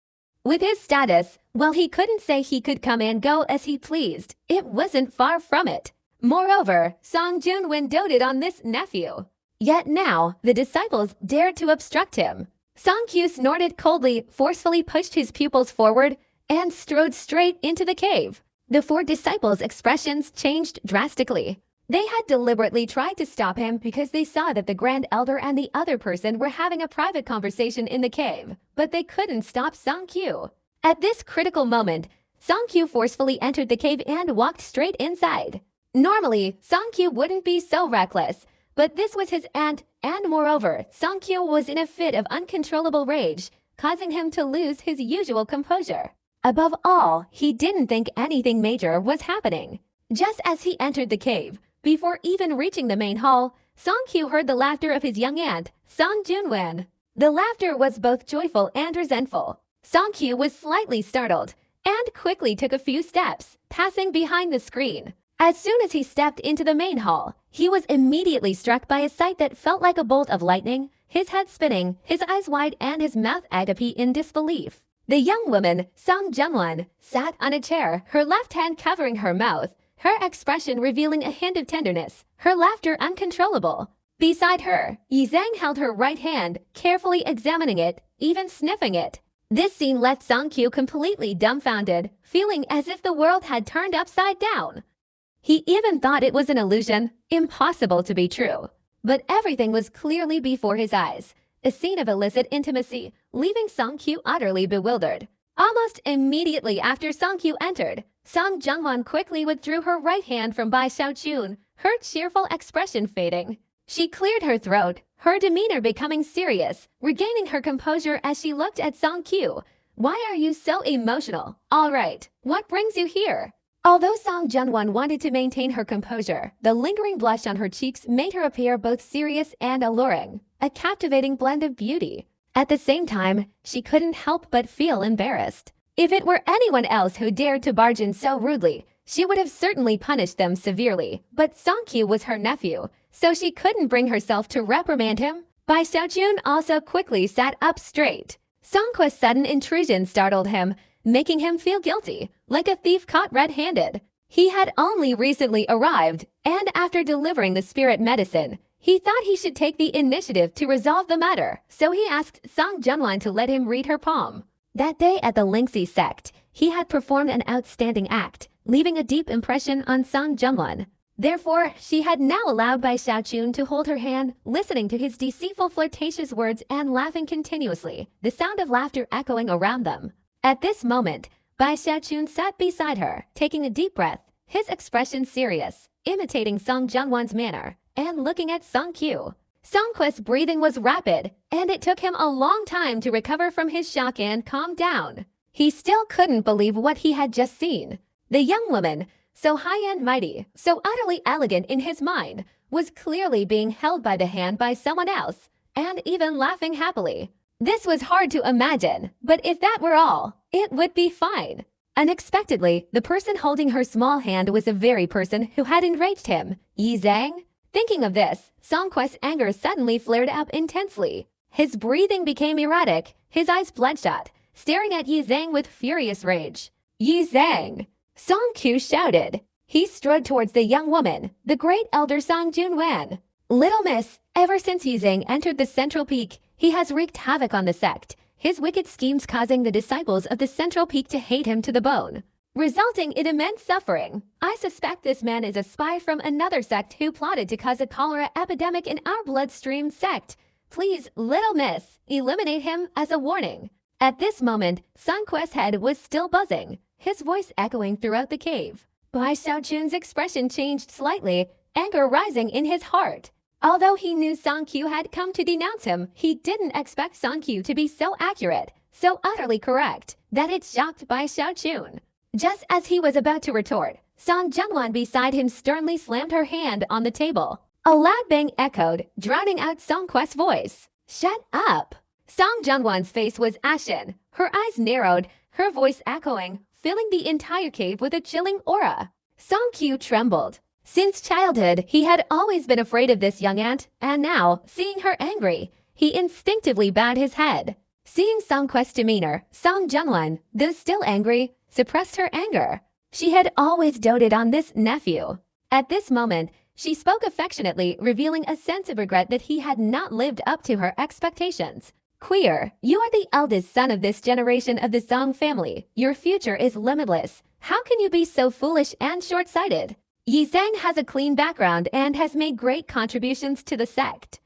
With his status, while he couldn't say he could come and go as he pleased, it wasn't far from it. Moreover, Song Junwan doted on this nephew. Yet now, the disciples dared to obstruct him. Song-kyu snorted coldly, forcefully pushed his pupils forward, and strode straight into the cave. The 4 disciples' expressions changed drastically. They had deliberately tried to stop him because they saw that the Grand Elder and the other person were having a private conversation in the cave, but they couldn't stop Song-kyu. At this critical moment, Song-kyu forcefully entered the cave and walked straight inside. Normally, Song-kyu wouldn't be so reckless, but this was his aunt, and moreover, Song-kyu was in a fit of uncontrollable rage, causing him to lose his usual composure. Above all, he didn't think anything major was happening. Just as he entered the cave, before even reaching the main hall, Song-kyu heard the laughter of his young aunt, Song Junwan. The laughter was both joyful and resentful. Song-kyu was slightly startled and quickly took a few steps, passing behind the screen. As soon as he stepped into the main hall, he was immediately struck by a sight that felt like a bolt of lightning, his head spinning, his eyes wide and his mouth agape in disbelief. The young woman, Song Junwan, sat on a chair, her left hand covering her mouth, her expression revealing a hint of tenderness, her laughter uncontrollable. Beside her, Yi Zhang held her right hand, carefully examining it, even sniffing it. This scene left Song-kyu completely dumbfounded, feeling as if the world had turned upside down. He even thought it was an illusion, impossible to be true. But everything was clearly before his eyes, a scene of illicit intimacy, leaving Song-kyu utterly bewildered. Almost immediately after Song-kyu entered, Song Junwan quickly withdrew her right hand from Bai Xiaochun, her cheerful expression fading. She cleared her throat, her demeanor becoming serious, regaining her composure as she looked at Song-kyu. "Why are you so emotional? All right, what brings you here?" Although Song Junwan wanted to maintain her composure, the lingering blush on her cheeks made her appear both serious and alluring, a captivating blend of beauty. At the same time, she couldn't help but feel embarrassed. If it were anyone else who dared to barge in so rudely, she would have certainly punished them severely, but Song-kyu was her nephew, so she couldn't bring herself to reprimand him. Bai Xiaochun also quickly sat up straight. Songquest's sudden intrusion startled him, making him feel guilty, like a thief caught red-handed. He had only recently arrived, and after delivering the spirit medicine, he thought he should take the initiative to resolve the matter, so he asked Song Junwan to let him read her palm. That day at the Lingxi sect, he had performed an outstanding act, leaving a deep impression on Song Junwan. Therefore, she had now allowed Bai Xiaochun to hold her hand, listening to his deceitful flirtatious words and laughing continuously, the sound of laughter echoing around them. At this moment, Bai Xiaochun sat beside her, taking a deep breath, his expression serious, imitating Song Junwan's manner, and looking at Song-kyu. Songquest's breathing was rapid, and it took him a long time to recover from his shock and calm down. He still couldn't believe what he had just seen. The young woman, so high and mighty, so utterly elegant in his mind, was clearly being held by the hand by someone else, and even laughing happily. This was hard to imagine, but if that were all, it would be fine. Unexpectedly, the person holding her small hand was the very person who had enraged him, Yi Zhang. Thinking of this, Songquest's anger suddenly flared up intensely. His breathing became erratic, his eyes bloodshot, staring at Yi Zhang with furious rage. "Yi Zhang!" Song-kyu shouted. He strode towards the young woman, the great elder Song Junwan. "Little miss, ever since Yi Zhang entered the Central Peak, he has wreaked havoc on the sect, his wicked schemes causing the disciples of the Central Peak to hate him to the bone, resulting in immense suffering. I suspect this man is a spy from another sect who plotted to cause a cholera epidemic in our bloodstream sect. Please, little miss, eliminate him as a warning." At this moment, Songquest's head was still buzzing, his voice echoing throughout the cave. Bai Xiaochun's expression changed slightly, anger rising in his heart. Although he knew Song-kyu had come to denounce him, he didn't expect Song-kyu to be so accurate, so utterly correct, that it shocked Bai Xiaochun. Just as he was about to retort, Song Junwan beside him sternly slammed her hand on the table. A loud bang echoed, drowning out Songquest's voice. "Shut up!" Song Junwan's face was ashen, her eyes narrowed, her voice echoing, filling the entire cave with a chilling aura. Song-kyu trembled. Since childhood, he had always been afraid of this young aunt, and now, seeing her angry, he instinctively bowed his head. Seeing Songquest's demeanor, Song Junwan, though still angry, suppressed her anger. She had always doted on this nephew. At this moment, she spoke affectionately, revealing a sense of regret that he had not lived up to her expectations. "Queer, you are the eldest son of this generation of the Song family. Your future is limitless. How can you be so foolish and short-sighted?" Yi Zhang has a clean background and has made great contributions to the sect.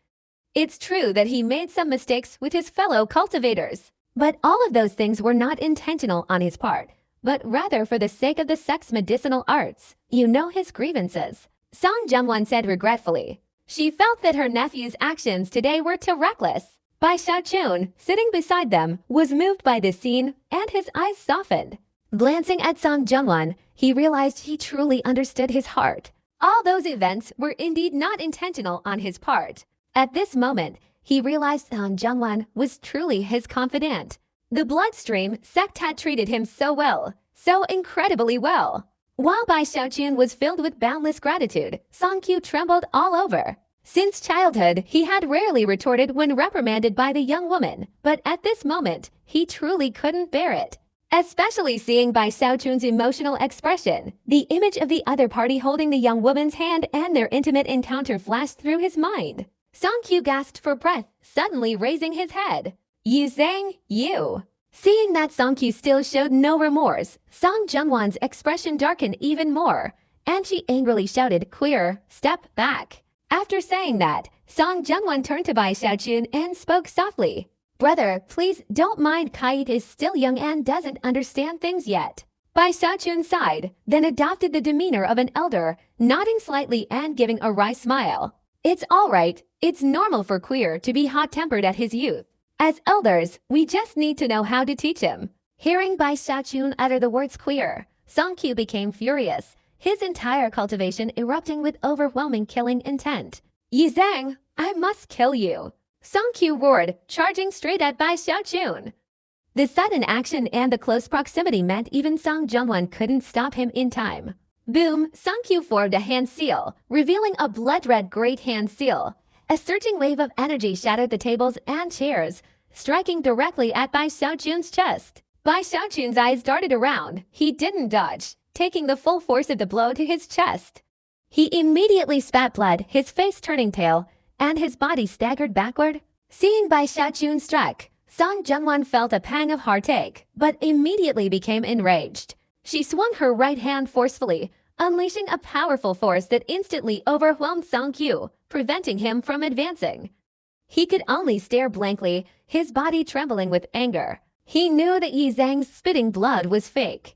It's true that he made some mistakes with his fellow cultivators, but all of those things were not intentional on his part, but rather for the sake of the sect's medicinal arts. You know his grievances, Song Jungwon said regretfully. She felt that her nephew's actions today were too reckless. Bai Xiaochun, sitting beside them, was moved by this scene, and his eyes softened. Glancing at Song Jungwon, he realized he truly understood his heart. All those events were indeed not intentional on his part. At this moment, he realized Song Jungwon was truly his confidant. The bloodstream sect had treated him so well, so incredibly well. While Bai Xiaochun was filled with boundless gratitude, Song Q trembled all over. Since childhood, he had rarely retorted when reprimanded by the young woman, but at this moment, he truly couldn't bear it. Especially seeing Bai Xiaochun's emotional expression, the image of the other party holding the young woman's hand and their intimate encounter flashed through his mind. Song Q gasped for breath, suddenly raising his head. Yi Zhang, you. Seeing that Song Q still showed no remorse, Song Jungwon's expression darkened even more, and she angrily shouted, "Queer, step back." After saying that, Song Jungwon turned to Bai Xiaochun and spoke softly. "Brother, please don't mind. Kite is still young and doesn't understand things yet." Bai Xiaochun sighed, then adopted the demeanor of an elder, nodding slightly and giving a wry smile. "It's all right. It's normal for Queer to be hot-tempered at his youth. As elders, we just need to know how to teach him." Hearing Bai Xiaochun utter the words "queer," Song Q became furious, his entire cultivation erupting with overwhelming killing intent. "Yi Zhang, I must kill you!" Song Q roared, charging straight at Bai Xiaochun. The sudden action and the close proximity meant even Song Jungwon couldn't stop him in time. Boom! Song Q formed a hand seal, revealing a blood-red great hand seal. A surging wave of energy shattered the tables and chairs, striking directly at Bai Xiaochun's chest. Bai Xiaochun's eyes darted around. He didn't dodge, taking the full force of the blow to his chest. He immediately spat blood, his face turning pale, and his body staggered backward. Seeing Bai Xiaochun struck, Song Jungwon felt a pang of heartache, but immediately became enraged. She swung her right hand forcefully, unleashing a powerful force that instantly overwhelmed Song Q, preventing him from advancing. He could only stare blankly, his body trembling with anger. He knew that Yi Zhang's spitting blood was fake.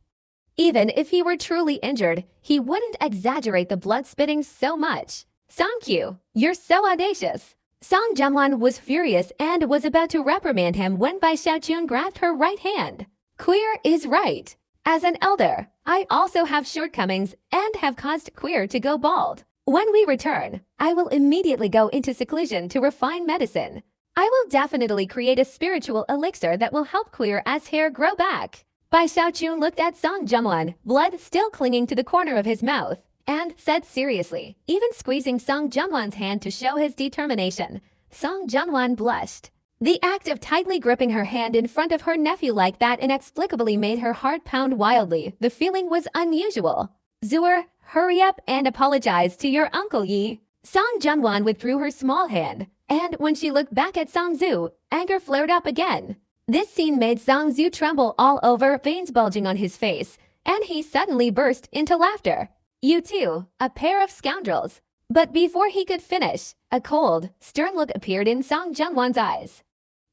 Even if he were truly injured, he wouldn't exaggerate the blood spitting so much. "Song Q, you're so audacious." Song Jungwon was furious and was about to reprimand him when Bai Xiaochun grabbed her right hand. "Queer is right. As an elder, I also have shortcomings and have caused Queer to go bald. When we return, I will immediately go into seclusion to refine medicine. I will definitely create a spiritual elixir that will help Queer as hair grow back." Bai Xiaochun looked at Song Jungwon, blood still clinging to the corner of his mouth, and said seriously, even squeezing Song Jungwon's hand to show his determination. Song Jungwon blushed. The act of tightly gripping her hand in front of her nephew like that inexplicably made her heart pound wildly. The feeling was unusual. "Zuer, hurry up and apologize to your Uncle Yi." Song Jungwon withdrew her small hand, and when she looked back at Song Zhu, anger flared up again. This scene made Song Zhu tremble all over, veins bulging on his face, and he suddenly burst into laughter. "You two, a pair of scoundrels." But before he could finish, a cold, stern look appeared in Song Jungwon's eyes.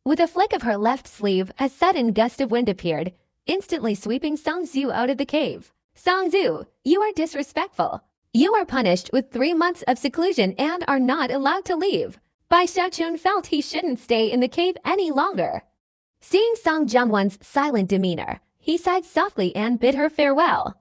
With a flick of her left sleeve, a sudden gust of wind appeared, instantly sweeping Song Zhu out of the cave. "Song Zhu, you are disrespectful. You are punished with 3 months of seclusion and are not allowed to leave." Bai Xiaochun felt he shouldn't stay in the cave any longer. Seeing Song Jungwon's silent demeanor, he sighed softly and bid her farewell.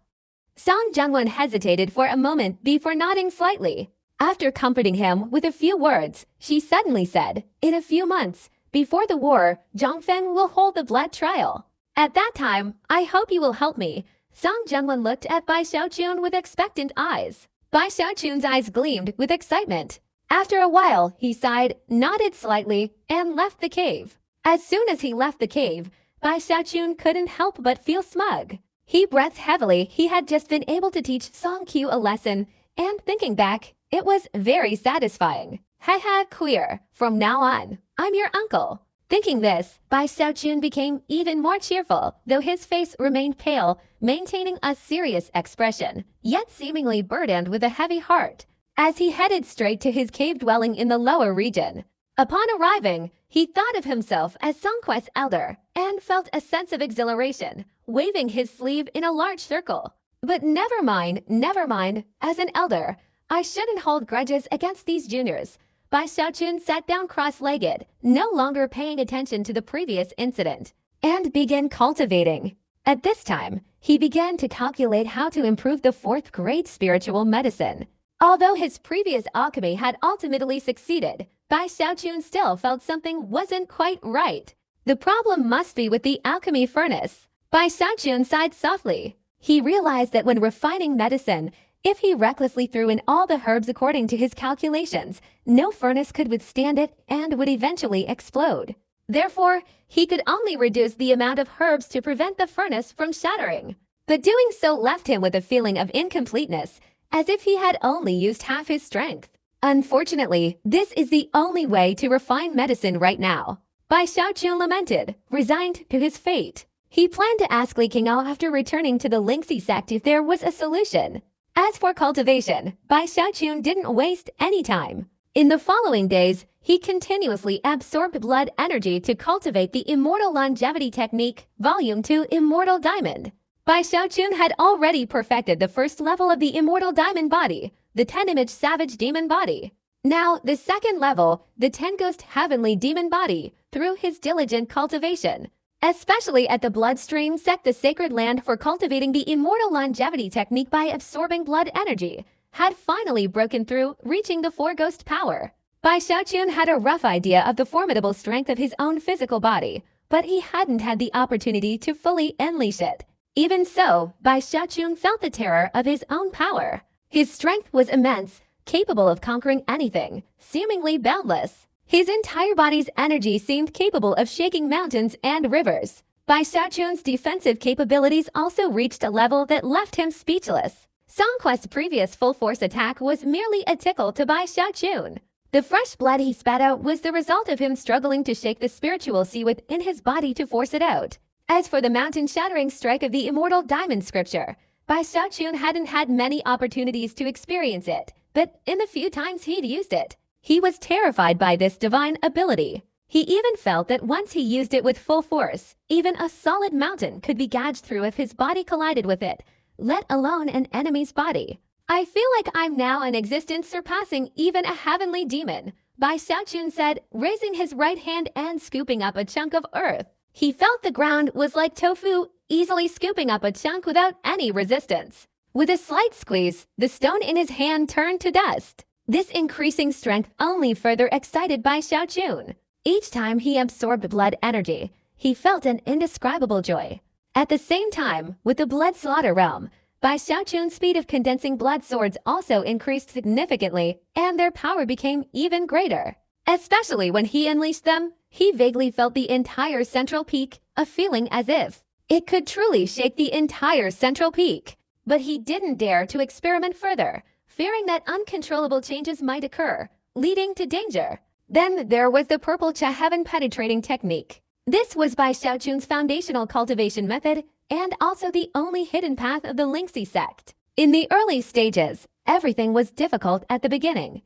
Song Jungwon hesitated for a moment before nodding slightly. After comforting him with a few words, she suddenly said, "In a few months, before the war, Zhongfen will hold the blood trial. At that time, I hope you will help me." Song Jungwon looked at Bai Xiaochun with expectant eyes. Bai Xiaochun's eyes gleamed with excitement. After a while, he sighed, nodded slightly, and left the cave. As soon as he left the cave, Bai Xiaochun couldn't help but feel smug. He breathed heavily. He had just been able to teach Song Q a lesson, and thinking back, it was very satisfying. "Haha, Queer. From now on, I'm your uncle." Thinking this, Bai Xiaojun became even more cheerful, though his face remained pale, maintaining a serious expression, yet seemingly burdened with a heavy heart, as he headed straight to his cave dwelling in the lower region. Upon arriving, he thought of himself as Songquest's elder and felt a sense of exhilaration, waving his sleeve in a large circle. But never mind, as an elder, I shouldn't hold grudges against these juniors. Bai Xiaojun sat down cross-legged, no longer paying attention to the previous incident, and began cultivating. At this time, he began to calculate how to improve the fourth-grade spiritual medicine. Although his previous alchemy had ultimately succeeded, Bai Xiaojun still felt something wasn't quite right. The problem must be with the alchemy furnace. Bai Xiaojun sighed softly. He realized that when refining medicine, if he recklessly threw in all the herbs according to his calculations, no furnace could withstand it and would eventually explode. Therefore, he could only reduce the amount of herbs to prevent the furnace from shattering. But doing so left him with a feeling of incompleteness, as if he had only used half his strength. Unfortunately, this is the only way to refine medicine right now. Bai Xiaojun lamented, resigned to his fate. He planned to ask Li Qingao after returning to the Lingxi sect if there was a solution. As for cultivation, Bai Xiaojun didn't waste any time. In the following days, he continuously absorbed blood energy to cultivate the Immortal Longevity Technique, Volume 2 Immortal Diamond. Bai Xiaojun had already perfected the first level of the Immortal Diamond Body, the 10-image Savage Demon Body. Now, the second level, the 10-ghost Heavenly Demon Body, through his diligent cultivation. Especially at the Bloodstream sect, the sacred land for cultivating the Immortal Longevity Technique by absorbing blood energy, had finally broken through, reaching the four-ghost power. Bai Xiaojun had a rough idea of the formidable strength of his own physical body, but he hadn't had the opportunity to fully unleash it. Even so, Bai Xiaojun felt the terror of his own power. His strength was immense, capable of conquering anything, seemingly boundless. His entire body's energy seemed capable of shaking mountains and rivers. Bai Xiaojun's defensive capabilities also reached a level that left him speechless. Songquest's previous full-force attack was merely a tickle to Bai Xiaojun. The fresh blood he spat out was the result of him struggling to shake the spiritual sea within his body to force it out. As for the mountain-shattering strike of the Immortal Diamond Scripture, Bai Xiaojun hadn't had many opportunities to experience it, but in the few times he'd used it, he was terrified by this divine ability. He even felt that once he used it with full force, even a solid mountain could be gouged through if his body collided with it, let alone an enemy's body. I feel like I'm now in existence surpassing even a heavenly demon, Bai Xiaojun said, raising his right hand and scooping up a chunk of earth. He felt the ground was like tofu, easily scooping up a chunk without any resistance. With a slight squeeze, the stone in his hand turned to dust. This increasing strength only further excited Bai Xiaojun. Each time he absorbed blood energy, he felt an indescribable joy. At the same time, with the blood slaughter realm, Bai Xiaojun's speed of condensing blood swords also increased significantly, and their power became even greater. Especially when he unleashed them, he vaguely felt the entire central peak, a feeling as if it could truly shake the entire central peak. But he didn't dare to experiment further, fearing that uncontrollable changes might occur, leading to danger. Then there was the purple cha heaven-penetrating technique. This was Bai Xiaojun's foundational cultivation method, and also the only hidden path of the Lingxi sect. In the early stages, everything was difficult at the beginning.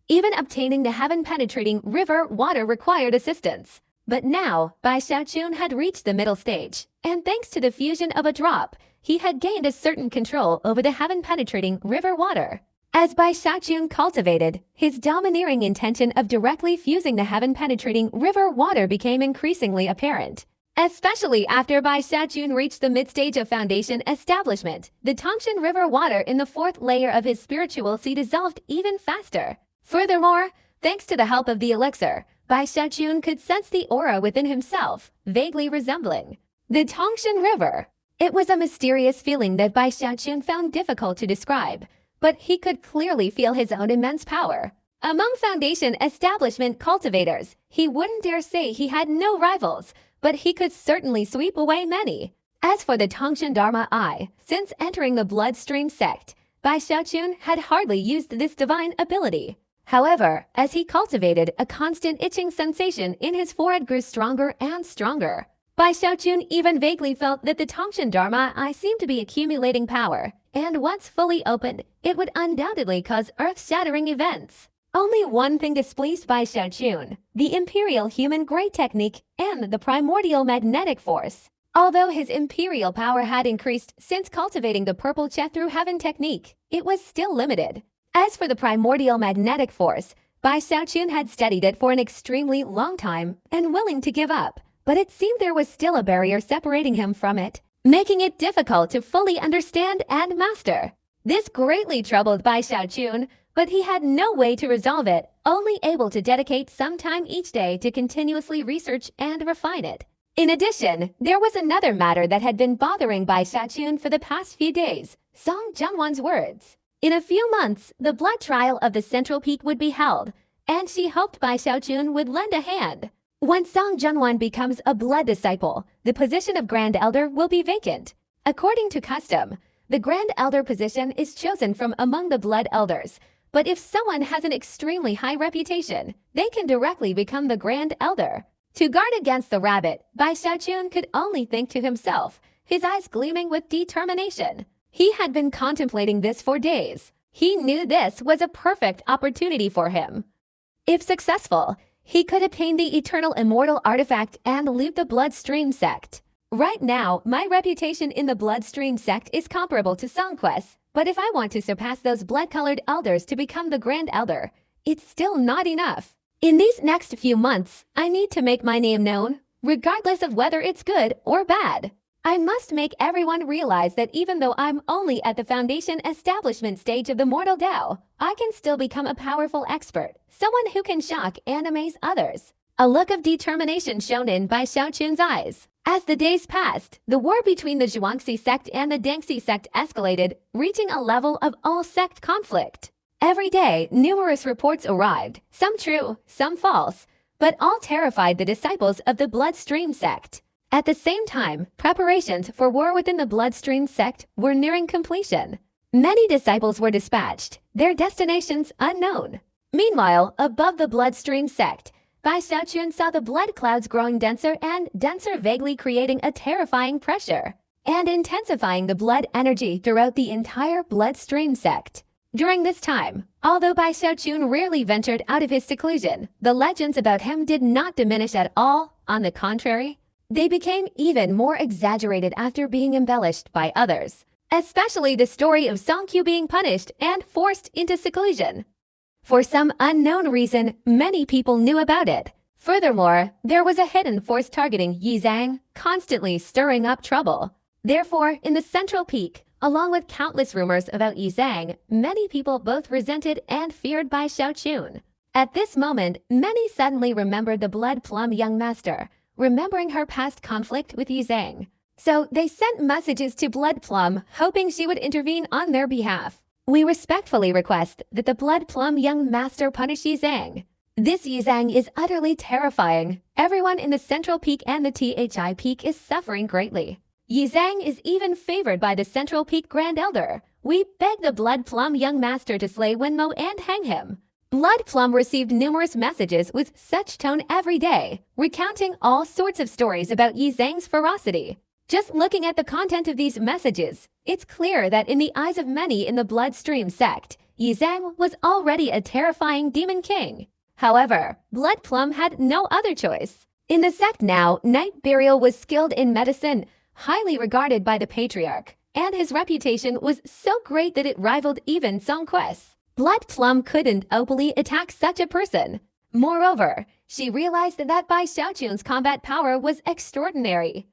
Even obtaining the heaven-penetrating river water required assistance. But now, Bai Xiaojun had reached the middle stage, and thanks to the fusion of a drop, he had gained a certain control over the heaven-penetrating river water. As Bai Xiaojun cultivated, his domineering intention of directly fusing the heaven-penetrating river water became increasingly apparent. Especially after Bai Xiaojun reached the mid-stage of foundation establishment, the Tangshan river water in the fourth layer of his spiritual sea dissolved even faster. Furthermore, thanks to the help of the elixir, Bai Xiaojun could sense the aura within himself, vaguely resembling the Tangshan River. It was a mysterious feeling that Bai Xiaojun found difficult to describe, but he could clearly feel his own immense power. Among foundation establishment cultivators, he wouldn't dare say he had no rivals, but he could certainly sweep away many. As for the Tangshan Dharma Eye, since entering the Bloodstream sect, Bai Xiaojun had hardly used this divine ability. However, as he cultivated, a constant itching sensation in his forehead grew stronger and stronger. Bai Xiaochun even vaguely felt that the Tongshan Dharma eye seemed to be accumulating power, and once fully opened, it would undoubtedly cause earth-shattering events. Only one thing displeased Bai Xiaochun: the Imperial Human Grey Technique and the Primordial Magnetic Force. Although his imperial power had increased since cultivating the Purple Chet through Heaven technique, it was still limited. As for the Primordial Magnetic Force, Bai Xiaochun had studied it for an extremely long time and willing to give up, but it seemed there was still a barrier separating him from it, making it difficult to fully understand and master. This greatly troubled Bai Xiaochun, but he had no way to resolve it, only able to dedicate some time each day to continuously research and refine it. In addition, there was another matter that had been bothering Bai Xiaochun for the past few days: Song Jianwan's words. In a few months, the blood trial of the Central Peak would be held, and she hoped Bai Xiaochun would lend a hand. When Song Jianwan becomes a blood disciple, the position of Grand Elder will be vacant. According to custom, the Grand Elder position is chosen from among the blood elders, but if someone has an extremely high reputation, they can directly become the Grand Elder. To guard against the rabbit, Bai Xiaochun could only think to himself, his eyes gleaming with determination. He had been contemplating this for days. He knew this was a perfect opportunity for him. If successful, he could obtain the eternal immortal artifact and loot the Bloodstream sect. Right now, my reputation in the Bloodstream sect is comparable to Songquest's, but if I want to surpass those blood-colored elders to become the Grand Elder, it's still not enough. In these next few months, I need to make my name known, regardless of whether it's good or bad. I must make everyone realize that even though I'm only at the foundation establishment stage of the Mortal Dao, I can still become a powerful expert, someone who can shock and amaze others. A look of determination shone in Bai Xiaochun's eyes. As the days passed, the war between the Zhuangzi sect and the Dengxi sect escalated, reaching a level of all-sect conflict. Every day, numerous reports arrived, some true, some false, but all terrified the disciples of the Bloodstream sect. At the same time, preparations for war within the Bloodstream sect were nearing completion. Many disciples were dispatched, their destinations unknown. Meanwhile, above the Bloodstream sect, Bai Xiaochun saw the blood clouds growing denser and denser, vaguely creating a terrifying pressure and intensifying the blood energy throughout the entire Bloodstream sect. During this time, although Bai Xiaochun rarely ventured out of his seclusion, the legends about him did not diminish at all. On the contrary, they became even more exaggerated after being embellished by others, especially the story of Songqiu being punished and forced into seclusion. For some unknown reason, many people knew about it. Furthermore, there was a hidden force targeting Yizang, constantly stirring up trouble. Therefore, in the Central Peak, along with countless rumors about Yizang, many people both resented and feared Bai Xiaochun. At this moment, many suddenly remembered the Blood Plum young master, remembering her past conflict with Yizang. So they sent messages to Blood Plum, hoping she would intervene on their behalf. We respectfully request that the Blood Plum young master punish Yizang. This Yizang is utterly terrifying. Everyone in the Central Peak and the Thi Peak is suffering greatly. Yizang is even favored by the Central Peak Grand Elder. We beg the Blood Plum young master to slay Wenmo and hang him. Blood Plum received numerous messages with such tone every day, recounting all sorts of stories about Yizang's ferocity. Just looking at the content of these messages, it's clear that in the eyes of many in the Bloodstream sect, Yizang was already a terrifying demon king. However, Blood Plum had no other choice. In the sect now, Knight Burial was skilled in medicine, highly regarded by the Patriarch, and his reputation was so great that it rivaled even Songquest's. Blood Plum couldn't openly attack such a person. Moreover, she realized that Bai Xiaochun's combat power was extraordinary.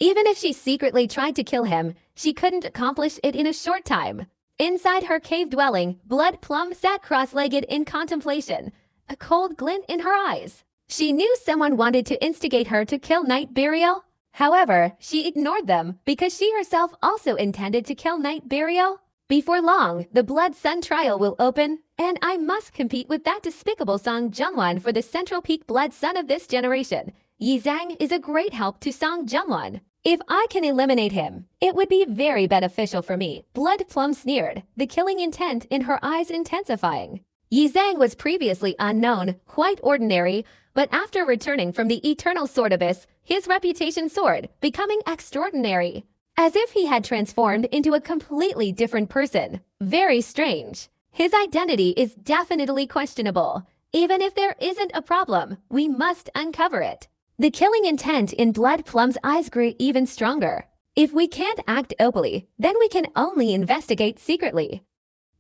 Even if she secretly tried to kill him, she couldn't accomplish it in a short time. Inside her cave dwelling, Blood Plum sat cross-legged in contemplation, a cold glint in her eyes. She knew someone wanted to instigate her to kill Knight Burial. However, she ignored them because she herself also intended to kill Knight Burial. Before long, the Blood Sun trial will open, and I must compete with that despicable Song Jianwan for the Central Peak Blood Sun of this generation. Yizang is a great help to Song Jianwan. If I can eliminate him, it would be very beneficial for me. Blood Plum sneered, the killing intent in her eyes intensifying. Yi Zhang was previously unknown, quite ordinary, but after returning from the eternal sword abyss, his reputation soared, becoming extraordinary. As if he had transformed into a completely different person. Very strange. His identity is definitely questionable. Even if there isn't a problem, we must uncover it. The killing intent in Blood Plum's eyes grew even stronger. If we can't act openly, then we can only investigate secretly.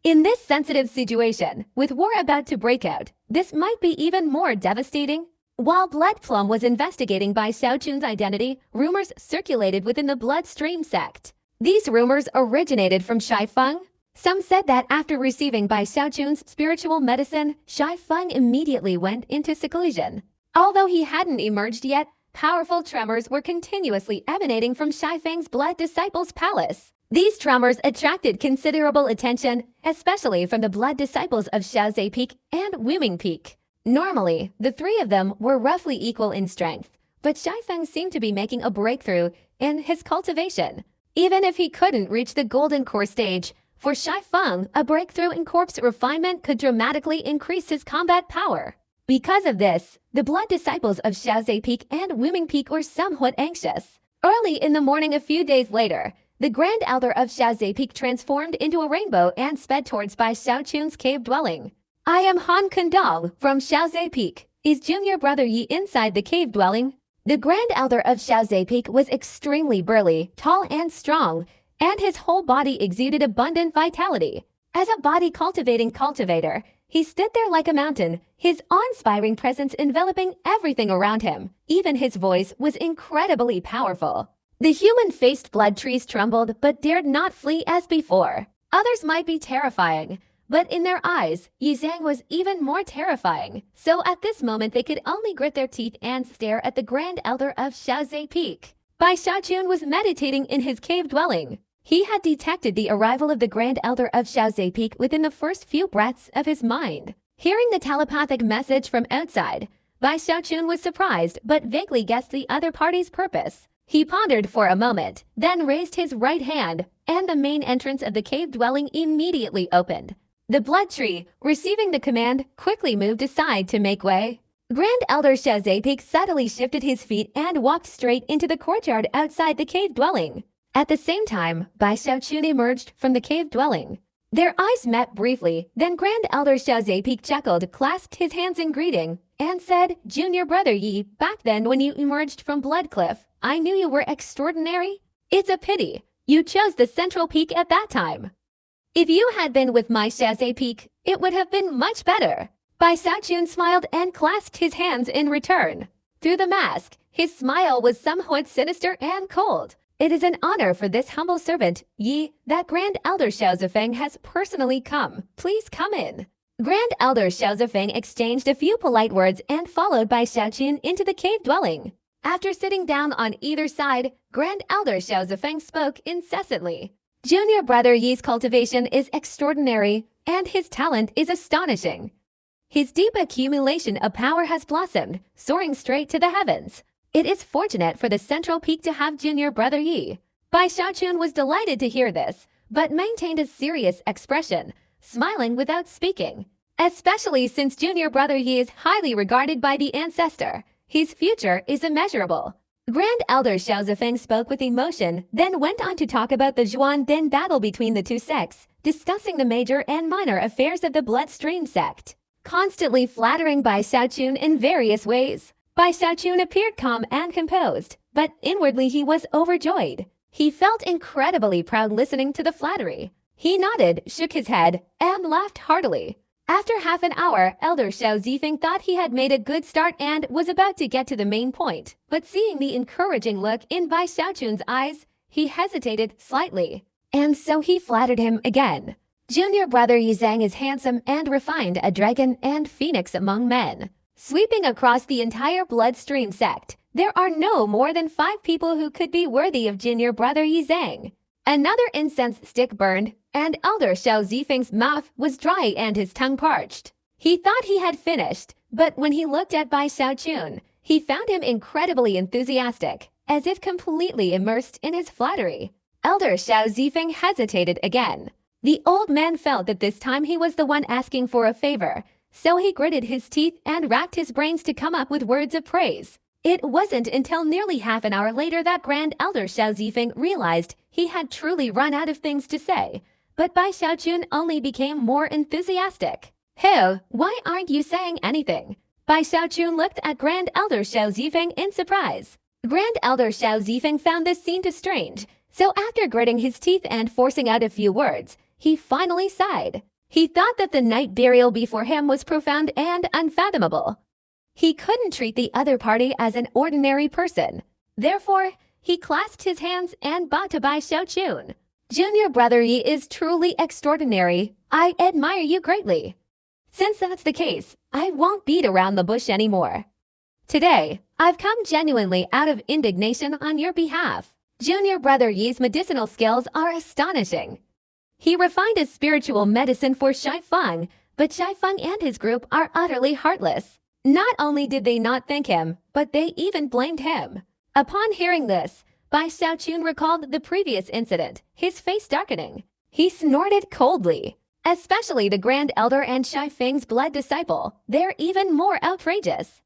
In this sensitive situation, with war about to break out, this might be even more devastating. While Blood Plum was investigating Bai Xiaochun's identity, rumors circulated within the Bloodstream sect. These rumors originated from Shai Feng. Some said that after receiving Bai Xiaochun's spiritual medicine, Shai Feng immediately went into seclusion. Although he hadn't emerged yet, powerful tremors were continuously emanating from Shai Feng's Blood Disciples' palace. These tremors attracted considerable attention, especially from the Blood Disciples of Xiaozhe Peak and Wuming Peak. Normally, the three of them were roughly equal in strength, but Shai Feng seemed to be making a breakthrough in his cultivation. Even if he couldn't reach the golden core stage, for Shai Feng, a breakthrough in corpse refinement could dramatically increase his combat power. Because of this, the Blood Disciples of Xiaozhe Peak and Wuming Peak were somewhat anxious. Early in the morning a few days later, the Grand Elder of Xiaozhe Peak transformed into a rainbow and sped towards Bai Xiaochun's cave dwelling. I am Han Kundong from Xiaozhe Peak. Is junior brother Yi inside the cave dwelling? The Grand Elder of Xiaozhe Peak was extremely burly, tall and strong, and his whole body exuded abundant vitality. As a body-cultivating cultivator, he stood there like a mountain, his awe-inspiring presence enveloping everything around him. Even his voice was incredibly powerful. The human-faced blood trees trembled but dared not flee as before. Others might be terrifying, but in their eyes, Yi Zhang was even more terrifying. So at this moment they could only grit their teeth and stare at the Grand Elder of Xiaozhe Peak. Bai Xiaochun was meditating in his cave dwelling. He had detected the arrival of the Grand Elder of Xiaozhe Peak within the first few breaths of his mind. Hearing the telepathic message from outside, Bai Xiaochun was surprised but vaguely guessed the other party's purpose. He pondered for a moment, then raised his right hand, and the main entrance of the cave dwelling immediately opened. The blood tree, receiving the command, quickly moved aside to make way. Grand Elder Xiaozhe Peak subtly shifted his feet and walked straight into the courtyard outside the cave dwelling. At the same time, Bai Xiaochun emerged from the cave dwelling. Their eyes met briefly, then Grand Elder Xiaozhe Peak chuckled, clasped his hands in greeting, and said, Junior brother Yi, back then when you emerged from Blood Cliff, I knew you were extraordinary. It's a pity. You chose the central peak at that time. If you had been with my Xiaozhe Peak, it would have been much better. Bai Xiaochun smiled and clasped his hands in return. Through the mask, his smile was somewhat sinister and cold. It is an honor for this humble servant, Yi, that Grand Elder Xiaozhefeng has personally come. Please come in. Grand Elder Xiaozhefeng exchanged a few polite words and followed Bai Xiaochun into the cave dwelling. After sitting down on either side, Grand Elder Xiaozhefeng spoke incessantly. Junior brother Yi's cultivation is extraordinary, and his talent is astonishing. His deep accumulation of power has blossomed, soaring straight to the heavens. It is fortunate for the central peak to have junior brother Yi. Bai Xiaochun was delighted to hear this, but maintained a serious expression, smiling without speaking. Especially since junior brother Yi is highly regarded by the ancestor. His future is immeasurable. Grand Elder Xiaozhefeng spoke with emotion, then went on to talk about the Zhuan-Den battle between the two sects, discussing the major and minor affairs of the Bloodstream sect, constantly flattering Bai Xiaochun in various ways. Bai Xiaochun appeared calm and composed, but inwardly he was overjoyed. He felt incredibly proud listening to the flattery. He nodded, shook his head, and laughed heartily. After half an hour, Elder Xiao Zifeng thought he had made a good start and was about to get to the main point. But seeing the encouraging look in Bai Xiaochun's eyes, he hesitated slightly. And so he flattered him again. Junior brother Yi Zhang is handsome and refined, a dragon and phoenix among men. Sweeping across the entire Bloodstream sect, there are no more than 5 people who could be worthy of junior brother Yi Zhang. Another incense stick burned, and Elder Xiao Zifeng's mouth was dry and his tongue parched. He thought he had finished, but when he looked at Bai Xiaochun, he found him incredibly enthusiastic, as if completely immersed in his flattery. Elder Xiao Zifeng hesitated again. The old man felt that this time he was the one asking for a favor, so he gritted his teeth and racked his brains to come up with words of praise. It wasn't until nearly half an hour later that Grand Elder Xiao Zifeng realized he had truly run out of things to say. But Bai Xiaochun only became more enthusiastic. "Hey, why aren't you saying anything?" Bai Xiaochun looked at Grand Elder Xiao Zifeng in surprise. Grand Elder Xiao Zifeng found this scene too strange, so after gritting his teeth and forcing out a few words, he finally sighed. He thought that the night burial before him was profound and unfathomable. He couldn't treat the other party as an ordinary person. Therefore, he clasped his hands and bowed to Bai Xiaochun. "Junior brother Yi is truly extraordinary. I admire you greatly. Since that's the case, I won't beat around the bush anymore. Today, I've come genuinely out of indignation on your behalf. Junior brother Yi's medicinal skills are astonishing. He refined his spiritual medicine for Shai Feng, but Shai Feng and his group are utterly heartless. Not only did they not thank him, but they even blamed him." Upon hearing this, Bai Xiaochun recalled the previous incident, his face darkening. He snorted coldly. Especially the Grand Elder and Shai Feng's blood disciple, they're even more outrageous.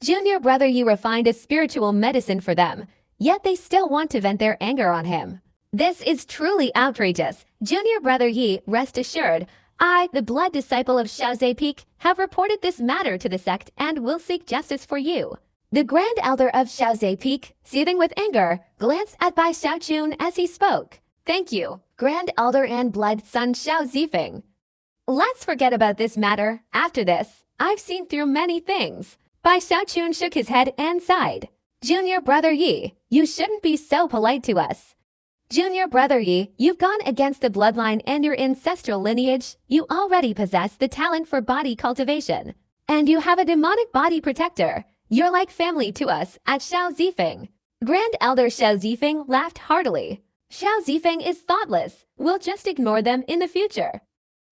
Junior brother Yi refined a spiritual medicine for them, yet they still want to vent their anger on him. This is truly outrageous. Junior brother Yi, rest assured, I, the blood disciple of Xiaozhe Peak, have reported this matter to the sect and will seek justice for you. The Grand Elder of Xiaozhe Peak, seething with anger, glanced at Bai Xiaochun as he spoke. "Thank you, Grand Elder and Blood Son Xiao Zifeng. Let's forget about this matter. After this, I've seen through many things." Bai Xiaochun shook his head and sighed. "Junior brother Yi, you shouldn't be so polite to us. Junior brother Yi, you've gone against the bloodline and your ancestral lineage. You already possess the talent for body cultivation. And you have a demonic body protector. You're like family to us at Xiao Zifeng." Grand Elder Xiao Zifeng laughed heartily. "Xiao Zifeng is thoughtless. We'll just ignore them in the future.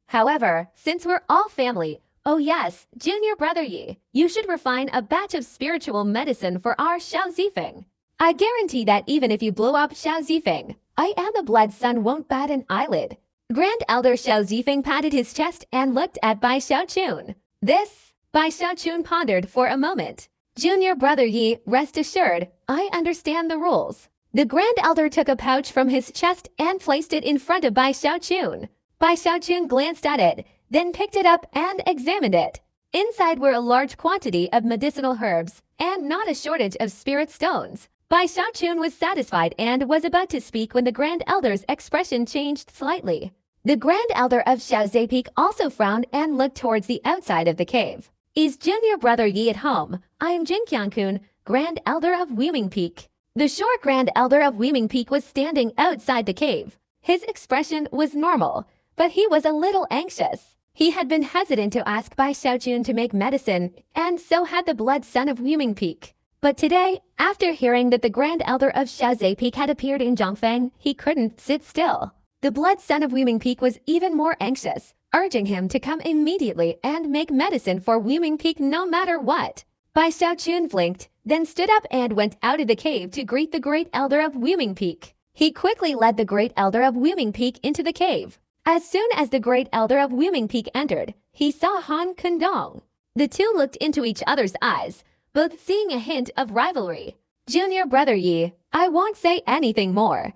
However, since we're all family, oh yes, Junior brother Yi, you should refine a batch of spiritual medicine for our Xiao Zifeng. I guarantee that even if you blow up Xiao Zifeng, I and the Blood Son won't bat an eyelid." Grand Elder Xiao Zifeng patted his chest and looked at Bai Xiaochun. Bai Xiaochun pondered for a moment. "Junior brother Yi, rest assured, I understand the rules." The Grand Elder took a pouch from his chest and placed it in front of Bai Xiaochun. Bai Xiaochun glanced at it, then picked it up and examined it. Inside were a large quantity of medicinal herbs and not a shortage of spirit stones. Bai Xiaochun was satisfied and was about to speak when the Grand Elder's expression changed slightly. The Grand Elder of Xiaozhe Peak also frowned and looked towards the outside of the cave. "Is Junior brother Yi at home? I am Jinqiang-kun, Grand Elder of Weiming Peak." The short Grand Elder of Weiming Peak was standing outside the cave. His expression was normal, but he was a little anxious. He had been hesitant to ask Bai Xiaochun to make medicine, and so had the Blood Son of Weiming Peak. But today, after hearing that the Grand Elder of Xiaozhe Peak had appeared in Zhongfeng, he couldn't sit still. The Blood Son of Weiming Peak was even more anxious, urging him to come immediately and make medicine for Weiming Peak no matter what. Bai Xiaochun blinked, then stood up and went out of the cave to greet the Great Elder of Weiming Peak. He quickly led the Great Elder of Weiming Peak into the cave. As soon as the Great Elder of Weiming Peak entered, he saw Han Kundong. The two looked into each other's eyes, both seeing a hint of rivalry. "Junior brother Yi, I won't say anything more.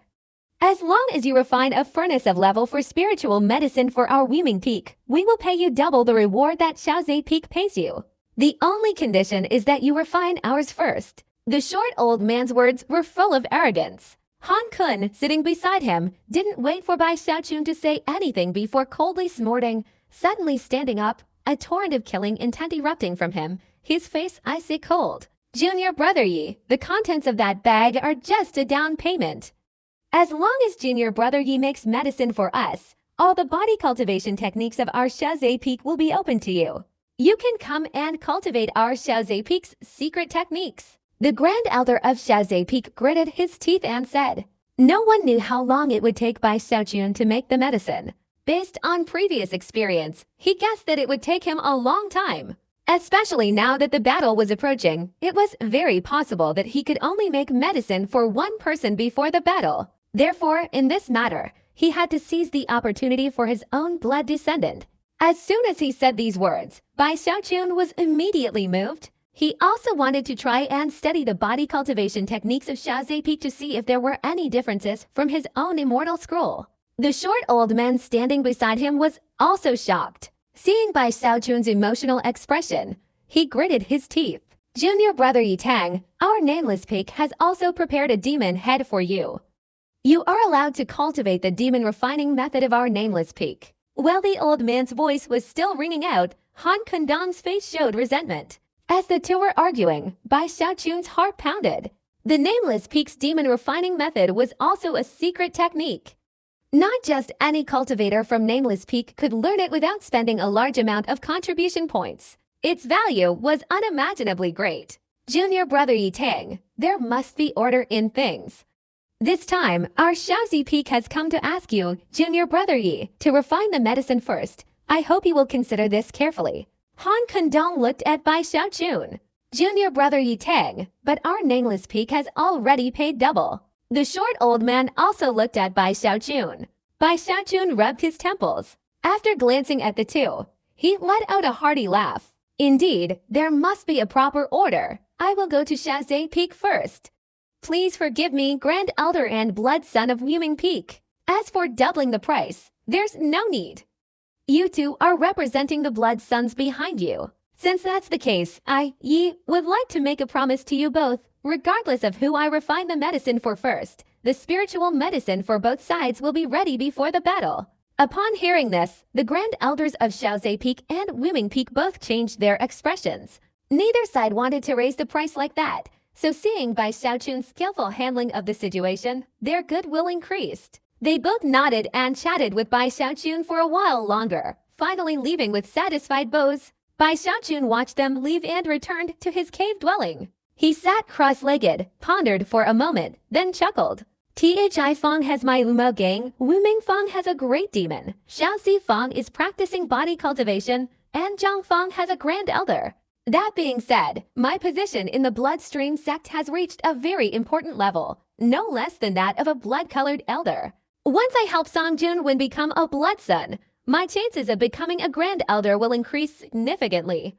As long as you refine a furnace of level for spiritual medicine for our Weiming Peak, we will pay you double the reward that Xiaozhe Peak pays you. The only condition is that you refine ours first." The short old man's words were full of arrogance. Han Kun, sitting beside him, didn't wait for Bai Xiaochun to say anything before coldly snorting, suddenly standing up, a torrent of killing intent erupting from him, his face icy cold. "Junior brother Yi, the contents of that bag are just a down payment. As long as Junior brother Yi makes medicine for us, all the body cultivation techniques of our Xiaozhe Peak will be open to you. You can come and cultivate our Xiaozhe Peak's secret techniques." The Grand Elder of Xiaozhe Peak gritted his teeth and said, no one knew how long it would take Bai Xiaochun to make the medicine. Based on previous experience, he guessed that it would take him a long time. Especially now that the battle was approaching, it was very possible that he could only make medicine for one person before the battle. Therefore, in this matter, he had to seize the opportunity for his own blood descendant. As soon as he said these words, Bai Xiaochun was immediately moved. He also wanted to try and study the body cultivation techniques of Xiao Zepik to see if there were any differences from his own immortal scroll. The short old man standing beside him was also shocked. Seeing Bai Xiaochun's emotional expression, he gritted his teeth. Junior brother Yi Tang, our nameless peak has also prepared a demon head for you. You are allowed to cultivate the demon refining method of our nameless peak. While the old man's voice was still ringing out, Han Kundong's face showed resentment. As the two were arguing, Bai Xiaochun's heart pounded. The nameless peak's demon refining method was also a secret technique. Not just any cultivator from Nameless Peak could learn it without spending a large amount of contribution points. Its value was unimaginably great. Junior brother Yi Tang, there must be order in things. This time, our Xiaozi Peak has come to ask you, Junior brother Yi, to refine the medicine first. I hope you will consider this carefully. Han Kundong looked at Bai Xiaochun. Junior brother Yi Tang, but our Nameless Peak has already paid double. The short old man also looked at Bai Xiaochun. Bai Xiaochun rubbed his temples. After glancing at the two, he let out a hearty laugh. Indeed, there must be a proper order. I will go to Shazay Peak first. Please forgive me, Grand Elder and Blood Son of Wuming Peak. As for doubling the price, there's no need. You two are representing the Blood Sons behind you. Since that's the case, Yi, would like to make a promise to you both. Regardless of who I refine the medicine for first, the spiritual medicine for both sides will be ready before the battle. Upon hearing this, the Grand Elders of Xiaozhe Peak and Wuming Peak both changed their expressions. Neither side wanted to raise the price like that, so seeing Bai Xiaochun's skillful handling of the situation, their goodwill increased. They both nodded and chatted with Bai Xiaochun for a while longer, finally leaving with satisfied bows. Bai Xiaochun watched them leave and returned to his cave dwelling. He sat cross-legged, pondered for a moment, then chuckled. Thi Fong has my Umo gang, Wu Ming Fong has a great demon, Xiaozi Fong is practicing body cultivation, and Zhang Fong has a grand elder. That being said, my position in the bloodstream sect has reached a very important level, no less than that of a blood-colored elder. Once I help Song Junwen become a blood son, my chances of becoming a grand elder will increase significantly.